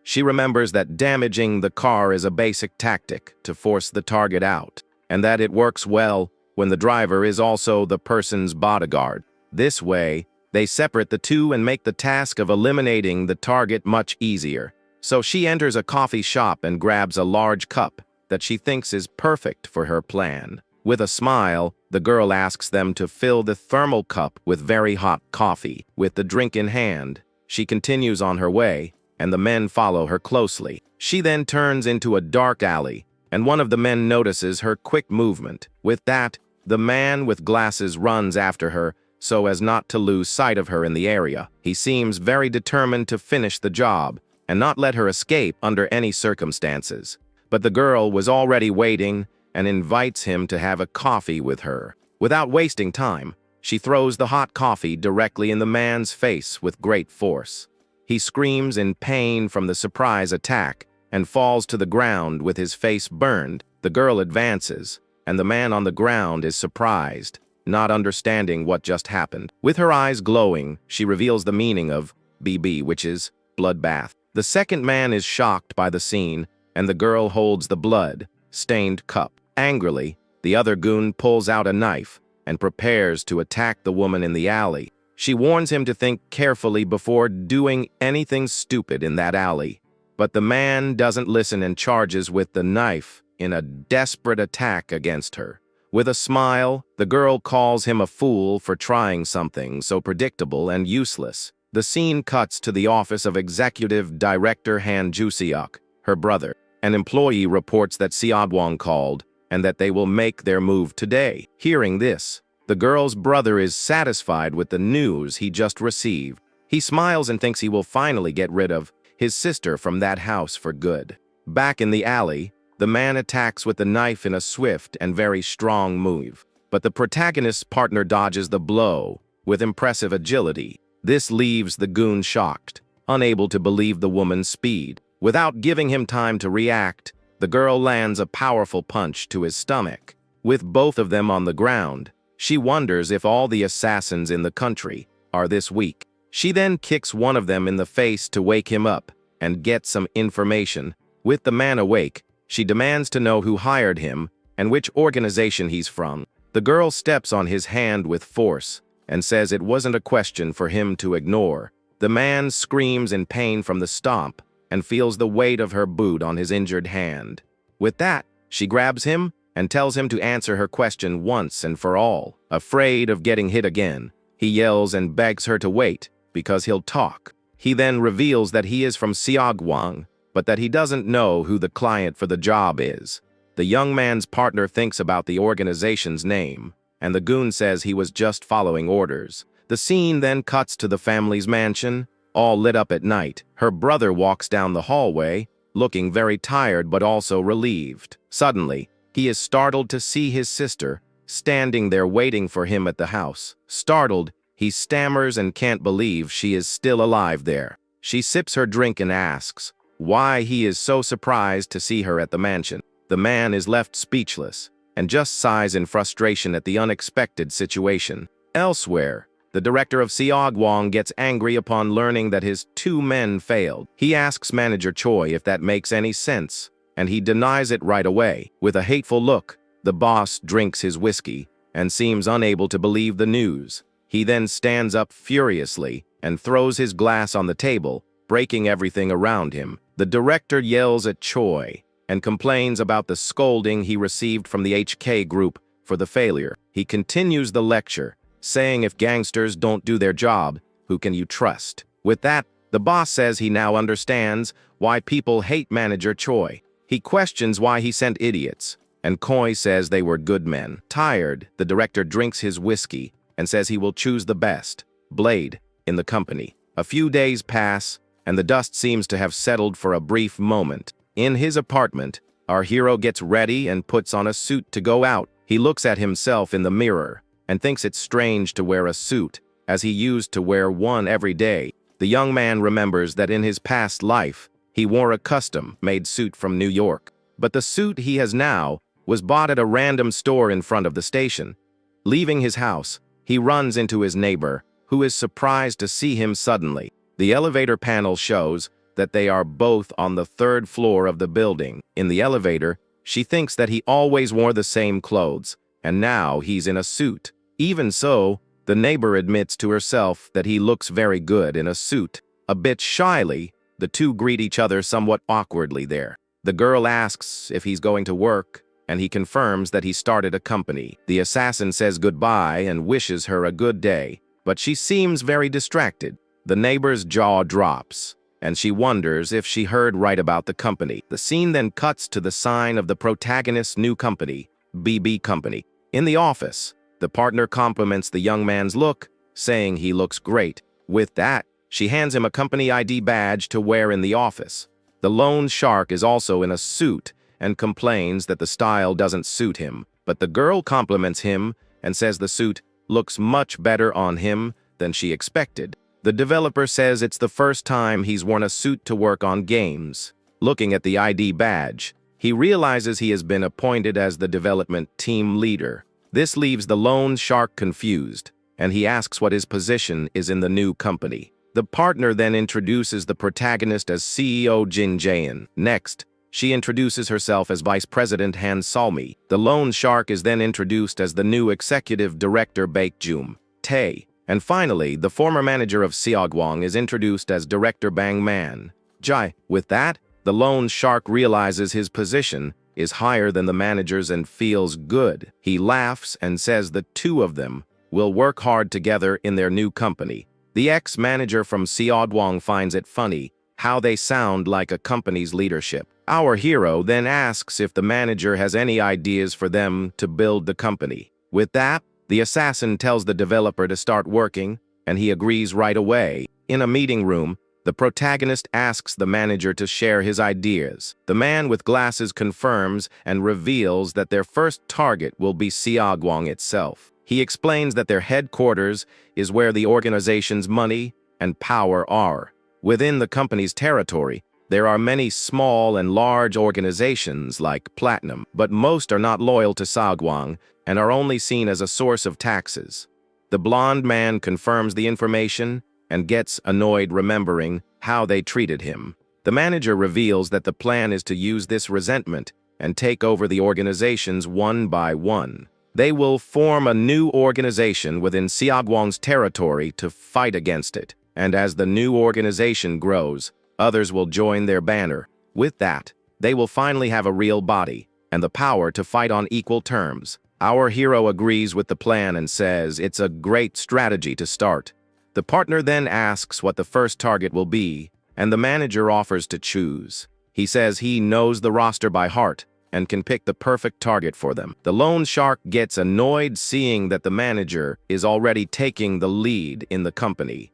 She remembers that damaging the car is a basic tactic to force the target out, and that it works well when the driver is also the person's bodyguard. This way, they separate the two and make the task of eliminating the target much easier. So she enters a coffee shop and grabs a large cup that she thinks is perfect for her plan. With a smile, the girl asks them to fill the thermal cup with very hot coffee. With the drink in hand, she continues on her way, and the men follow her closely. She then turns into a dark alley, and one of the men notices her quick movement. With that, the man with glasses runs after her so as not to lose sight of her in the area. He seems very determined to finish the job and not let her escape under any circumstances. But the girl was already waiting and invites him to have a coffee with her. Without wasting time, she throws the hot coffee directly in the man's face with great force. He screams in pain from the surprise attack and falls to the ground with his face burned. The girl advances, and the man on the ground is surprised, not understanding what just happened. With her eyes glowing, she reveals the meaning of BB, which is bloodbath. The second man is shocked by the scene, and the girl holds the blood-stained cup. Angrily, the other goon pulls out a knife and prepares to attack the woman in the alley. She warns him to think carefully before doing anything stupid in that alley. But the man doesn't listen and charges with the knife in a desperate attack against her. With a smile, the girl calls him a fool for trying something so predictable and useless. The scene cuts to the office of Executive Director Han Ju-seok, her brother. An employee reports that Seogwon called and that they will make their move today. Hearing this, the girl's brother is satisfied with the news he just received. He smiles and thinks he will finally get rid of his sister from that house for good. Back in the alley, the man attacks with the knife in a swift and very strong move. But the protagonist's partner dodges the blow with impressive agility. This leaves the goon shocked, unable to believe the woman's speed. Without giving him time to react, the girl lands a powerful punch to his stomach. With both of them on the ground, she wonders if all the assassins in the country are this weak. She then kicks one of them in the face to wake him up and get some information. With the man awake, she demands to know who hired him and which organization he's from. The girl steps on his hand with force and says it wasn't a question for him to ignore. The man screams in pain from the stomp and feels the weight of her boot on his injured hand. With that, she grabs him and tells him to answer her question once and for all. Afraid of getting hit again, he yells and begs her to wait because he'll talk. He then reveals that he is from Seogwon, but that he doesn't know who the client for the job is. The young man's partner thinks about the organization's name, and the goon says he was just following orders. The scene then cuts to the family's mansion, all lit up at night. Her brother walks down the hallway, looking very tired but also relieved. Suddenly, he is startled to see his sister standing there waiting for him at the house. Startled, he stammers and can't believe she is still alive there. She sips her drink and asks why he is so surprised to see her at the mansion. The man is left speechless and just sighs in frustration at the unexpected situation. Elsewhere, the director of Seogwon gets angry upon learning that his 2 men failed. He asks manager Choi if that makes any sense, and he denies it right away. With a hateful look, the boss drinks his whiskey and seems unable to believe the news. He then stands up furiously and throws his glass on the table, breaking everything around him. The director yells at Choi and complains about the scolding he received from the HK group for the failure. He continues the lecture, saying if gangsters don't do their job, who can you trust? With that, the boss says he now understands why people hate manager Choi. He questions why he sent idiots, and Choi says they were good men. Tired, the director drinks his whiskey and says he will choose the best, Blade, in the company. A few days pass, and the dust seems to have settled for a brief moment. In his apartment, our hero gets ready and puts on a suit to go out. He looks at himself in the mirror and thinks it's strange to wear a suit, as he used to wear one every day. The young man remembers that in his past life, he wore a custom-made suit from New York. But the suit he has now was bought at a random store in front of the station. Leaving his house, he runs into his neighbor who is surprised to see him suddenly. The elevator panel shows that they are both on the 3rd floor of the building. In the elevator, she thinks that he always wore the same clothes, and now he's in a suit. Even so, the neighbor admits to herself that he looks very good in a suit. A bit shyly, the two greet each other somewhat awkwardly there. The girl asks if he's going to work, and he confirms that he started a company. The assassin says goodbye and wishes her a good day, but she seems very distracted. The neighbor's jaw drops, and she wonders if she heard right about the company. The scene then cuts to the sign of the protagonist's new company, BB Company. In the office, the partner compliments the young man's look, saying he looks great. With that, she hands him a company ID badge to wear in the office. The loan shark is also in a suit and complains that the style doesn't suit him, but the girl compliments him and says the suit looks much better on him than she expected. The developer says it's the first time he's worn a suit to work on games. Looking at the ID badge, he realizes he has been appointed as the development team leader. This leaves the loan shark confused, and he asks what his position is in the new company. The partner then introduces the protagonist as CEO Jin Jaein. Next, she introduces herself as Vice President Han Salmi. The loan shark is then introduced as the new Executive Director Baekjum Tae. And finally, the former manager of Seogwang is introduced as Director Bang Man Jai. With that, the loan shark realizes his position is higher than the manager's and feels good. He laughs and says the two of them will work hard together in their new company. The ex-manager from Seogwang finds it funny how they sound like a company's leadership. Our hero then asks if the manager has any ideas for them to build the company. With that, the assassin tells the developer to start working, and he agrees right away. In a meeting room, the protagonist asks the manager to share his ideas. The man with glasses confirms and reveals that their first target will be Seogwang itself. He explains that their headquarters is where the organization's money and power are. Within the company's territory, there are many small and large organizations like Platinum, but most are not loyal to Seogwang and are only seen as a source of taxes. The blonde man confirms the information and gets annoyed remembering how they treated him. The manager reveals that the plan is to use this resentment and take over the organizations one by one. They will form a new organization within Seogwang's territory to fight against it, and as the new organization grows, others will join their banner. With that, they will finally have a real body and the power to fight on equal terms. Our hero agrees with the plan and says it's a great strategy to start. The partner then asks what the first target will be, and the manager offers to choose. He says he knows the roster by heart and can pick the perfect target for them. The loan shark gets annoyed seeing that the manager is already taking the lead in the company.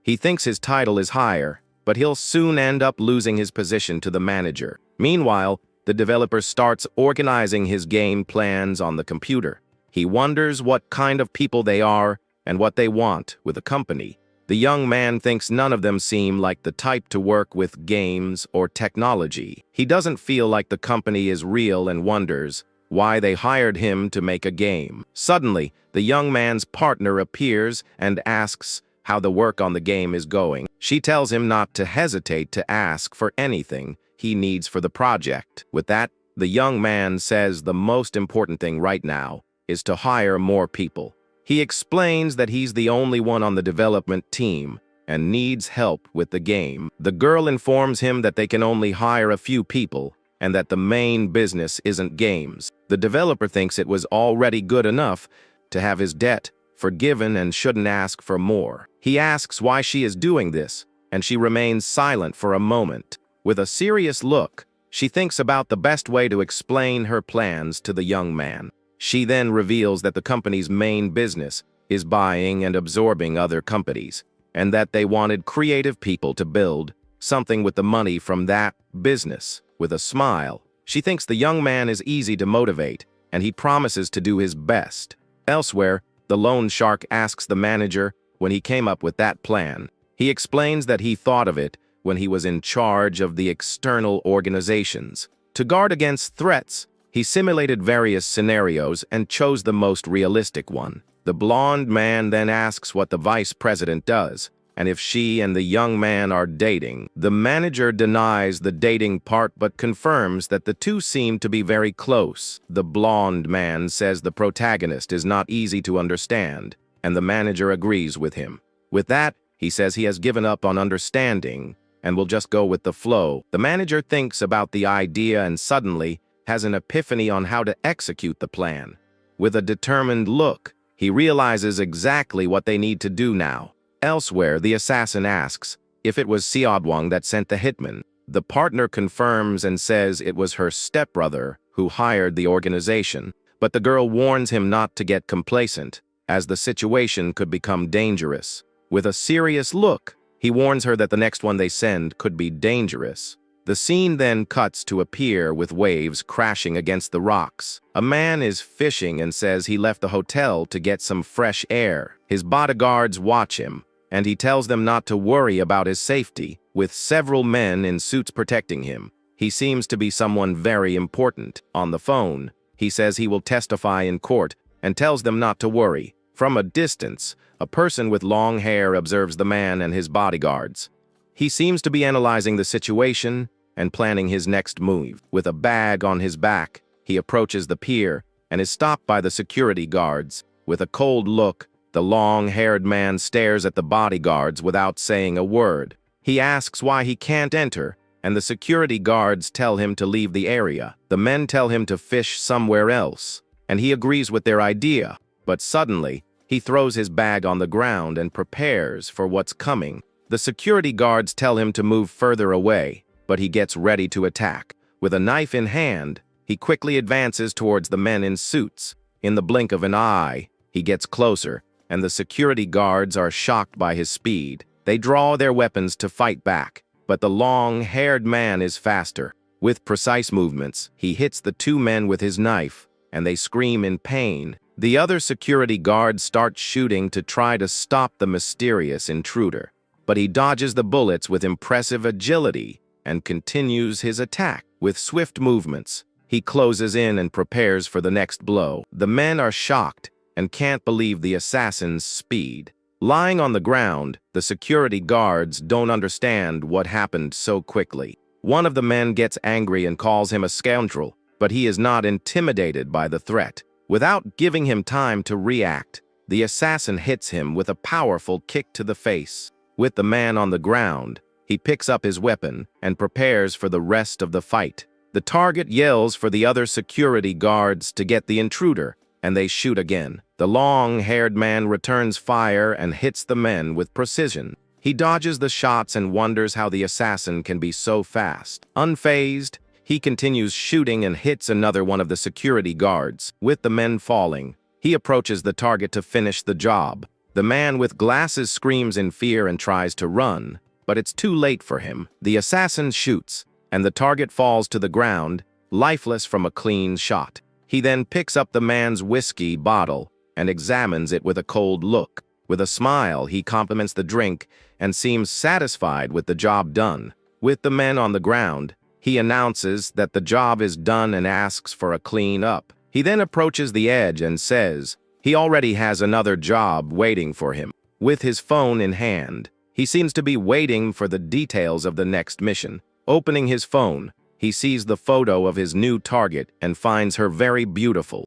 He thinks his title is higher, but he'll soon end up losing his position to the manager. Meanwhile, the developer starts organizing his game plans on the computer. He wonders what kind of people they are and what they want with a company. The young man thinks none of them seem like the type to work with games or technology. He doesn't feel like the company is real and wonders why they hired him to make a game. Suddenly, the young man's partner appears and asks how the work on the game is going. She tells him not to hesitate to ask for anything he needs for the project. With that, the young man says the most important thing right now is to hire more people. He explains that he's the only one on the development team and needs help with the game. The girl informs him that they can only hire a few people and that the main business isn't games. The developer thinks it was already good enough to have his debt forgiven and shouldn't ask for more. He asks why she is doing this, and she remains silent for a moment. With a serious look, she thinks about the best way to explain her plans to the young man. She then reveals that the company's main business is buying and absorbing other companies, and that they wanted creative people to build something with the money from that business. With a smile, she thinks the young man is easy to motivate, and he promises to do his best. Elsewhere, the loan shark asks the manager when he came up with that plan. He explains that he thought of it when he was in charge of the external organizations. To guard against threats, he simulated various scenarios and chose the most realistic one. The blonde man then asks what the vice president does, and if she and the young man are dating. The manager denies the dating part but confirms that the two seem to be very close. The blonde man says the protagonist is not easy to understand, and the manager agrees with him. With that, he says he has given up on understanding and will just go with the flow. The manager thinks about the idea and suddenly has an epiphany on how to execute the plan. With a determined look, he realizes exactly what they need to do now. Elsewhere, the assassin asks if it was Seodwang that sent the hitman. The partner confirms and says it was her stepbrother who hired the organization, but the girl warns him not to get complacent, as the situation could become dangerous. With a serious look, he warns her that the next one they send could be dangerous. The scene then cuts to a pier with waves crashing against the rocks. A man is fishing and says he left the hotel to get some fresh air. His bodyguards watch him, and he tells them not to worry about his safety, with several men in suits protecting him. He seems to be someone very important. On the phone, he says he will testify in court and tells them not to worry. From a distance, a person with long hair observes the man and his bodyguards. He seems to be analyzing the situation and planning his next move. With a bag on his back, he approaches the pier and is stopped by the security guards. With a cold look, the long-haired man stares at the bodyguards without saying a word. He asks why he can't enter, and the security guards tell him to leave the area. The men tell him to fish somewhere else, and he agrees with their idea. But suddenly, he throws his bag on the ground and prepares for what's coming. The security guards tell him to move further away, but he gets ready to attack. With a knife in hand, he quickly advances towards the men in suits. In the blink of an eye, he gets closer, and the security guards are shocked by his speed. They draw their weapons to fight back, but the long-haired man is faster. With precise movements, he hits the two men with his knife, and they scream in pain. The other security guards start shooting to try to stop the mysterious intruder, but he dodges the bullets with impressive agility and continues his attack. With swift movements, he closes in and prepares for the next blow. The men are shocked and can't believe the assassin's speed. Lying on the ground, the security guards don't understand what happened so quickly. One of the men gets angry and calls him a scoundrel, but he is not intimidated by the threat. Without giving him time to react, the assassin hits him with a powerful kick to the face. With the man on the ground, he picks up his weapon and prepares for the rest of the fight. The target yells for the other security guards to get the intruder, and they shoot again. The long-haired man returns fire and hits the men with precision. He dodges the shots and wonders how the assassin can be so fast. Unfazed, he continues shooting and hits another one of the security guards. With the men falling, he approaches the target to finish the job. The man with glasses screams in fear and tries to run, but it's too late for him. The assassin shoots, and the target falls to the ground, lifeless from a clean shot. He then picks up the man's whiskey bottle and examines it with a cold look. With a smile, he compliments the drink and seems satisfied with the job done. With the men on the ground, he announces that the job is done and asks for a clean-up. He then approaches the edge and says he already has another job waiting for him. With his phone in hand, he seems to be waiting for the details of the next mission. Opening his phone, he sees the photo of his new target and finds her very beautiful.